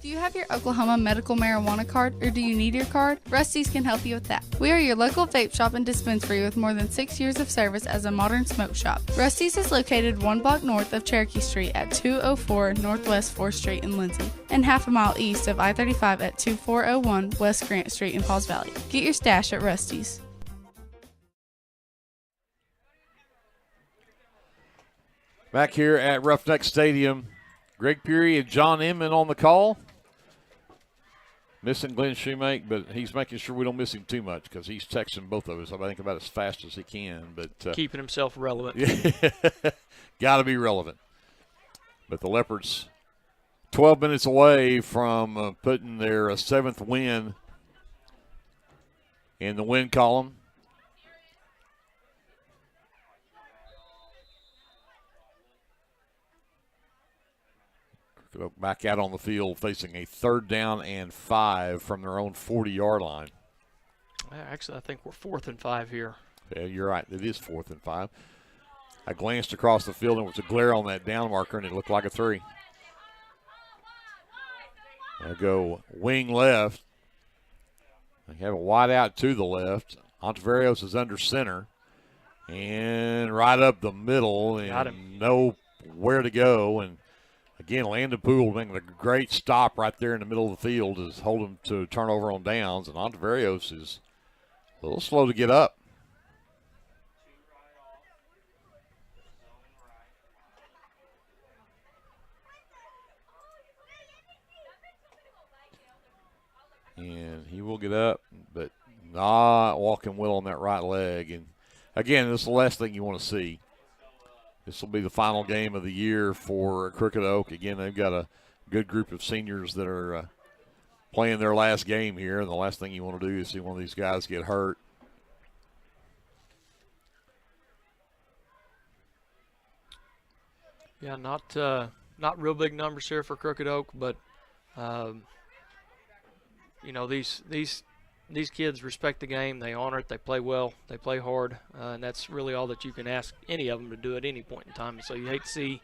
Do you have your Oklahoma medical marijuana card, or do you need your card? Rusty's can help you with that. We are your local vape shop and dispensary with more than 6 years of service as a modern smoke shop. Rusty's is located 1 block north of Cherokee Street at 204 Northwest 4th Street in Lindsay, and half a mile east of I-35 at 2401 West Grant Street in Pauls Valley. Get your stash at Rusty's. Back here at Roughneck Stadium, Greg Peary and John Inman on the call. Missing Glenn Shoemake, but he's making sure we don't miss him too much because he's texting both of us, I think, about as fast as he can. But keeping himself relevant. Got to be relevant. But the Leopards 12 minutes away from putting their 7th win in the win column. Back out on the field facing a 3rd down and 5 from their own 40-yard line. Actually, I think we're 4th and 5 here. Yeah, you're right. It is 4th and 5. I glanced across the field and there was a glare on that down marker, and it looked like a 3. They'll go wing left. They have a wide out to the left. Ontiverios is under center. And right up the middle, and know where to go. And again, Landon Poole making a great stop right there in the middle of the field is holding him to turnover on downs, and Ontiverios is a little slow to get up. And he will get up, but not walking well on that right leg. And again, this is the last thing you want to see. This will be the final game of the year for Crooked Oak. Again, they've got a good group of seniors that are playing their last game here, and the last thing you want to do is see one of these guys get hurt. Yeah, not real big numbers here for Crooked Oak, but you know, these kids respect the game. They honor it. They play well. They play hard. And that's really all that you can ask any of them to do at any point in time. So you hate to see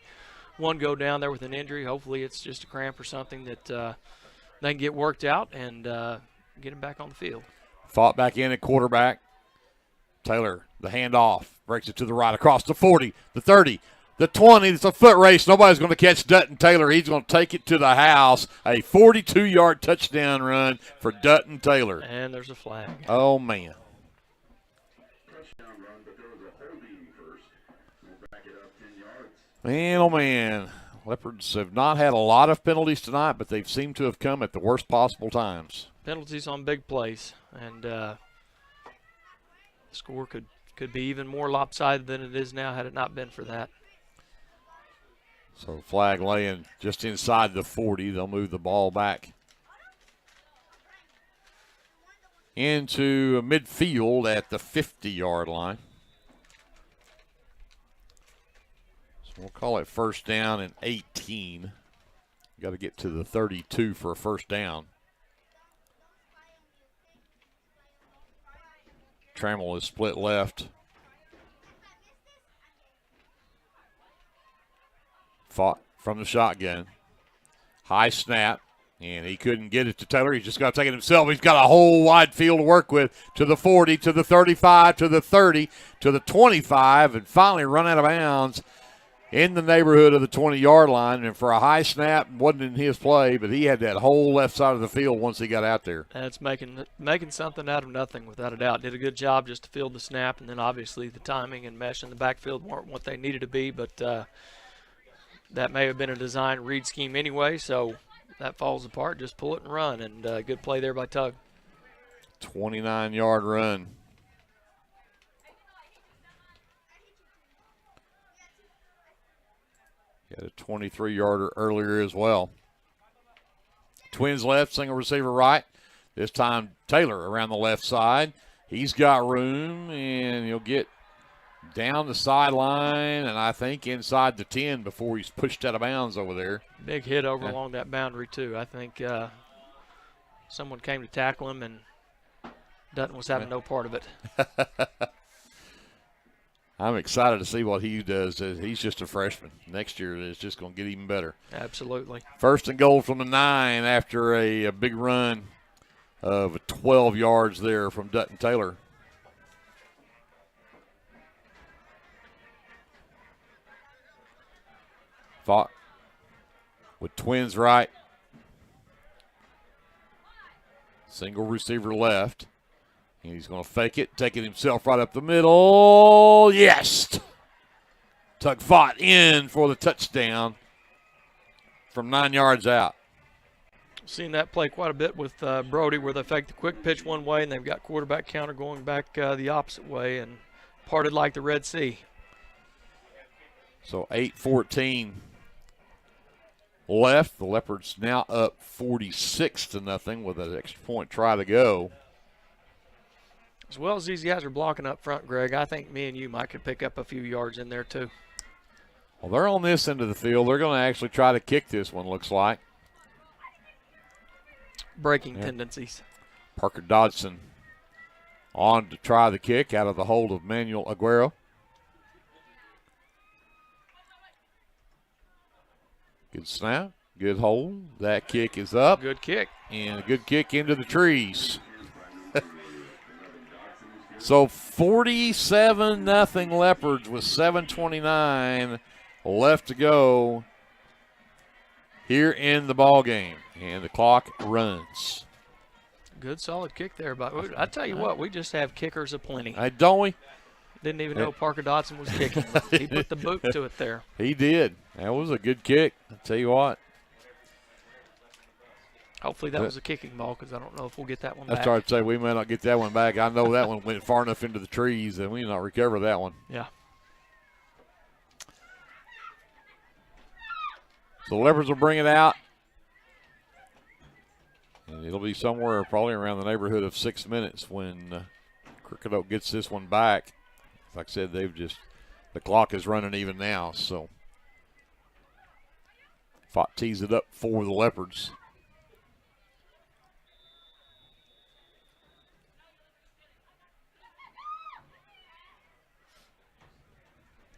one go down there with an injury. Hopefully it's just a cramp or something that they can get worked out and get him back on the field. Fought back in at quarterback. Taylor, the handoff, breaks it to the right across the 40, the 30, the 20. It's a foot race. Nobody's going to catch Dutton Taylor. He's going to take it to the house. A 42-yard touchdown run for Dutton Taylor. And there's a flag. Oh, man. Man, oh, man. Leopards have not had a lot of penalties tonight, but they've seemed to have come at the worst possible times. Penalties on big plays. And the score could be even more lopsided than it is now had it not been for that. So flag laying just inside the 40. They'll move the ball back into midfield at the 50-yard line. So we'll call it 1st down and 18. Got to get to the 32 for a 1st down. Trammell is split left. Fought from the shotgun. High snap, and he couldn't get it to Taylor. He's just got to take it himself. He's got a whole wide field to work with, to the 40, to the 35, to the 30, to the 25, and finally run out of bounds in the neighborhood of the 20-yard line, and for a high snap, wasn't in his play, but he had that whole left side of the field once he got out there. That's making something out of nothing, without a doubt. Did a good job just to field the snap, and then obviously the timing and mesh in the backfield weren't what they needed to be, but that may have been a design read scheme anyway, so that falls apart. Just pull it and run, and good play there by Tug. 29-yard run. He had a 23-yarder earlier as well. Twins left, single receiver right. This time Taylor around the left side. He's got room, and he'll get down the sideline, and I think inside the 10 before he's pushed out of bounds over there. Big hit over along that boundary, too. I think someone came to tackle him, and Dutton was having no part of it. I'm excited to see what he does. He's just a freshman. Next year it's just going to get even better. Absolutely. First and goal from the 9 after a big run of 12 yards there from Dutton Taylor. Fought with twins right. Single receiver left. And he's going to fake it, take it himself right up the middle. Yes! Tug fought in for the touchdown from 9 yards out. Seen that play quite a bit with Brody, where they fake the quick pitch one way and they've got quarterback counter going back the opposite way and parted like the Red Sea. So 8-14 left. The Leopards now up 46-0 with an extra point try to go. As well as these guys are blocking up front, Greg, I think me and you might could pick up a few yards in there too. Well, they're on this end of the field. They're going to actually try to kick this one, looks like. Breaking tendencies. Parker Dodson on to try the kick out of the hold of Manuel Aguero. Good snap, good hold. That kick is up. Good kick. And a good kick into the trees. So 47-0 Leopards with 7:29 left to go here in the ball game, and the clock runs. Good solid kick there, but I tell you what, we just have kickers aplenty. Don't we? Didn't even know Parker Dodson was kicking. He put the boot to it there. He did. That was a good kick. I tell you what. Hopefully that was a kicking ball, because I don't know if we'll get that one back. I started to say we may not get that one back. I know that one went far enough into the trees, and we may not recover that one. Yeah. So the Leopards will bring it out. And it'll be somewhere probably around the neighborhood of 6 minutes when Crooked Oak gets this one back. Like I said, the clock is running even now. So Fott tees it up for the Leopards.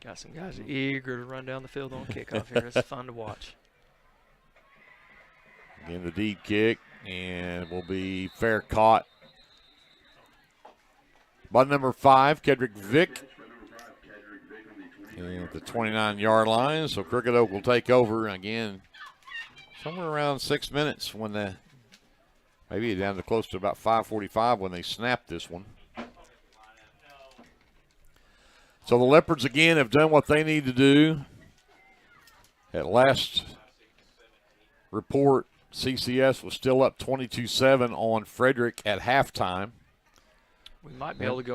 Got some guys eager to run down the field on kickoff here. It's fun to watch. Again, the deep kick, and will be fair caught by number 5, Kedrick Vick. And at the 29-yard line, so Crooked Oak will take over again somewhere around 6 minutes when maybe down to close to about 5:45 when they snap this one. So the Leopards, again, have done what they need to do. At last report, CCS was still up 22-7 on Frederick at halftime. We might be able to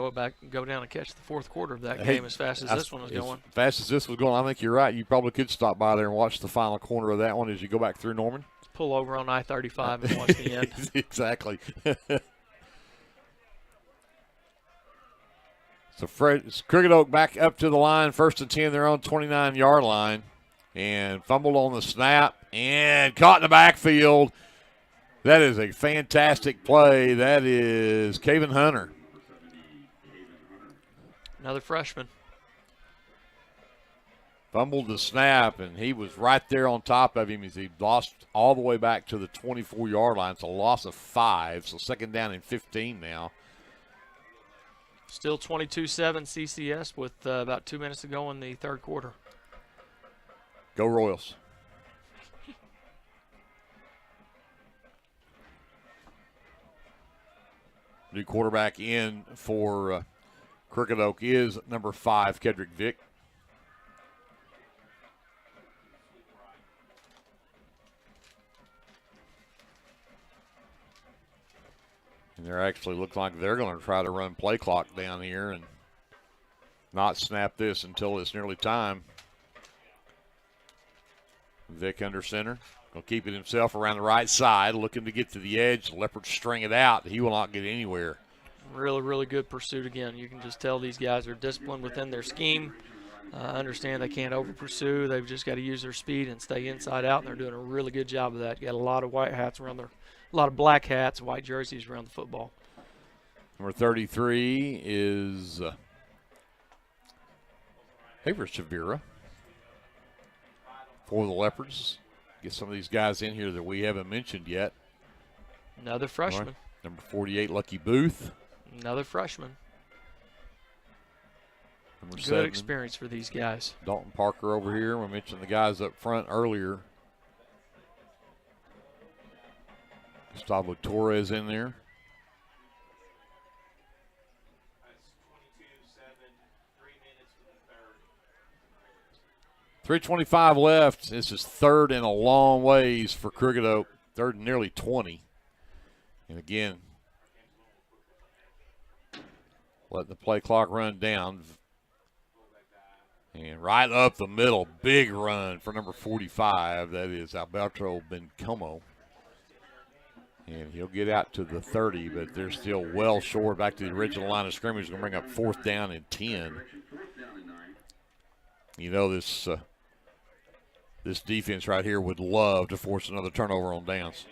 go down and catch the fourth quarter of that game as fast as this one was going. As fast as this was going, I think you're right. You probably could stop by there and watch the final corner of that one as you go back through Norman. Pull over on I-35 and watch the end. Exactly. So Crooked Oak back up to the line, 1st and 10, their own 29-yard line, and fumbled on the snap and caught in the backfield. That is a fantastic play. That is Caven Hunter. Another freshman. Fumbled the snap, and he was right there on top of him as he lost all the way back to the 24-yard line. It's a loss of 5, so 2nd down and 15 now. Still 22-7 CCS with about 2 minutes to go in the third quarter. Go Royals. New quarterback in for Crooked Oak is number 5, Kedrick Vick. And they're actually look like they're going to try to run play clock down here and not snap this until it's nearly time. Vick under center. Going to keep it himself around the right side, looking to get to the edge. The Leopards string it out. He will not get anywhere. Really, really good pursuit again. You can just tell these guys are disciplined within their scheme. Understand they can't over-pursue. They've just got to use their speed and stay inside out, and they're doing a really good job of that. You got a lot of white hats around a lot of black hats, white jerseys around the football. Number 33 is Haver Shavira for the Leopards. Get some of these guys in here that we haven't mentioned yet. Another freshman. Right. Number 48, Lucky Booth. Another freshman. Number Good 7, experience for these guys. Dalton Parker over here. We mentioned the guys up front earlier. Gustavo Torres in there. .325 left. This is third and a long ways for Crooked Oak. Third and nearly 20. And again, let the play clock run down. And right up the middle, big run for number 45. That is Alberto Bencomo. And he'll get out to the 30, but they're still well short. Back to the original line of scrimmage. Going to bring up 4th down and 10. You know, this defense right here would love to force another turnover on downs.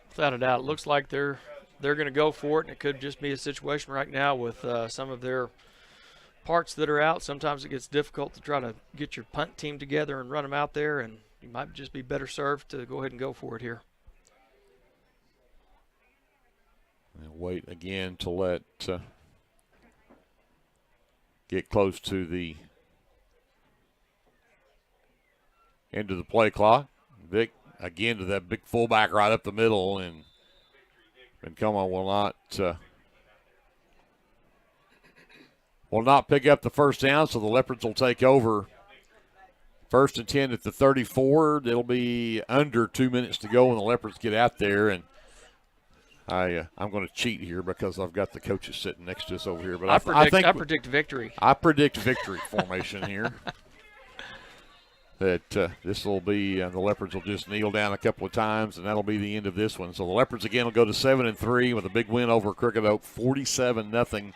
Without a doubt, it looks like they're going to go for it, and it could just be a situation right now with some of their parts that are out. Sometimes it gets difficult to try to get your punt team together and run them out there, and you might just be better served to go ahead and go for it here. And wait again to let get close to the end of the play clock. Vic again to that big fullback right up the middle, and Bencomo will not pick up the first down, so the Leopards will take over. 1st and 10 at the 34. It'll be under 2 minutes to go when the Leopards get out there, and I'm going to cheat here because I've got the coaches sitting next to us over here. But I predict victory. I predict victory formation here. That this will be, the Leopards will just kneel down a couple of times, and that'll be the end of this one. So the Leopards again will go to 7-3 with a big win over Crooked Oak, 47-0.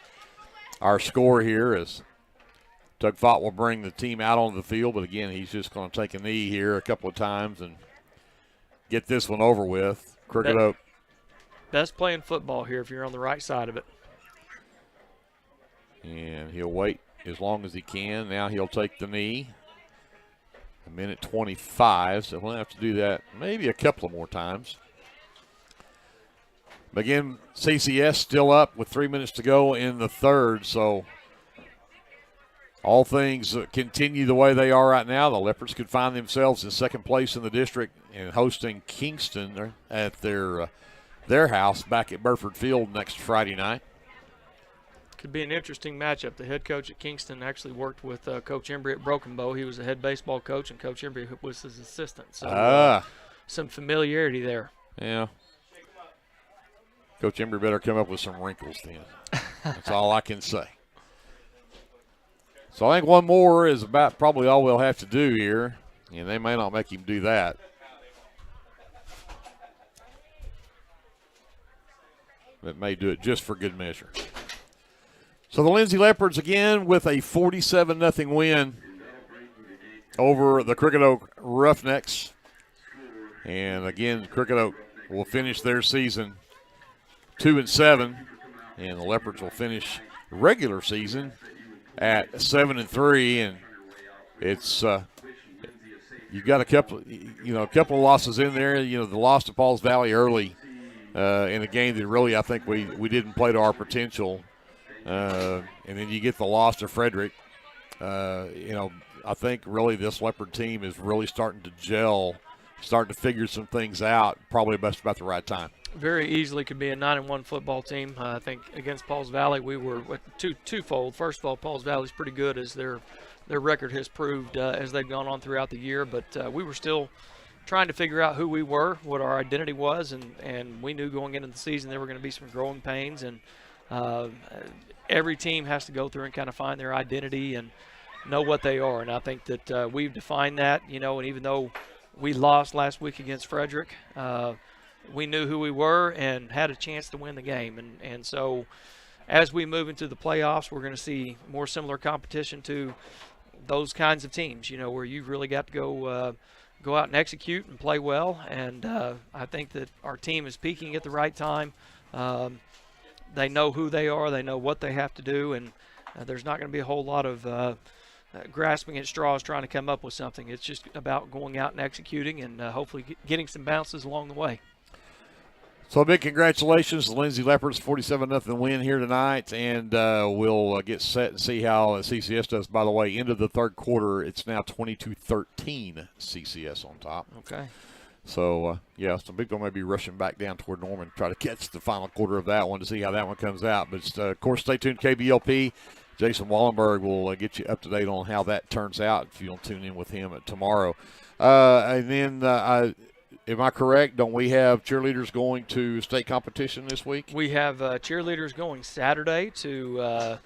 Our score here is Doug Fott will bring the team out on the field, but again, he's just going to take a knee here a couple of times and get this one over with. Crooked Oak. Best playing football here if you're on the right side of it. And he'll wait as long as he can. Now he'll take the knee. 1:25, so we'll have to do that maybe a couple of more times. But again, CCS still up with 3 minutes to go in the third, so all things continue the way they are right now. The Leopards could find themselves in second place in the district and hosting Kingston at their house back at Burford Field next Friday night. Could be an interesting matchup. The head coach at Kingston actually worked with Coach Embry at Broken Bow. He was the head baseball coach, and Coach Embry was his assistant. So some familiarity there. Yeah. Coach Embry better come up with some wrinkles then. That's all I can say. So I think one more is about probably all we'll have to do here, and they may not make him do that. But may do it just for good measure. So the Lindsay Leopards again with a 47-0 win over the Crooked Oak Roughnecks. And again, Crooked Oak will finish their season 2-7, and the Leopards will finish the regular season at 7-3. And it's you've got a couple of losses in there. You know, the loss to Pauls Valley early in a game that really I think we didn't play to our potential. And then you get the loss to Frederick I think really this Leopard team is really starting to gel, starting to figure some things out, probably about the right time. Very easily could be a 9-1 football team. I think against Pauls Valley we were twofold. First of all, Pauls Valley's pretty good, as their record has proved as they've gone on throughout the year. But we were still trying to figure out who we were, what our identity was, and we knew going into the season there were going to be some growing pains. And every team has to go through and kind of find their identity and know what they are. And I think that we've defined that, and even though we lost last week against Frederick, we knew who we were and had a chance to win the game. And so as we move into the playoffs, we're going to see more similar competition to those kinds of teams, where you've really got to go out and execute and play well. And I think that our team is peaking at the right time. They know who they are. They know what they have to do. And there's not going to be a whole lot of grasping at straws trying to come up with something. It's just about going out and executing and hopefully getting some bounces along the way. So big congratulations to Lindsay Leopards, 47-0 win here tonight, and we'll get set and see how CCS does. By the way, into the third quarter, it's now 22-13 CCS on top. Okay. So, some people may be rushing back down toward Norman to try to catch the final quarter of that one to see how that one comes out. But, of course, stay tuned to KBLP. Jason Wallenberg will get you up to date on how that turns out if you'll tune in with him tomorrow. And then, am I correct? Don't we have cheerleaders going to state competition this week? We have cheerleaders going Saturday to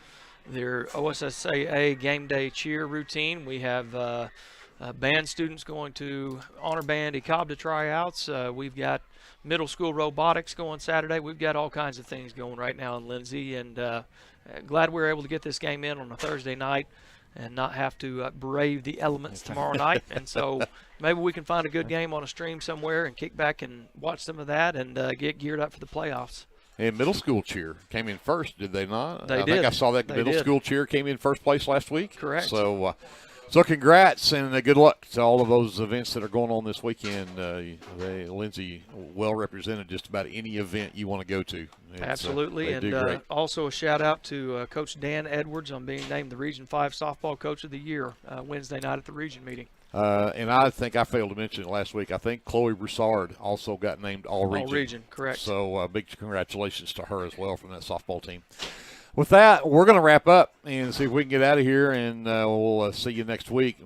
their OSSAA game day cheer routine. We have band students going to honor band ECOBTA tryouts. We've got middle school robotics going Saturday. We've got all kinds of things going right now in Lindsay, and glad we were able to get this game in on a Thursday night and not have to brave the elements tomorrow night. And so maybe we can find a good game on a stream somewhere and kick back and watch some of that and get geared up for the playoffs. And middle school cheer came in first, did they not? They I think I saw that middle school cheer came in first place last week. Correct. So congrats and good luck to all of those events that are going on this weekend. Lindsay well represented just about any event you want to go to. Absolutely, and also a shout out to Coach Dan Edwards on being named the Region 5 Softball Coach of the Year Wednesday night at the Region meeting. And I think I failed to mention it last week. I think Chloe Broussard also got named All-Region. All-Region, correct. So big congratulations to her as well from that softball team. With that, we're going to wrap up and see if we can get out of here, and we'll see you next week.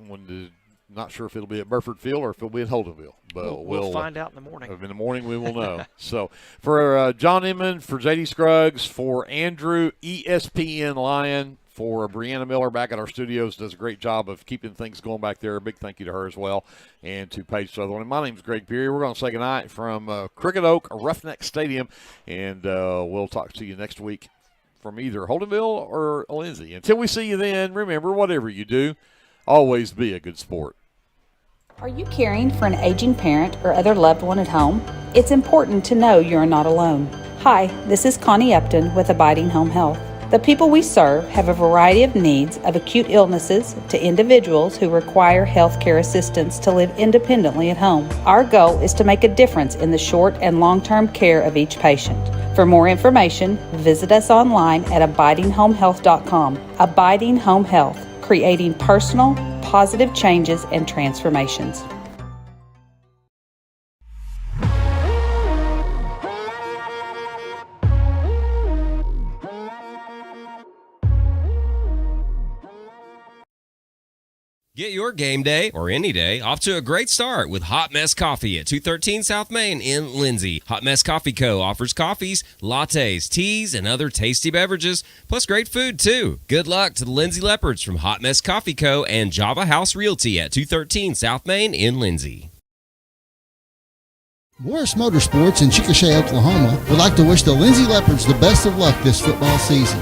Not sure if it'll be at Burford Field or if it'll be at Holdenville. But we'll find out in the morning. In the morning, we will know. So for John Inman, for J.D. Scruggs, for Andrew, ESPN Lion, for Brianna Miller back at our studios, does a great job of keeping things going back there. A big thank you to her as well, and to Paige Sutherland. My name's Greg Peary. We're going to say goodnight from Cricket Oak, Roughneck Stadium, and we'll talk to you next week from either Holdenville or Lindsay. Until we see you then, remember, whatever you do, always be a good sport. Are you caring for an aging parent or other loved one at home? It's important to know you're not alone. Hi, this is Connie Upton with Abiding Home Health. The people we serve have a variety of needs, of acute illnesses to individuals who require health care assistance to live independently at home. Our goal is to make a difference in the short and long-term care of each patient. For more information, visit us online at abidinghomehealth.com. Abiding Home Health, creating personal, positive changes and transformations. Get your game day, or any day, off to a great start with Hot Mess Coffee at 213 South Main in Lindsay. Hot Mess Coffee Co. offers coffees, lattes, teas, and other tasty beverages, plus great food, too. Good luck to the Lindsay Leopards from Hot Mess Coffee Co. and Java House Realty at 213 South Main in Lindsay. Morris Motorsports in Chickasha, Oklahoma would like to wish the Lindsay Leopards the best of luck this football season.